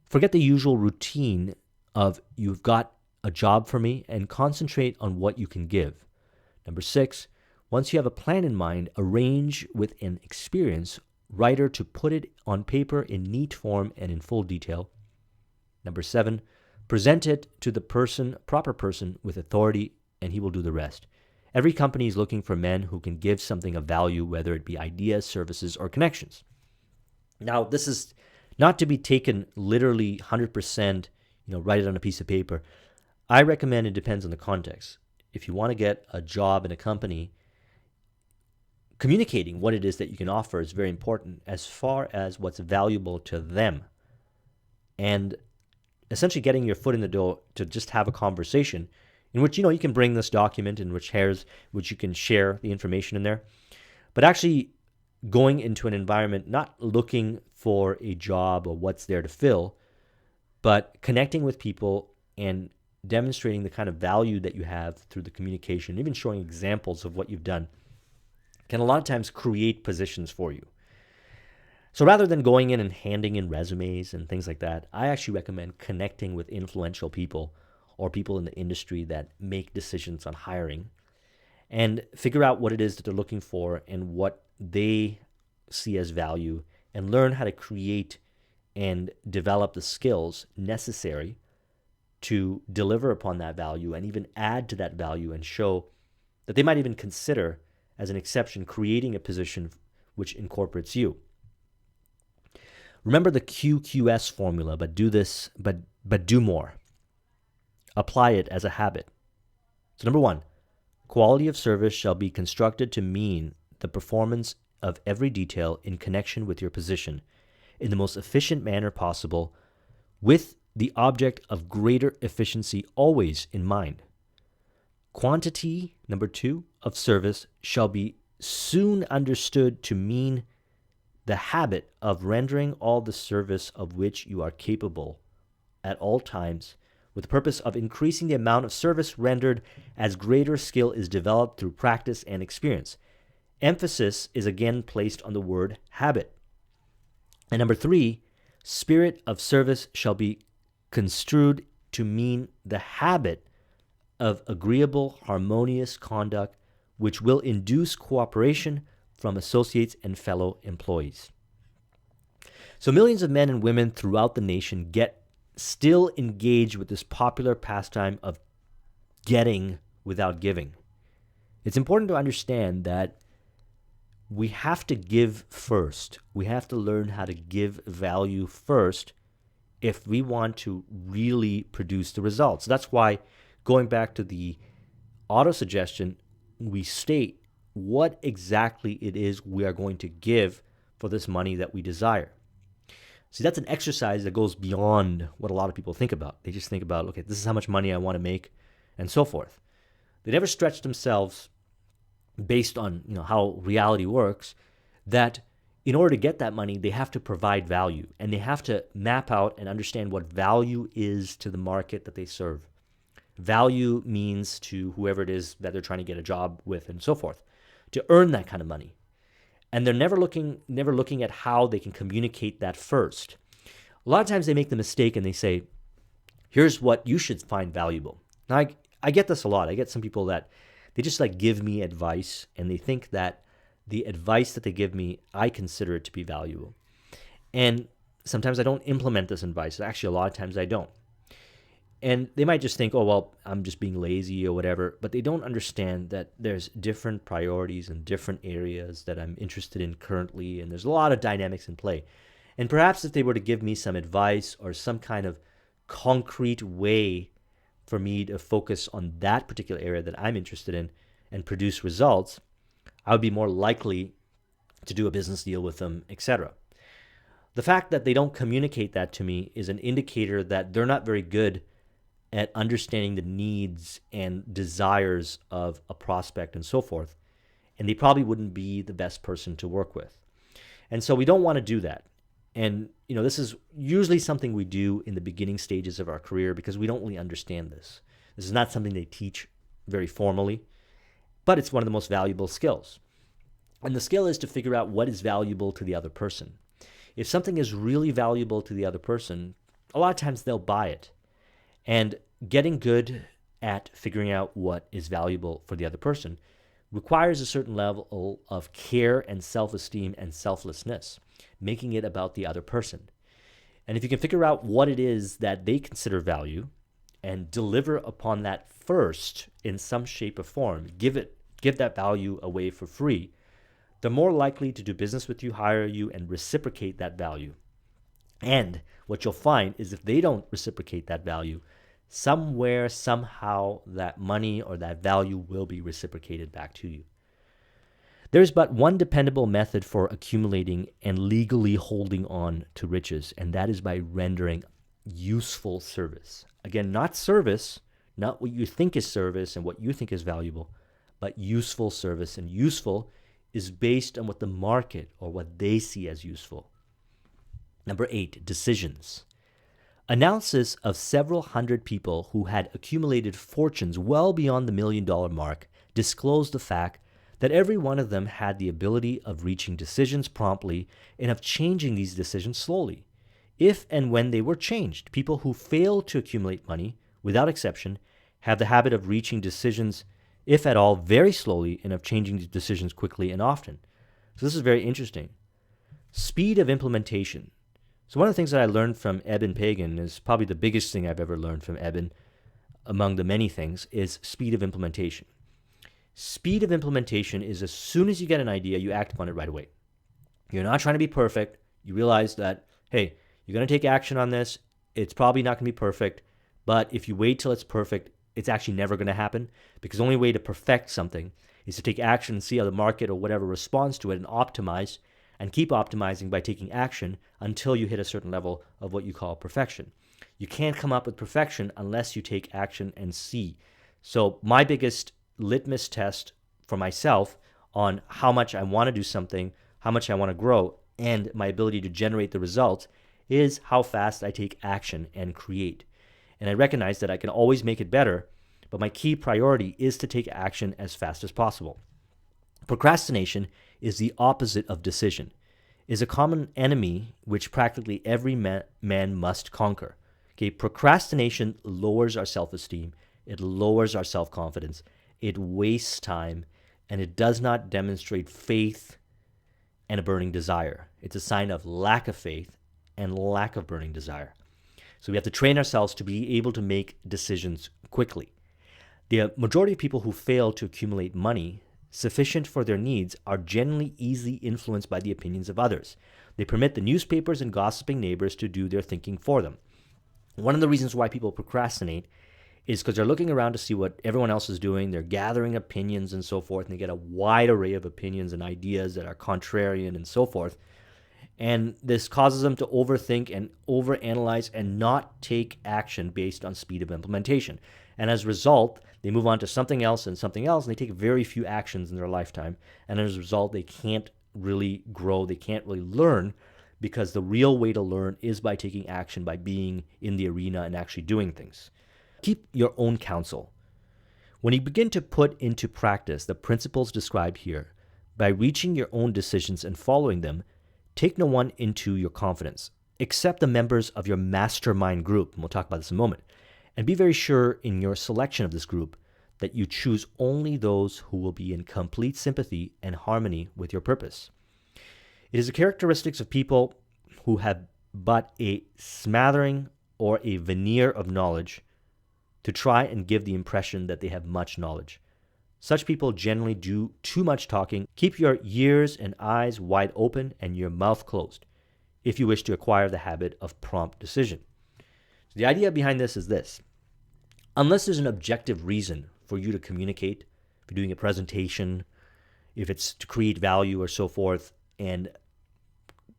Forget the usual routine of you've got a job for me and concentrate on what you can give. Number six, once you have a plan in mind, arrange with an experienced writer to put it on paper in neat form and in full detail. Number seven, present it to the proper person with authority, and he will do the rest. Every company is looking for men who can give something of value, whether it be ideas, services, or connections. Now, this is not to be taken literally 100%, write it on a piece of paper. I recommend it depends on the context. If you want to get a job in a company, communicating what it is that you can offer is very important as far as what's valuable to them. And essentially getting your foot in the door to just have a conversation in which, you can bring this document in which you can share the information in there. But actually going into an environment, not looking for a job or what's there to fill, but connecting with people and demonstrating the kind of value that you have through the communication, even showing examples of what you've done, can a lot of times create positions for you. So rather than going in and handing in resumes and things like that, I actually recommend connecting with influential people or people in the industry that make decisions on hiring and figure out what it is that they're looking for and what they see as value, and learn how to create and develop the skills necessary to deliver upon that value and even add to that value and show that they might even consider, as an exception, creating a position which incorporates you. Remember the QQS formula, but do this, but do more. Apply it as a habit. So number 1, quality of service shall be constructed to mean the performance of every detail in connection with your position in the most efficient manner possible, with the object of greater efficiency always in mind. Quantity, number 2, of service shall be soon understood to mean the habit of rendering all the service of which you are capable at all times, with the purpose of increasing the amount of service rendered as greater skill is developed through practice and experience. Emphasis is again placed on the word habit. And number 3, spirit of service shall be construed to mean the habit of agreeable, harmonious conduct which will induce cooperation from associates and fellow employees. So millions of men and women throughout the nation still engaged with this popular pastime of getting without giving. It's important to understand that we have to give first. We have to learn how to give value first if we want to really produce the results. That's why, going back to the auto-suggestion, we state what exactly it is we are going to give for this money that we desire. See, that's an exercise that goes beyond what a lot of people think about. They just think about, okay, this is how much money I want to make, and so forth. They never stretch themselves based on how reality works, that in order to get that money, they have to provide value, and they have to map out and understand what value is to the market that they serve. Value means to whoever it is that they're trying to get a job with, and so forth, to earn that kind of money. And they're never looking at how they can communicate that first. A lot of times they make the mistake and they say, here's what you should find valuable. Now, I get this a lot. I get some people that they just give me advice, and they think that the advice that they give me, I consider it to be valuable. And sometimes I don't implement this advice. Actually, a lot of times I don't. And they might just think, oh, well, I'm just being lazy or whatever, but they don't understand that there's different priorities in different areas that I'm interested in currently, and there's a lot of dynamics in play. And perhaps if they were to give me some advice or some kind of concrete way for me to focus on that particular area that I'm interested in and produce results, I would be more likely to do a business deal with them, etc. The fact that they don't communicate that to me is an indicator that they're not very good at understanding the needs and desires of a prospect and so forth, and they probably wouldn't be the best person to work with. And so we don't want to do that. And this is usually something we do in the beginning stages of our career because we don't really understand this. This is not something they teach very formally, but it's one of the most valuable skills. And the skill is to figure out what is valuable to the other person. If something is really valuable to the other person, a lot of times they'll buy it. And getting good at figuring out what is valuable for the other person requires a certain level of care and self-esteem and selflessness, making it about the other person. And if you can figure out what it is that they consider value and deliver upon that first in some shape or form, give that value away for free, they're more likely to do business with you, hire you, and reciprocate that value. And what you'll find is if they don't reciprocate that value, somewhere, somehow, that money or that value will be reciprocated back to you. There's but one dependable method for accumulating and legally holding on to riches, and that is by rendering useful service. Again, not service, not what you think is service and what you think is valuable, but useful service. And useful is based on what the market or what they see as useful. Number 8, decisions. Analysis of several hundred people who had accumulated fortunes well beyond the $1 million mark disclosed the fact that every one of them had the ability of reaching decisions promptly and of changing these decisions slowly. If and when they were changed, people who fail to accumulate money, without exception, have the habit of reaching decisions, if at all, very slowly and of changing these decisions quickly and often. So this is very interesting. Speed of implementation. So one of the things that I learned from Eben Pagan is probably the biggest thing I've ever learned from Eben, among the many things, is speed of implementation. Speed of implementation is as soon as you get an idea, you act upon it right away. You're not trying to be perfect. You realize that, hey, you're going to take action on this. It's probably not going to be perfect, but if you wait till it's perfect, it's actually never going to happen, because the only way to perfect something is to take action and see how the market or whatever responds to it and optimize and keep optimizing by taking action until you hit a certain level of what you call perfection. You can't come up with perfection unless you take action and see. So my biggest litmus test for myself on how much I want to do something, how much I want to grow, and my ability to generate the results is how fast I take action and create. And I recognize that I can always make it better, but my key priority is to take action as fast as possible. Procrastination is the opposite of decision, is a common enemy which practically every man must conquer. Okay, procrastination lowers our self-esteem, it lowers our self-confidence, it wastes time, and it does not demonstrate faith and a burning desire. It's a sign of lack of faith and lack of burning desire. So we have to train ourselves to be able to make decisions quickly. The majority of people who fail to accumulate money sufficient for their needs are generally easily influenced by the opinions of others. They permit the newspapers and gossiping neighbors to do their thinking for them. One of the reasons why people procrastinate is because they're looking around to see what everyone else is doing. They're gathering opinions and so forth, and they get a wide array of opinions and ideas that are contrarian and so forth. And this causes them to overthink and overanalyze and not take action based on speed of implementation. And as a result, they move on to something else, and they take very few actions in their lifetime. And as a result, they can't really grow, they can't really learn, because the real way to learn is by taking action, by being in the arena and actually doing things. Keep your own counsel. When you begin to put into practice the principles described here, by reaching your own decisions and following them, take no one into your confidence, except the members of your mastermind group, and we'll talk about this in a moment. And be very sure in your selection of this group that you choose only those who will be in complete sympathy and harmony with your purpose. It is the characteristics of people who have but a smattering or a veneer of knowledge to try and give the impression that they have much knowledge. Such people generally do too much talking. Keep your ears and eyes wide open and your mouth closed if you wish to acquire the habit of prompt decision. So the idea behind this is this. Unless there's an objective reason for you to communicate, if you're doing a presentation, if it's to create value or so forth, and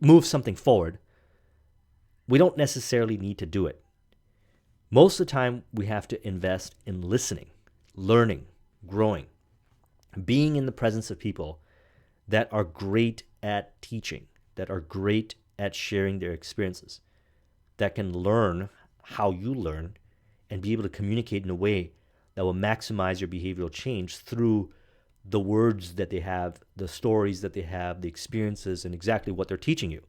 move something forward, we don't necessarily need to do it. Most of the time, we have to invest in listening, learning, growing, being in the presence of people that are great at teaching, that are great at sharing their experiences, that can learn how you learn and be able to communicate in a way that will maximize your behavioral change through the words that they have, the stories that they have, the experiences, and exactly what they're teaching you.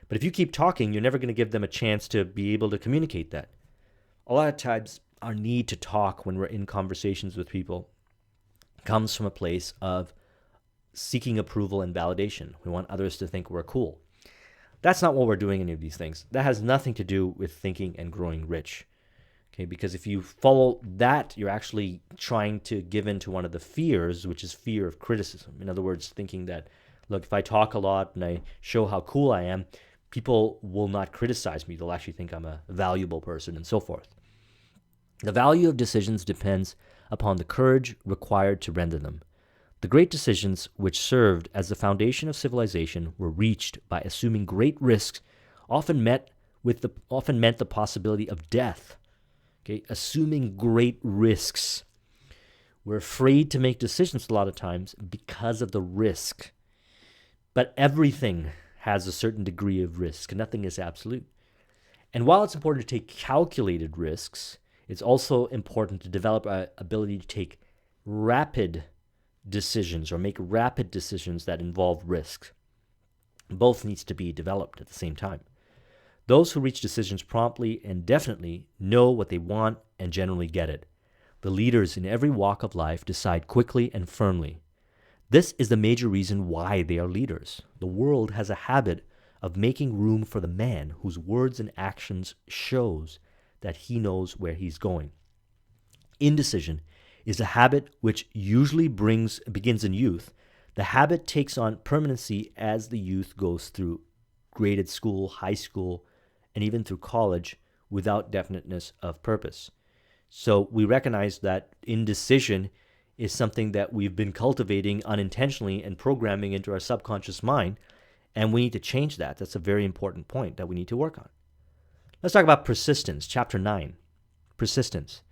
But if you keep talking, you're never going to give them a chance to be able to communicate that. A lot of times, our need to talk when we're in conversations with people comes from a place of seeking approval and validation. We want others to think we're cool. That's not what we're doing in any of these things. That has nothing to do with thinking and growing rich. Okay, because if you follow that, you're actually trying to give in to one of the fears, which is fear of criticism. In other words, thinking that, look, if I talk a lot and I show how cool I am, people will not criticize me. They'll actually think I'm a valuable person and so forth. The value of decisions depends upon the courage required to render them. The great decisions which served as the foundation of civilization were reached by assuming great risks, often meant the possibility of death. Okay, assuming great risks. We're afraid to make decisions a lot of times because of the risk. But everything has a certain degree of risk. Nothing is absolute. And while it's important to take calculated risks, it's also important to develop our ability to take rapid decisions or make rapid decisions that involve risk. Both needs to be developed at the same time. Those who reach decisions promptly and definitely know what they want and generally get it. The leaders in every walk of life decide quickly and firmly. This is the major reason why they are leaders. The world has a habit of making room for the man whose words and actions shows that he knows where he's going. Indecision is a habit which usually begins in youth. The habit takes on permanency as the youth goes through graded school, high school, and even through college without definiteness of purpose. So we recognize that indecision is something that we've been cultivating unintentionally and programming into our subconscious mind, and we need to change that. That's a very important point that we need to work on. Let's talk about persistence, chapter 9. Persistence.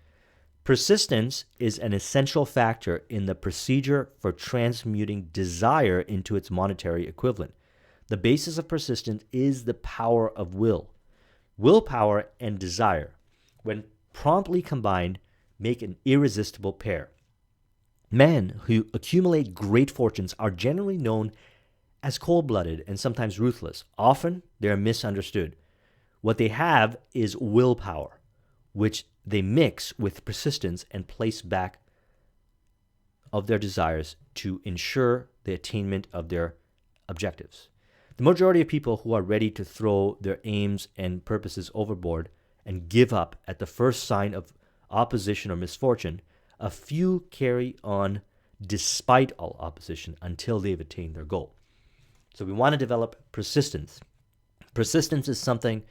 Persistence is an essential factor in the procedure for transmuting desire into its monetary equivalent. The basis of persistence is the power of will. Willpower and desire, when promptly combined, make an irresistible pair. Men who accumulate great fortunes are generally known as cold-blooded and sometimes ruthless. Often, they are misunderstood. What they have is willpower, which they mix with persistence and place back of their desires to ensure the attainment of their objectives. The majority of people who are ready to throw their aims and purposes overboard and give up at the first sign of opposition or misfortune, a few carry on despite all opposition until they've attained their goal. So we want to develop persistence. Persistence is something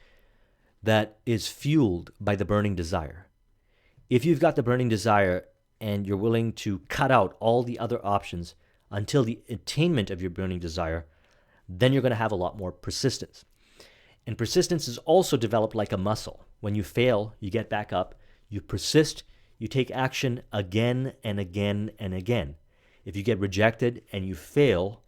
that is fueled by the burning desire. If you've got the burning desire and you're willing to cut out all the other options until the attainment of your burning desire, then you're going to have a lot more persistence. And persistence is also developed like a muscle. When you fail, you get back up, you persist, you take action again and again and again. If you get rejected and you fail,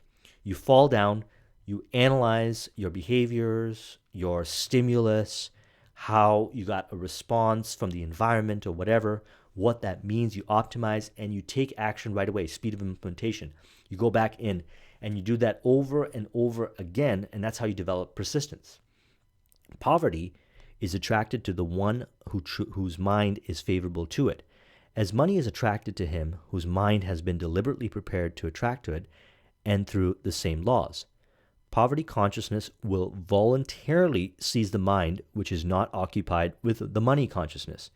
you fall down, you analyze your behaviors, your stimulus, how you got a response from the environment or whatever, what that means, you optimize, and you take action right away, speed of implementation. You go back in, and you do that over and over again, and that's how you develop persistence. Poverty is attracted to the one whose mind is favorable to it, as money is attracted to him whose mind has been deliberately prepared to attract to it, and through the same laws. Poverty consciousness will voluntarily seize the mind which is not occupied with the money consciousness.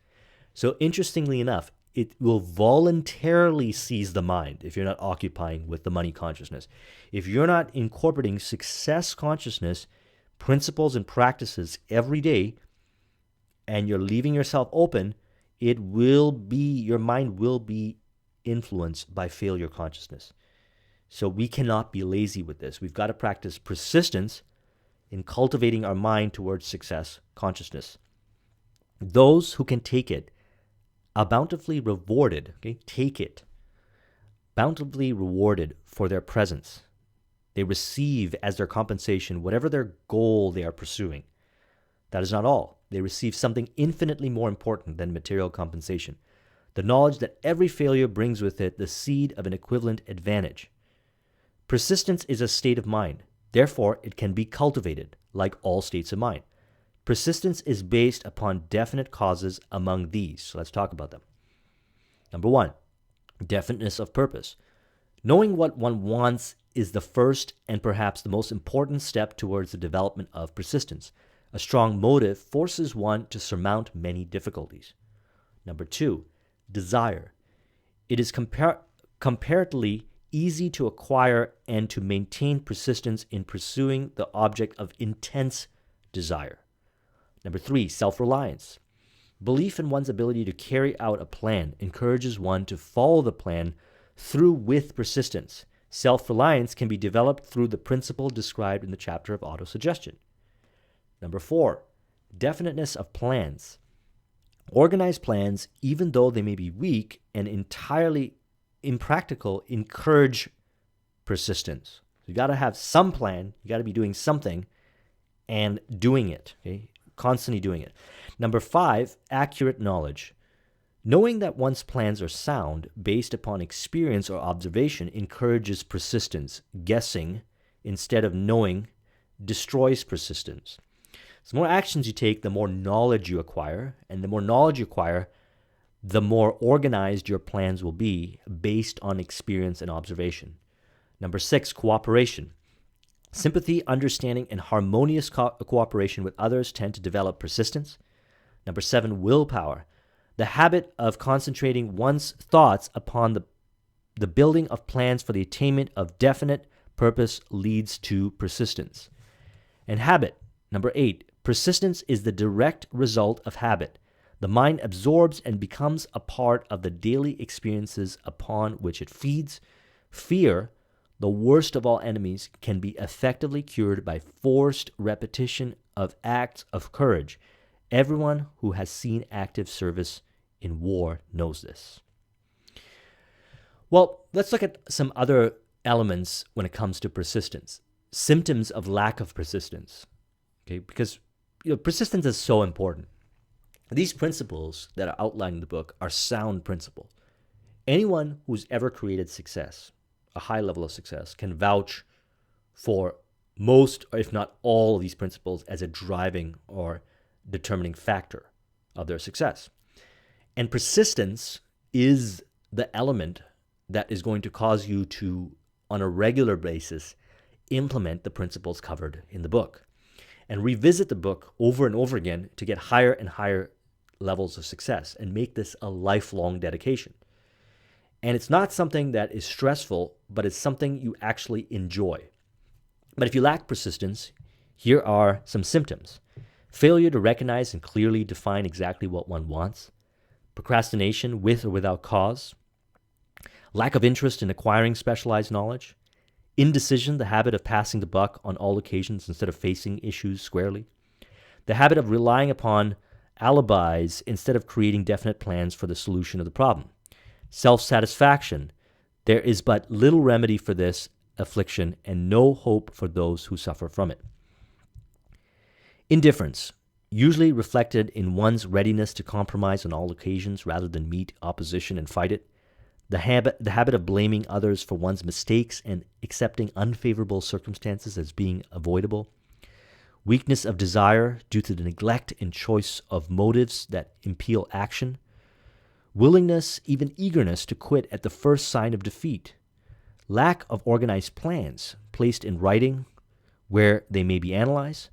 So interestingly enough, it will voluntarily seize the mind if you're not occupying with the money consciousness. If you're not incorporating success consciousness, principles and practices every day, and you're leaving yourself open, your mind will be influenced by failure consciousness. So we cannot be lazy with this. We've got to practice persistence in cultivating our mind towards success consciousness. Those who can take it are bountifully rewarded. Okay, take it. Bountifully rewarded for their presence. They receive as their compensation whatever their goal they are pursuing. That is not all. They receive something infinitely more important than material compensation. The knowledge that every failure brings with it the seed of an equivalent advantage. Persistence is a state of mind. Therefore, it can be cultivated, like all states of mind. Persistence is based upon definite causes among these. So let's talk about them. Number 1, definiteness of purpose. Knowing what one wants is the first and perhaps the most important step towards the development of persistence. A strong motive forces one to surmount many difficulties. Number 2, desire. It is comparatively easy to acquire and to maintain persistence in pursuing the object of intense desire. Number 3, self-reliance. Belief in one's ability to carry out a plan encourages one to follow the plan through with persistence. Self-reliance can be developed through the principle described in the chapter of autosuggestion. Number 4, definiteness of plans. Organized plans, even though they may be weak and entirely impractical, encourage persistence. You got to have some plan. You got to be doing something and doing it, okay? Constantly doing it. Number 5, accurate knowledge. Knowing that one's plans are sound based upon experience or observation encourages persistence. Guessing instead of knowing destroys persistence. So the more actions you take, the more knowledge you acquire, and the more knowledge you acquire, the more organized your plans will be based on experience and observation. Number 6, cooperation. Sympathy, understanding, and harmonious cooperation with others tend to develop persistence. Number 7, willpower. The habit of concentrating one's thoughts upon the building of plans for the attainment of definite purpose leads to persistence. And habit. Number 8, persistence is the direct result of habit. The mind absorbs and becomes a part of the daily experiences upon which it feeds. Fear, the worst of all enemies, can be effectively cured by forced repetition of acts of courage. Everyone who has seen active service in war knows this. Well, let's look at some other elements when it comes to persistence. Symptoms of lack of persistence. Okay, because persistence is so important. These principles that are outlined in the book are sound principles. Anyone who's ever created success, a high level of success, can vouch for most, if not all, of these principles as a driving or determining factor of their success. And persistence is the element that is going to cause you to, on a regular basis, implement the principles covered in the book and revisit the book over and over again to get higher and higher levels of success and make this a lifelong dedication. And it's not something that is stressful, but it's something you actually enjoy. But if you lack persistence, here are some symptoms. Failure to recognize and clearly define exactly what one wants. Procrastination with or without cause. Lack of interest in acquiring specialized knowledge. Indecision, the habit of passing the buck on all occasions instead of facing issues squarely. The habit of relying upon alibis instead of creating definite plans for the solution of the problem. Self-satisfaction. There is but little remedy for this affliction and no hope for those who suffer from it. Indifference, usually reflected in one's readiness to compromise on all occasions rather than meet opposition and fight it. The habit of blaming others for one's mistakes and accepting unfavorable circumstances as being avoidable. Weakness of desire due to the neglect and choice of motives that impel action. Willingness, even eagerness to quit at the first sign of defeat. Lack of organized plans placed in writing where they may be analyzed.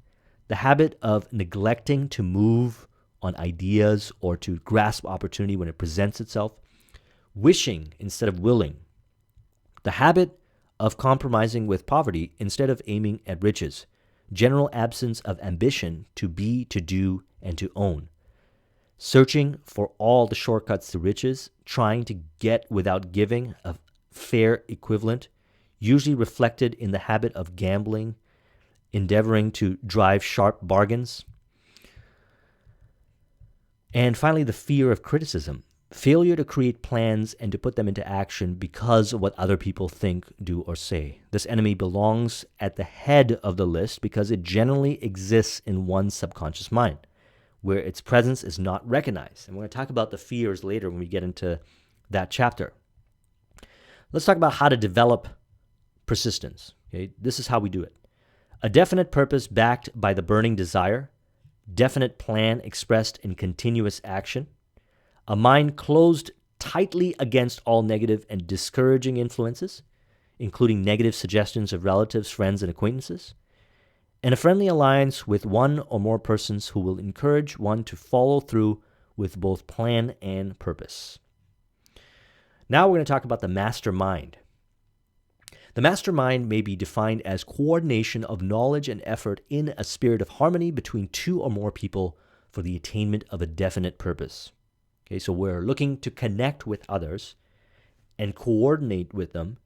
The habit of neglecting to move on ideas or to grasp opportunity when it presents itself. Wishing instead of willing. The habit of compromising with poverty instead of aiming at riches. General absence of ambition to be, to do, and to own. Searching for all the shortcuts to riches, trying to get without giving a fair equivalent, usually reflected in the habit of gambling, endeavoring to drive sharp bargains. And finally, the fear of criticism. Failure to create plans and to put them into action because of what other people think, do, or say. This enemy belongs at the head of the list because it generally exists in one's subconscious mind, where its presence is not recognized. And we're going to talk about the fears later when we get into that chapter. Let's talk about how to develop persistence. Okay? This is how we do it. A definite purpose backed by the burning desire, definite plan expressed in continuous action, a mind closed tightly against all negative and discouraging influences, including negative suggestions of relatives, friends, and acquaintances, and a friendly alliance with one or more persons who will encourage one to follow through with both plan and purpose. Now we're going to talk about the mastermind. The mastermind may be defined as coordination of knowledge and effort in a spirit of harmony between two or more people for the attainment of a definite purpose. Okay, so we're looking to connect with others and coordinate with them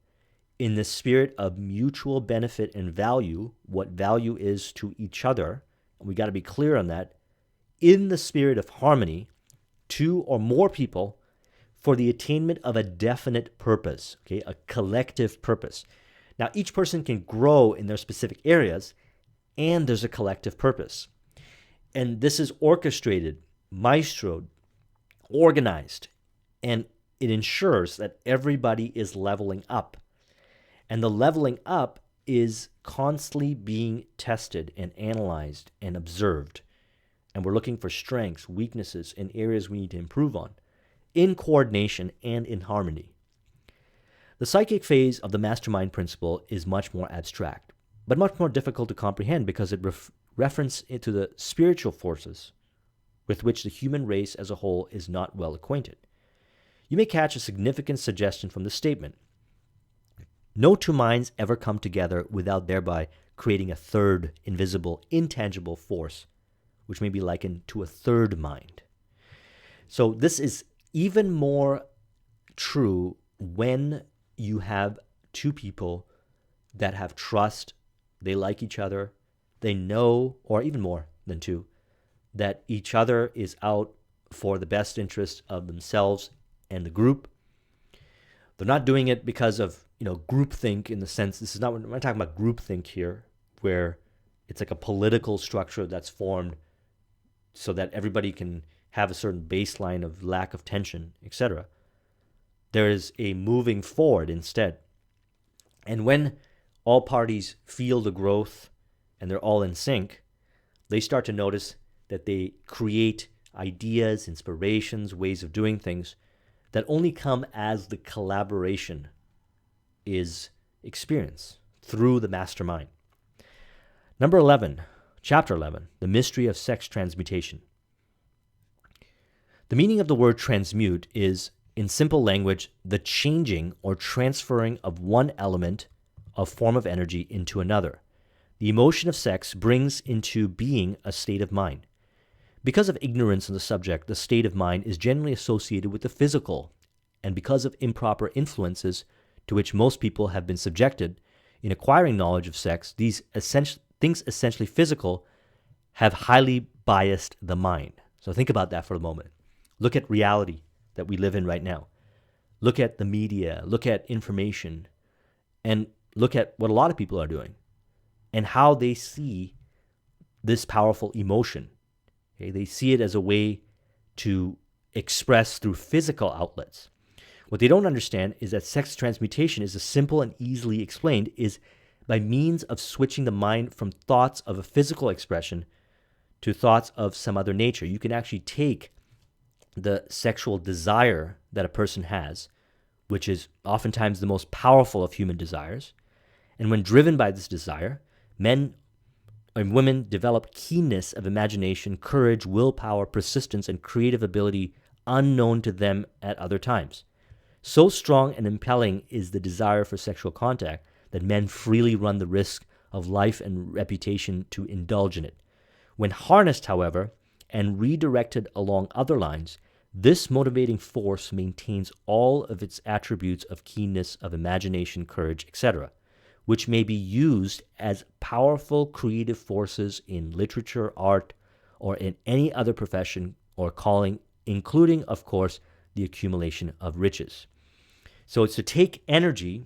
in the spirit of mutual benefit and value, what value is to each other. And we got to be clear on that. In the spirit of harmony, two or more people for the attainment of a definite purpose, okay, a collective purpose. Now, each person can grow in their specific areas, and there's a collective purpose. And this is orchestrated, maestroed, organized, and it ensures that everybody is leveling up. And the leveling up is constantly being tested and analyzed and observed. And we're looking for strengths, weaknesses, and areas we need to improve on in coordination and in harmony. The psychic phase of the mastermind principle is much more abstract, but much more difficult to comprehend because it references to the spiritual forces with which the human race as a whole is not well acquainted. You may catch a significant suggestion from the statement. No two minds ever come together without thereby creating a third, invisible, intangible force, which may be likened to a third mind. So this is even more true when you have two people that have trust, they like each other, they know, or even more than two, that each other is out for the best interest of themselves and the group. They're not doing it because of, groupthink in the sense, this is not, we're not talking about groupthink here, where it's like a political structure that's formed so that everybody can have a certain baseline of lack of tension, etc. There is a moving forward instead. And when all parties feel the growth and they're all in sync, they start to notice that they create ideas, inspirations, ways of doing things that only come as the collaboration is experienced through the mastermind. Number 11, chapter 11, the mystery of sex transmutation. The meaning of the word transmute is, in simple language, the changing or transferring of one element of form of energy into another. The emotion of sex brings into being a state of mind. Because of ignorance on the subject, the state of mind is generally associated with the physical, and because of improper influences to which most people have been subjected in acquiring knowledge of sex, these things essentially physical have highly biased the mind. So think about that for a moment. Look at reality that we live in right now. Look at the media, look at information, and look at what a lot of people are doing and how they see this powerful emotion. Okay? They see it as a way to express through physical outlets. What they don't understand is that sex transmutation is as simple and easily explained is by means of switching the mind from thoughts of a physical expression to thoughts of some other nature. You can actually take the sexual desire that a person has, which is oftentimes the most powerful of human desires, and when driven by this desire, men and women develop keenness of imagination, courage, willpower, persistence, and creative ability unknown to them at other times. So strong and impelling is the desire for sexual contact that men freely run the risk of life and reputation to indulge in it. When harnessed, however, and redirected along other lines, this motivating force maintains all of its attributes of keenness of imagination, courage, etc., which may be used as powerful creative forces in literature, art, or in any other profession or calling, including, of course, the accumulation of riches. So it's to take energy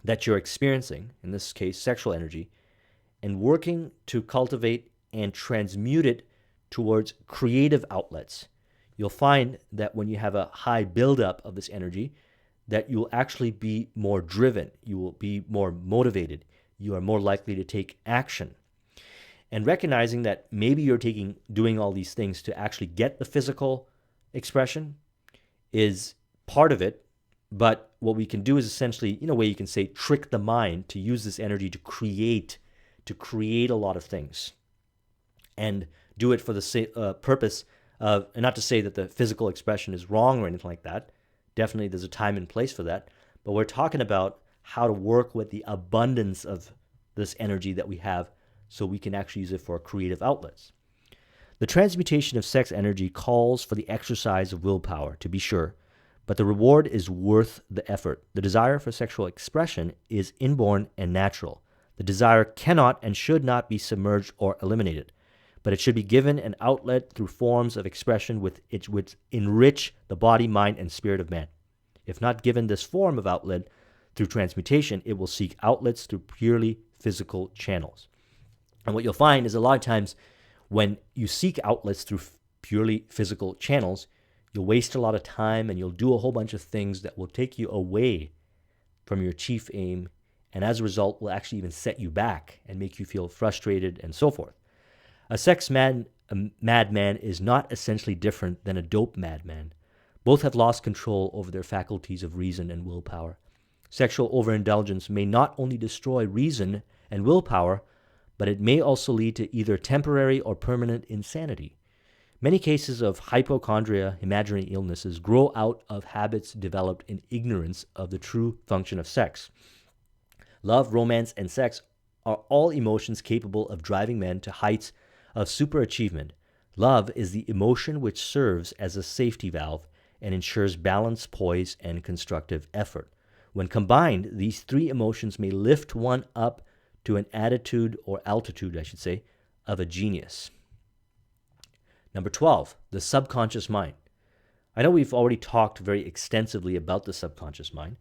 that you're experiencing, in this case, sexual energy, and working to cultivate and transmute it towards creative outlets. You'll find that when you have a high buildup of this energy, that you'll actually be more driven, you will be more motivated, you are more likely to take action. And recognizing that maybe you're doing all these things to actually get the physical expression is part of it, but what we can do is essentially, in a way you can say, trick the mind to use this energy to create a lot of things, and do it for the purpose of, and not to say that the physical expression is wrong or anything like that. Definitely there's a time and place for that, but we're talking about how to work with the abundance of this energy that we have so we can actually use it for creative outlets. The transmutation of sex energy calls for the exercise of willpower, to be sure, but the reward is worth the effort. The desire for sexual expression is inborn and natural. The desire cannot and should not be submerged or eliminated, but it should be given an outlet through forms of expression which enrich the body, mind, and spirit of man. If not given this form of outlet through transmutation, it will seek outlets through purely physical channels. And what you'll find is a lot of times when you seek outlets through purely physical channels, you'll waste a lot of time and you'll do a whole bunch of things that will take you away from your chief aim, and as a result will actually even set you back and make you feel frustrated and so forth. A madman is not essentially different than a dope madman. Both have lost control over their faculties of reason and willpower. Sexual overindulgence may not only destroy reason and willpower, but it may also lead to either temporary or permanent insanity. Many cases of hypochondria, imaginary illnesses, grow out of habits developed in ignorance of the true function of sex. Love, romance, and sex are all emotions capable of driving men to heights of superachievement. Love is the emotion which serves as a safety valve and ensures balance, poise, and constructive effort. When combined, these three emotions may lift one up to an attitude, or altitude, I should say, of a genius. Number 12, the subconscious mind. I know we've already talked very extensively about the subconscious mind,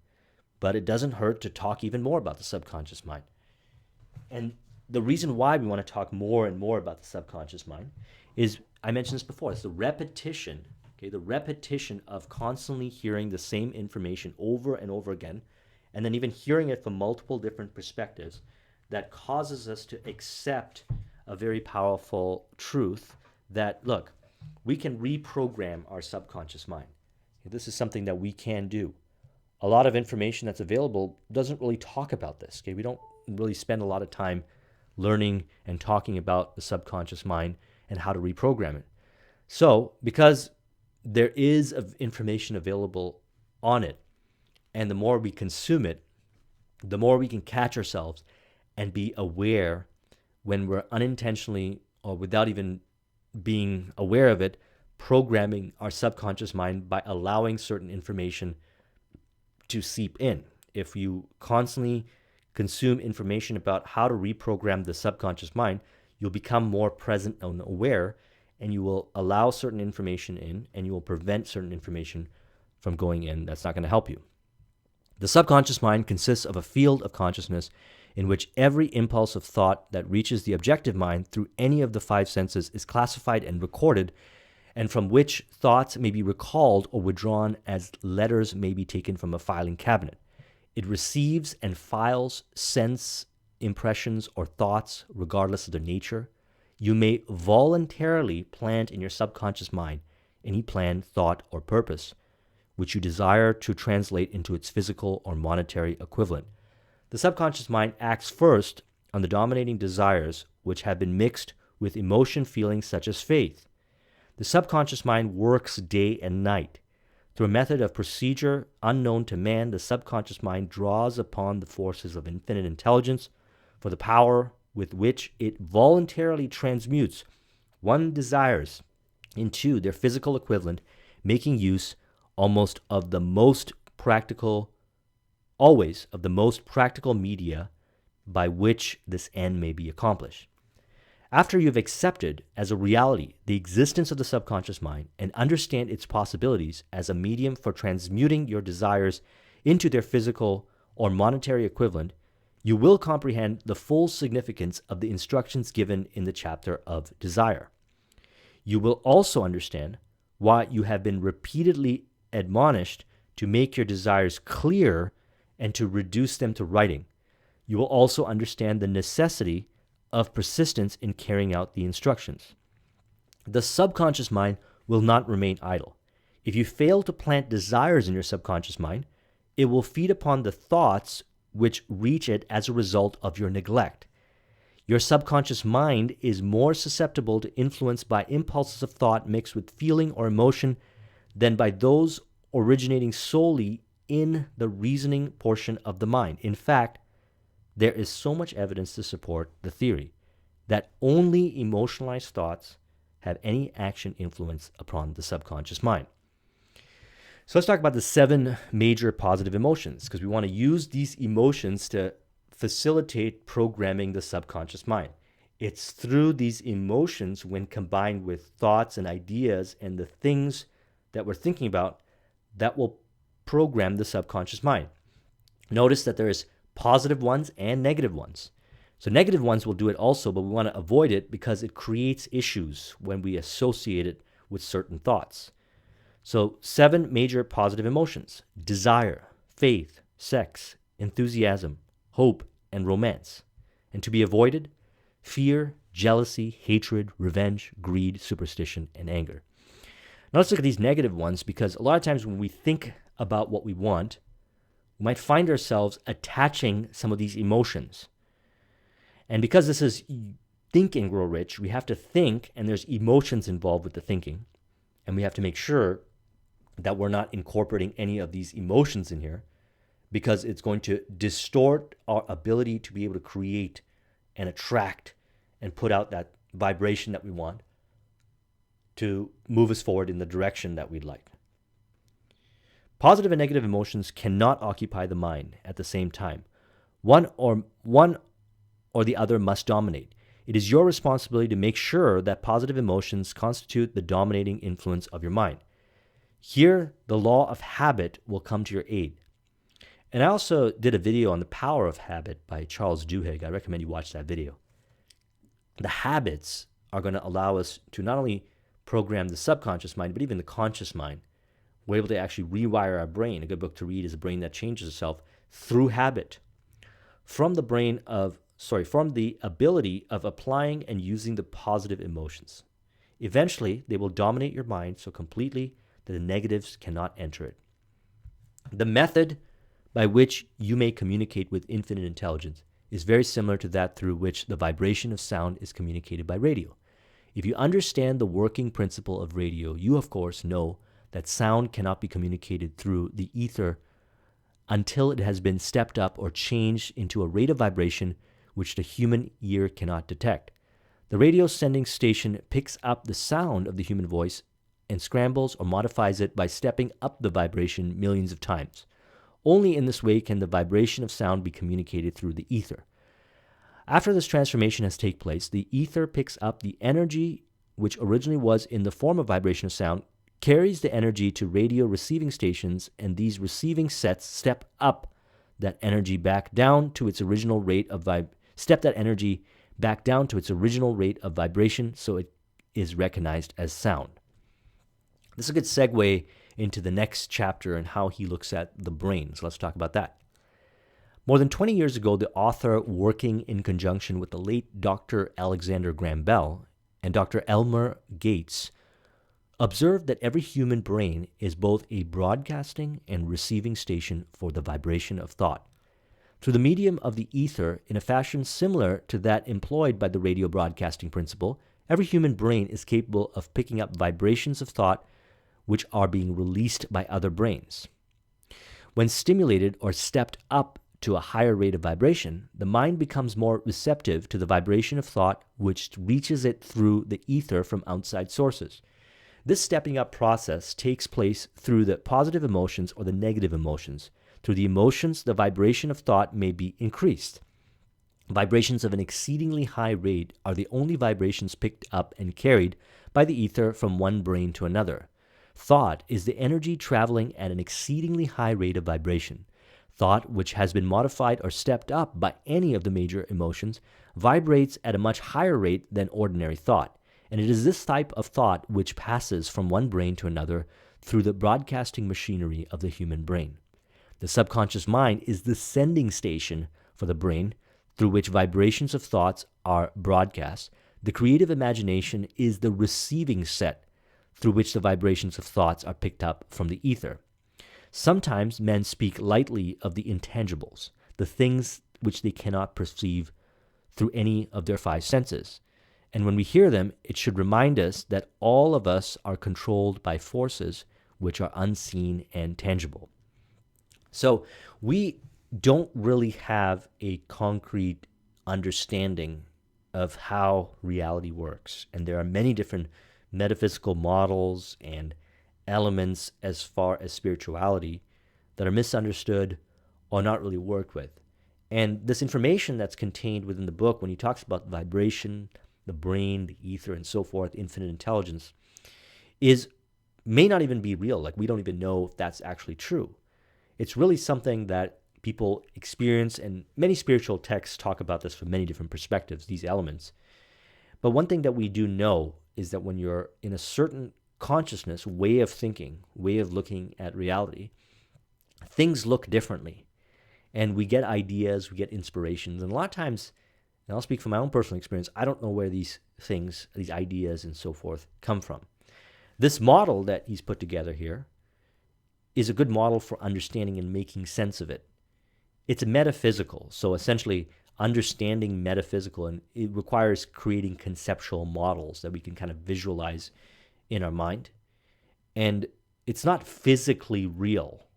but it doesn't hurt to talk even more about the subconscious mind. And the reason why we want to talk more and more about the subconscious mind is, I mentioned this before, it's the repetition, the repetition of constantly hearing the same information over and over again, and then even hearing it from multiple different perspectives, that causes us to accept a very powerful truth that, look, we can reprogram our subconscious mind. This is something that we can do. A lot of information that's available doesn't really talk about this. We don't really spend a lot of time learning and talking about the subconscious mind and how to reprogram it. So, because there is information available on it, and the more we consume it, the more we can catch ourselves and be aware when we're unintentionally, or without even being aware of it, programming our subconscious mind by allowing certain information to seep in. If you constantly consume information about how to reprogram the subconscious mind, you'll become more present and aware, and you will allow certain information in, and you will prevent certain information from going in that's not going to help you. The subconscious mind consists of a field of consciousness in which every impulse of thought that reaches the objective mind through any of the five senses is classified and recorded, and from which thoughts may be recalled or withdrawn as letters may be taken from a filing cabinet. It receives and files sense impressions or thoughts regardless of their nature. You may voluntarily plant in your subconscious mind any plan, thought, or purpose which you desire to translate into its physical or monetary equivalent. The subconscious mind acts first on the dominating desires which have been mixed with emotion feelings such as faith. The subconscious mind works day and night. Through a method of procedure unknown to man, the subconscious mind draws upon the forces of infinite intelligence for the power with which it voluntarily transmutes one's desires into their physical equivalent, making use always of the most practical media by which this end may be accomplished. After you've accepted as a reality the existence of the subconscious mind and understand its possibilities as a medium for transmuting your desires into their physical or monetary equivalent, you will comprehend the full significance of the instructions given in the chapter of desire. You will also understand why you have been repeatedly admonished to make your desires clear and to reduce them to writing. You will also understand the necessity of persistence in carrying out the instructions. The subconscious mind will not remain idle. If you fail to plant desires in your subconscious mind, it will feed upon the thoughts which reach it as a result of your neglect. Your subconscious mind is more susceptible to influence by impulses of thought mixed with feeling or emotion than by those originating solely in the reasoning portion of the mind. In fact, there is so much evidence to support the theory that only emotionalized thoughts have any action influence upon the subconscious mind. So let's talk about the 7 major positive emotions, because we want to use these emotions to facilitate programming the subconscious mind. It's through these emotions, when combined with thoughts and ideas and the things that we're thinking about, that will program the subconscious mind. Notice that there is positive ones and negative ones. So negative ones will do it also, but we want to avoid it because it creates issues when we associate it with certain thoughts. So 7 major positive emotions: desire, faith, sex, enthusiasm, hope, and romance. And to be avoided: fear, jealousy, hatred, revenge, greed, superstition, and anger. Now let's look at these negative ones, because a lot of times when we think about what we want, we might find ourselves attaching some of these emotions. And because this is Think and Grow Rich, we have to think, and there's emotions involved with the thinking. And we have to make sure that we're not incorporating any of these emotions in here, because it's going to distort our ability to be able to create and attract and put out that vibration that we want to move us forward in the direction that we'd like. Positive and negative emotions cannot occupy the mind at the same time. One or the other must dominate. It is your responsibility to make sure that positive emotions constitute the dominating influence of your mind. Here, the law of habit will come to your aid. And I also did a video on the power of habit by Charles Duhigg. I recommend you watch that video. The habits are going to allow us to not only program the subconscious mind, but even the conscious mind. We're able to actually rewire our brain. A good book to read is A Brain That Changes Itself through habit. From the ability of applying and using the positive emotions. Eventually, they will dominate your mind so completely that the negatives cannot enter it. The method by which you may communicate with infinite intelligence is very similar to that through which the vibration of sound is communicated by radio. If you understand the working principle of radio, you of course know that sound cannot be communicated through the ether until it has been stepped up or changed into a rate of vibration which the human ear cannot detect. The radio sending station picks up the sound of the human voice and scrambles or modifies it by stepping up the vibration millions of times. Only in this way can the vibration of sound be communicated through the ether. After this transformation has taken place, the ether picks up the energy which originally was in the form of vibration of sound, carries the energy to radio receiving stations, and these receiving sets step up that energy back down to its original rate of vibration so it is recognized as sound. This is a good segue into the next chapter and how he looks at the brain. So let's talk about that. More than 20 years ago, the author, working in conjunction with the late Dr. Alexander Graham Bell and Dr. Elmer Gates, observed that every human brain is both a broadcasting and receiving station for the vibration of thought. Through the medium of the ether, in a fashion similar to that employed by the radio broadcasting principle, every human brain is capable of picking up vibrations of thought which are being released by other brains. When stimulated or stepped up to a higher rate of vibration, the mind becomes more receptive to the vibration of thought which reaches it through the ether from outside sources. This stepping up process takes place through the positive emotions or the negative emotions. Through the emotions, the vibration of thought may be increased. Vibrations of an exceedingly high rate are the only vibrations picked up and carried by the ether from one brain to another. Thought is the energy traveling at an exceedingly high rate of vibration. Thought, which has been modified or stepped up by any of the major emotions, vibrates at a much higher rate than ordinary thought. And it is this type of thought which passes from one brain to another through the broadcasting machinery of the human brain. The subconscious mind is the sending station for the brain through which vibrations of thoughts are broadcast. The creative imagination is the receiving set through which the vibrations of thoughts are picked up from the ether. Sometimes men speak lightly of the intangibles, the things which they cannot perceive through any of their five senses. And when we hear them, it should remind us that all of us are controlled by forces which are unseen and tangible. So we don't really have a concrete understanding of how reality works. And there are many different metaphysical models and elements as far as spirituality that are misunderstood or not really worked with. And this information that's contained within the book, when he talks about vibration, the brain, the ether, and so forth, infinite intelligence, may not even be real. Like, we don't even know if that's actually true. It's really something that people experience, and many spiritual texts talk about this from many different perspectives, these elements. But one thing that we do know is that when you're in a certain consciousness, way of thinking, way of looking at reality, things look differently. And we get ideas, we get inspirations. And a lot of times, and I'll speak from my own personal experience, I don't know where these things, these ideas and so forth come from. This model that he's put together here is a good model for understanding and making sense of it. It's metaphysical. So essentially, understanding metaphysical, and it requires creating conceptual models that we can kind of visualize in our mind. And it's not physically real.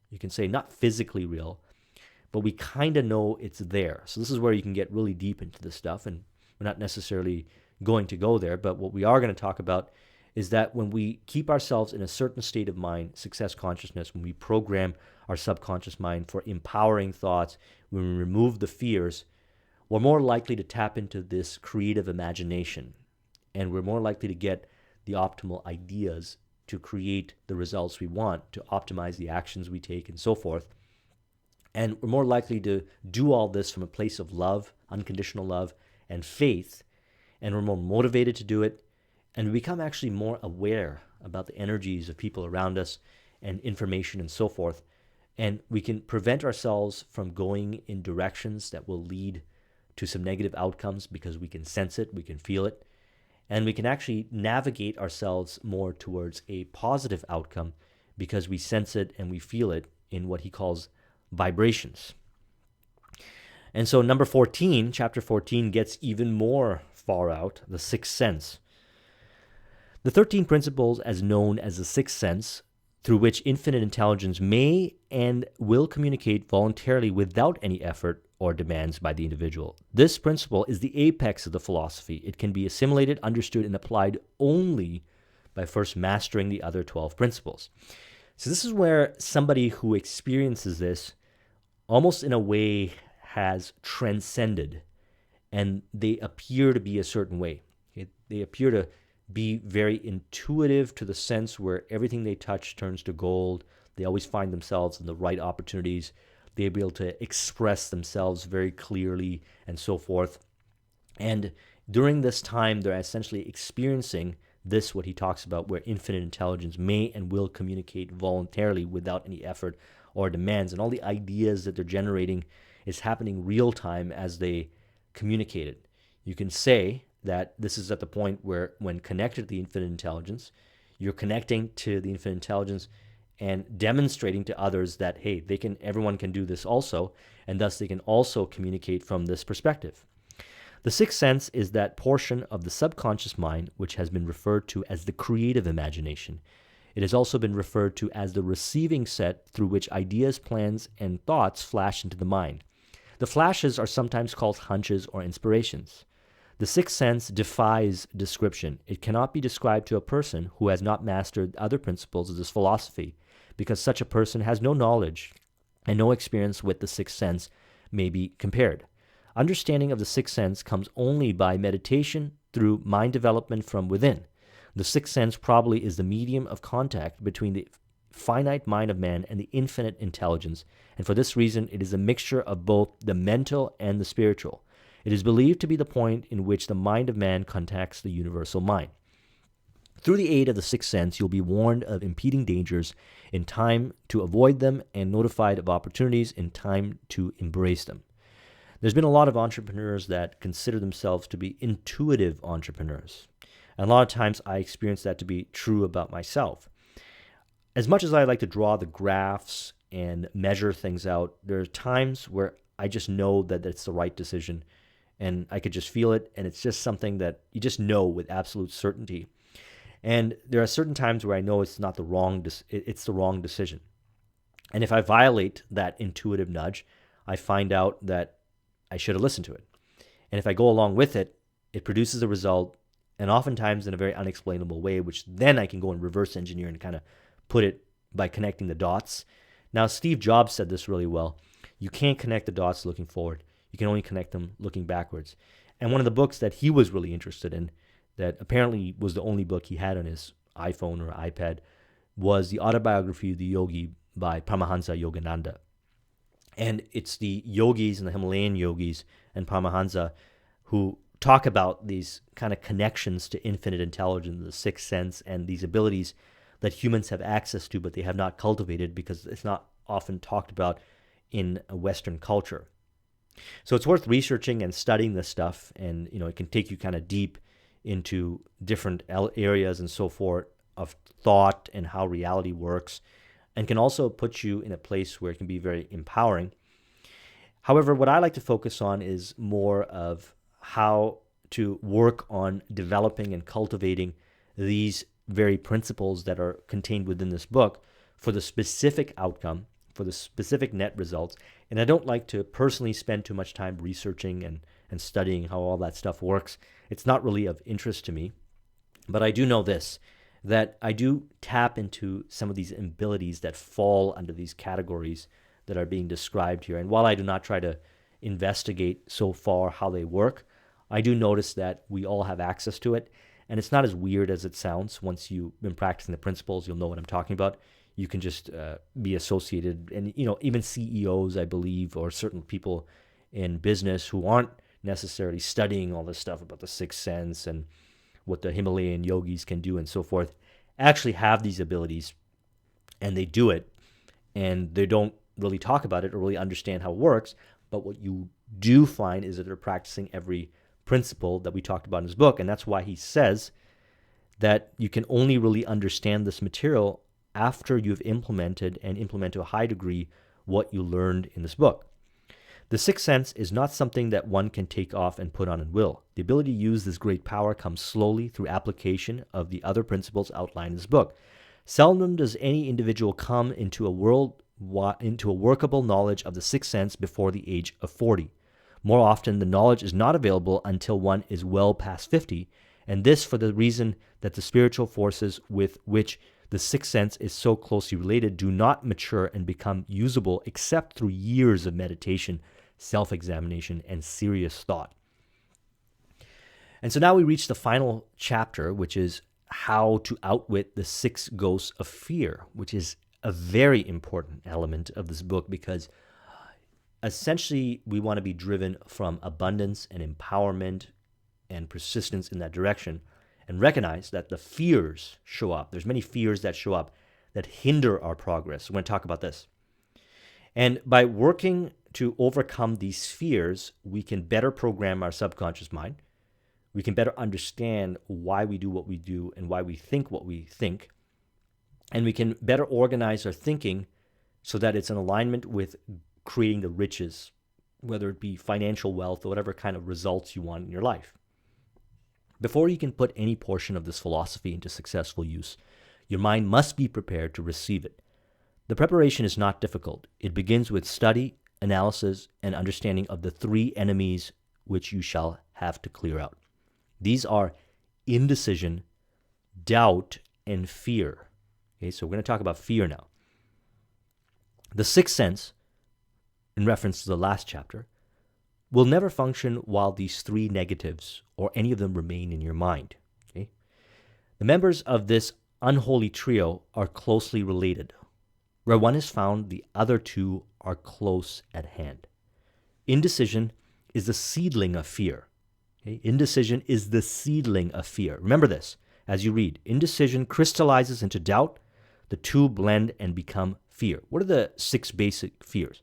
You can say not physically real, but we kind of know it's there. So this is where you can get really deep into this stuff, and we're not necessarily going to go there, but what we are going to talk about is that when we keep ourselves in a certain state of mind, success consciousness, when we program our subconscious mind for empowering thoughts, when we remove the fears, we're more likely to tap into this creative imagination, and we're more likely to get the optimal ideas to create the results we want, to optimize the actions we take, and so forth. And we're more likely to do all this from a place of love, unconditional love, and faith, and we're more motivated to do it, and we become actually more aware about the energies of people around us and information and so forth. And we can prevent ourselves from going in directions that will lead to some negative outcomes because we can sense it, we can feel it, and we can actually navigate ourselves more towards a positive outcome because we sense it and we feel it in what he calls vibrations. And so number 14, chapter 14, gets even more far out, the sixth sense. The 13 principles, as known as the sixth sense, through which infinite intelligence may and will communicate voluntarily without any effort or demands by the individual. This principle is the apex of the philosophy. It can be assimilated, understood, and applied only by first mastering the other 12 principles. So this is where somebody who experiences this almost in a way has transcended, and they appear to be a certain way. They appear to be very intuitive to the sense where everything they touch turns to gold. They always find themselves in the right opportunities. They're able to express themselves very clearly and so forth. And during this time, they're essentially experiencing this, what he talks about, where infinite intelligence may and will communicate voluntarily without any effort or demands. And all the ideas that they're generating is happening real time as they communicate it. You can say that this is at the point where, when connected to the infinite intelligence, you're connecting to the infinite intelligence and demonstrating to others that, hey, everyone can do this also, and thus they can also communicate from this perspective. The sixth sense is that portion of the subconscious mind which has been referred to as the creative imagination. It has also been referred to as the receiving set through which ideas, plans, and thoughts flash into the mind. The flashes are sometimes called hunches or inspirations. The sixth sense defies description. It cannot be described to a person who has not mastered other principles of this philosophy, because such a person has no knowledge and no experience with the sixth sense may be compared. Understanding of the sixth sense comes only by meditation through mind development from within. The sixth sense probably is the medium of contact between the finite mind of man and the infinite intelligence, and for this reason it is a mixture of both the mental and the spiritual. It is believed to be the point in which the mind of man contacts the universal mind. Through the aid of the sixth sense, you'll be warned of impeding dangers in time to avoid them and notified of opportunities in time to embrace them. There's been a lot of entrepreneurs that consider themselves to be intuitive entrepreneurs. And a lot of times I experience that to be true about myself. As much as I like to draw the graphs and measure things out, there are times where I just know that it's the right decision, and I could just feel it, and it's just something that you just know with absolute certainty. And there are certain times where I know it's not the wrong, it's the wrong decision. And if I violate that intuitive nudge, I find out that I should have listened to it. And if I go along with it, it produces a result, and oftentimes in a very unexplainable way, which then I can go and reverse engineer and kind of put it by connecting the dots. Now, Steve Jobs said this really well. You can't connect the dots looking forward. You can only connect them looking backwards. And one of the books that he was really interested in, that apparently was the only book he had on his iPhone or iPad, was the autobiography of the yogi by Paramahansa Yogananda. And it's the yogis and the Himalayan yogis and Paramahansa who talk about these kind of connections to infinite intelligence, the sixth sense, and these abilities that humans have access to, but they have not cultivated because it's not often talked about in a Western culture. So it's worth researching and studying this stuff, and it can take you kind of deep into different areas and so forth of thought and how reality works, and can also put you in a place where it can be very empowering. However, what I like to focus on is more of how to work on developing and cultivating these very principles that are contained within this book for the specific outcome, for the specific net results. And I don't like to personally spend too much time researching and studying how all that stuff works. It's not really of interest to me. But I do know this, that I do tap into some of these abilities that fall under these categories that are being described here. And while I do not try to investigate so far how they work, I do notice that we all have access to it. And it's not as weird as it sounds. Once you've been practicing the principles, you'll know what I'm talking about. You can just be associated. And, even CEOs, I believe, or certain people in business who aren't necessarily studying all this stuff about the sixth sense and what the Himalayan yogis can do and so forth, actually have these abilities, and they do it, and they don't really talk about it or really understand how it works. But what you do find is that they're practicing every principle that we talked about in his book, and that's why he says that you can only really understand this material after you've implemented to a high degree what you learned in this book. The sixth sense is not something that one can take off and put on at will. The ability to use this great power comes slowly through application of the other principles outlined in this book. Seldom does any individual come into a workable knowledge of the sixth sense before the age of 40. More often, the knowledge is not available until one is well past 50, and this for the reason that the spiritual forces with which the sixth sense is so closely related do not mature and become usable except through years of meditation, self-examination, and serious thought. And so now we reach the final chapter, which is how to outwit the six ghosts of fear, which is a very important element of this book, because essentially we want to be driven from abundance and empowerment and persistence in that direction, and recognize that the fears show up. There's many fears that show up that hinder our progress. We're going to talk about this. And by working to overcome these fears, we can better program our subconscious mind. We can better understand why we do what we do and why we think what we think. And we can better organize our thinking so that it's in alignment with creating the riches, whether it be financial wealth or whatever kind of results you want in your life. Before you can put any portion of this philosophy into successful use, your mind must be prepared to receive it. The preparation is not difficult. It begins with study, analysis, and understanding of the three enemies which you shall have to clear out. These are indecision, doubt, and fear. Okay, so we're going to talk about fear now. The sixth sense, in reference to the last chapter, will never function while these three negatives or any of them remain in your mind. Okay? The members of this unholy trio are closely related. Where one is found, the other two are close at hand. Indecision is the seedling of fear. Okay? Indecision is the seedling of fear. Remember this as you read. Indecision crystallizes into doubt. The two blend and become fear. What are the six basic fears?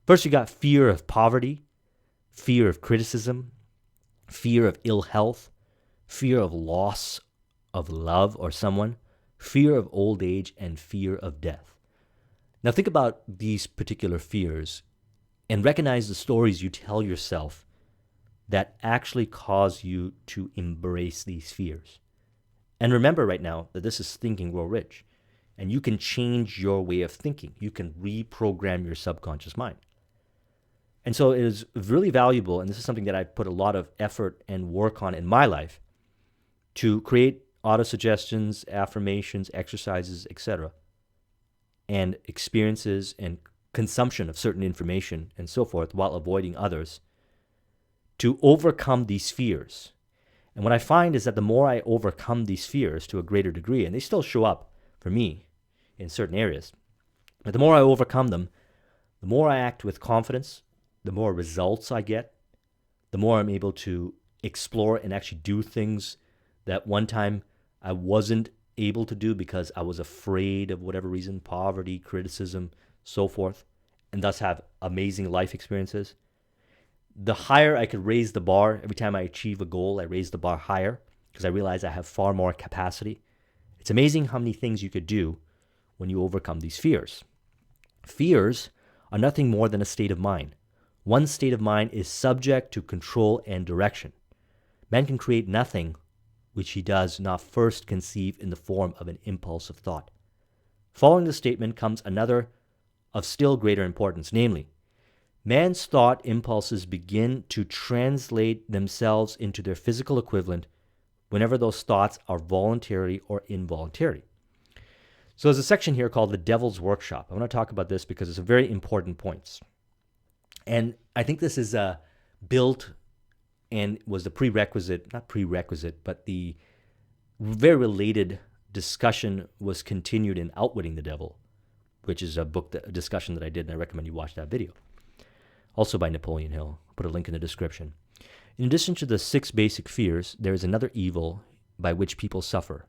First, you got fear of poverty, fear of criticism, fear of ill health, fear of loss of love or someone, fear of old age, and fear of death. Now think about these particular fears and recognize the stories you tell yourself that actually cause you to embrace these fears. And remember right now that this is Think and Grow Rich, and you can change your way of thinking. You can reprogram your subconscious mind. And so it is really valuable, and this is something that I put a lot of effort and work on in my life, to create auto-suggestions, affirmations, exercises, etc., and experiences and consumption of certain information and so forth while avoiding others to overcome these fears. And what I find is that the more I overcome these fears to a greater degree, and they still show up for me in certain areas, but the more I overcome them, the more I act with confidence, the more results I get, the more I'm able to explore and actually do things that one time I wasn't able to do because I was afraid of whatever reason, poverty, criticism, so forth, and thus have amazing life experiences. The higher I could raise the bar, every time I achieve a goal, I raise the bar higher because I realize I have far more capacity. It's amazing how many things you could do when you overcome these fears. Fears are nothing more than a state of mind. One's state of mind is subject to control and direction. Man can create nothing which he does not first conceive in the form of an impulse of thought. Following this statement comes another of still greater importance, namely, man's thought impulses begin to translate themselves into their physical equivalent whenever those thoughts are voluntary or involuntary. So there's a section here called the Devil's Workshop. I want to talk about this because it's a very important point. And I think this is built and was the not prerequisite, but the very related discussion was continued in Outwitting the Devil, which is a discussion that I did, and I recommend you watch that video. Also by Napoleon Hill. I'll put a link in the description. In addition to the 6 basic fears, there is another evil by which people suffer.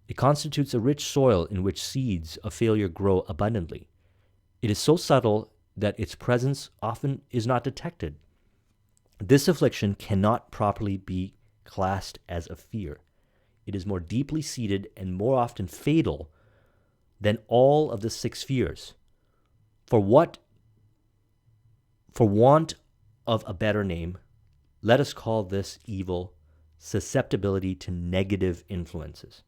It constitutes a rich soil in which seeds of failure grow abundantly. It is so subtle that its presence often is not detected. This affliction cannot properly be classed as a fear. It is more deeply seated and more often fatal than all of the 6 fears. For want of a better name, let us call this evil susceptibility to negative influences.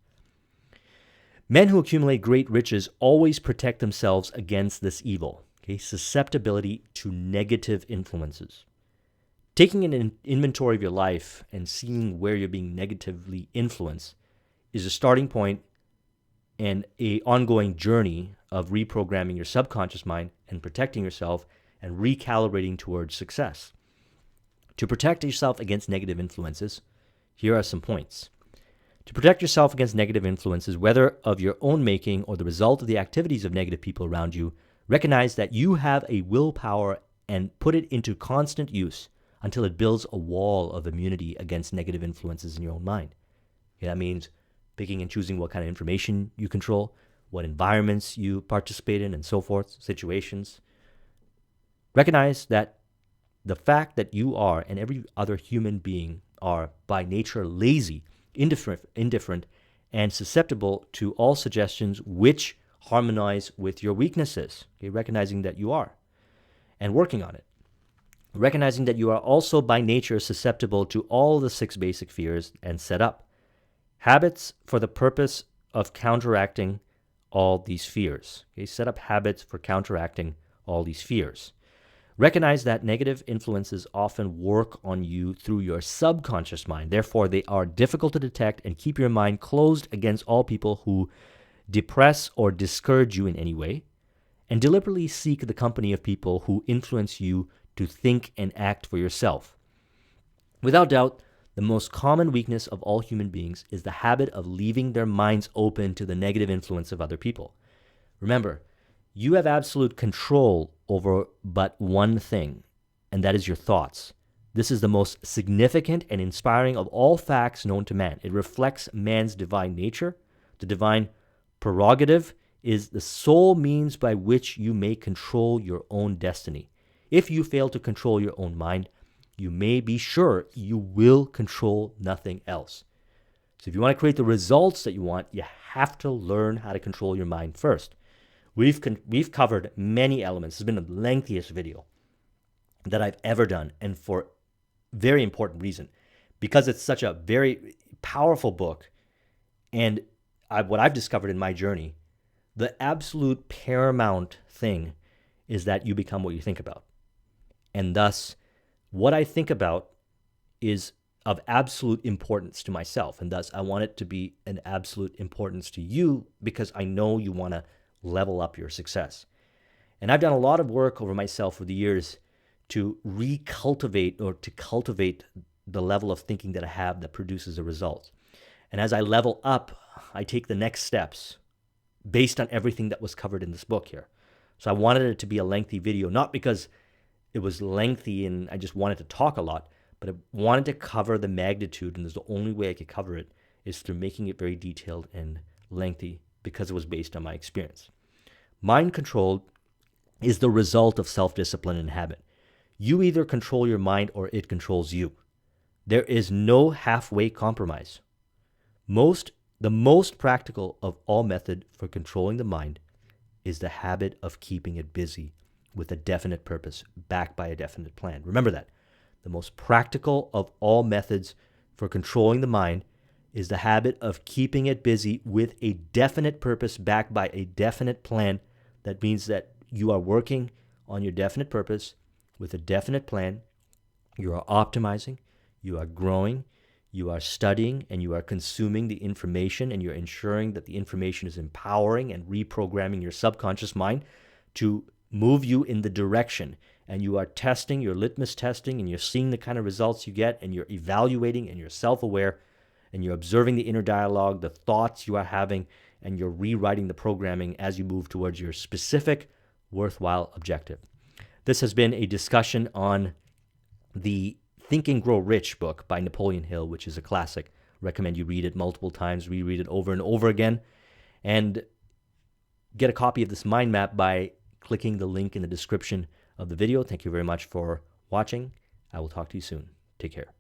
Men who accumulate great riches always protect themselves against this evil, susceptibility to negative influences. Taking an inventory of your life and seeing where you're being negatively influenced is a starting point and an ongoing journey of reprogramming your subconscious mind and protecting yourself and recalibrating towards success. To protect yourself against negative influences, here are some points. To protect yourself against negative influences, whether of your own making or the result of the activities of negative people around you, recognize that you have a willpower and put it into constant use until it builds a wall of immunity against negative influences in your own mind. That means picking and choosing what kind of information you control, what environments you participate in, and so forth, situations. Recognize that the fact that you are, and every other human being are, by nature lazy, indifferent, and susceptible to all suggestions which harmonize with your weaknesses. Recognizing that you are, and working on it. Recognizing that you are also by nature susceptible to all the 6 basic fears, and set up habits for the purpose of counteracting all these fears. Set up habits for counteracting all these fears. Recognize that negative influences often work on you through your subconscious mind. Therefore, they are difficult to detect, and keep your mind closed against all people who depress or discourage you in any way, and deliberately seek the company of people who influence you to think and act for yourself. Without doubt, the most common weakness of all human beings is the habit of leaving their minds open to the negative influence of other people. Remember, you have absolute control over but one thing, and that is your thoughts. This is the most significant and inspiring of all facts known to man. It reflects man's divine nature. The divine prerogative is the sole means by which you may control your own destiny. If you fail to control your own mind, you may be sure you will control nothing else. So if you want to create the results that you want, you have to learn how to control your mind first. We've covered many elements. It's been the lengthiest video that I've ever done, and for very important reason, because it's such a very powerful book. And what I've discovered in my journey, the absolute paramount thing is that you become what you think about. And thus, what I think about is of absolute importance to myself. And thus, I want it to be an absolute importance to you, because I know you want to level up your success. And I've done a lot of work over myself over the years to cultivate the level of thinking that I have that produces a result. And as I level up, I take the next steps based on everything that was covered in this book here. So I wanted it to be a lengthy video, not because it was lengthy and I just wanted to talk a lot, but I wanted to cover the magnitude, and there's the only way I could cover it is through making it very detailed and lengthy, because it was based on my experience. Mind control is the result of self-discipline and habit. You either control your mind or it controls you. There is no halfway compromise. The most practical of all method for controlling the mind is the habit of keeping it busy with a definite purpose, backed by a definite plan. Remember that. The most practical of all methods for controlling the mind is the habit of keeping it busy with a definite purpose backed by a definite plan. That means that you are working on your definite purpose with a definite plan. You are optimizing, you are growing, you are studying, and you are consuming the information, and you're ensuring that the information is empowering and reprogramming your subconscious mind to move you in the direction. And you are testing, you're litmus testing, and you're seeing the kind of results you get, and you're evaluating, and you're self-aware, and you're observing the inner dialogue, the thoughts you are having, and you're rewriting the programming as you move towards your specific, worthwhile objective. This has been a discussion on the Think and Grow Rich book by Napoleon Hill, which is a classic. Recommend you read it multiple times, reread it over and over again, and get a copy of this mind map by clicking the link in the description of the video. Thank you very much for watching. I will talk to you soon. Take care.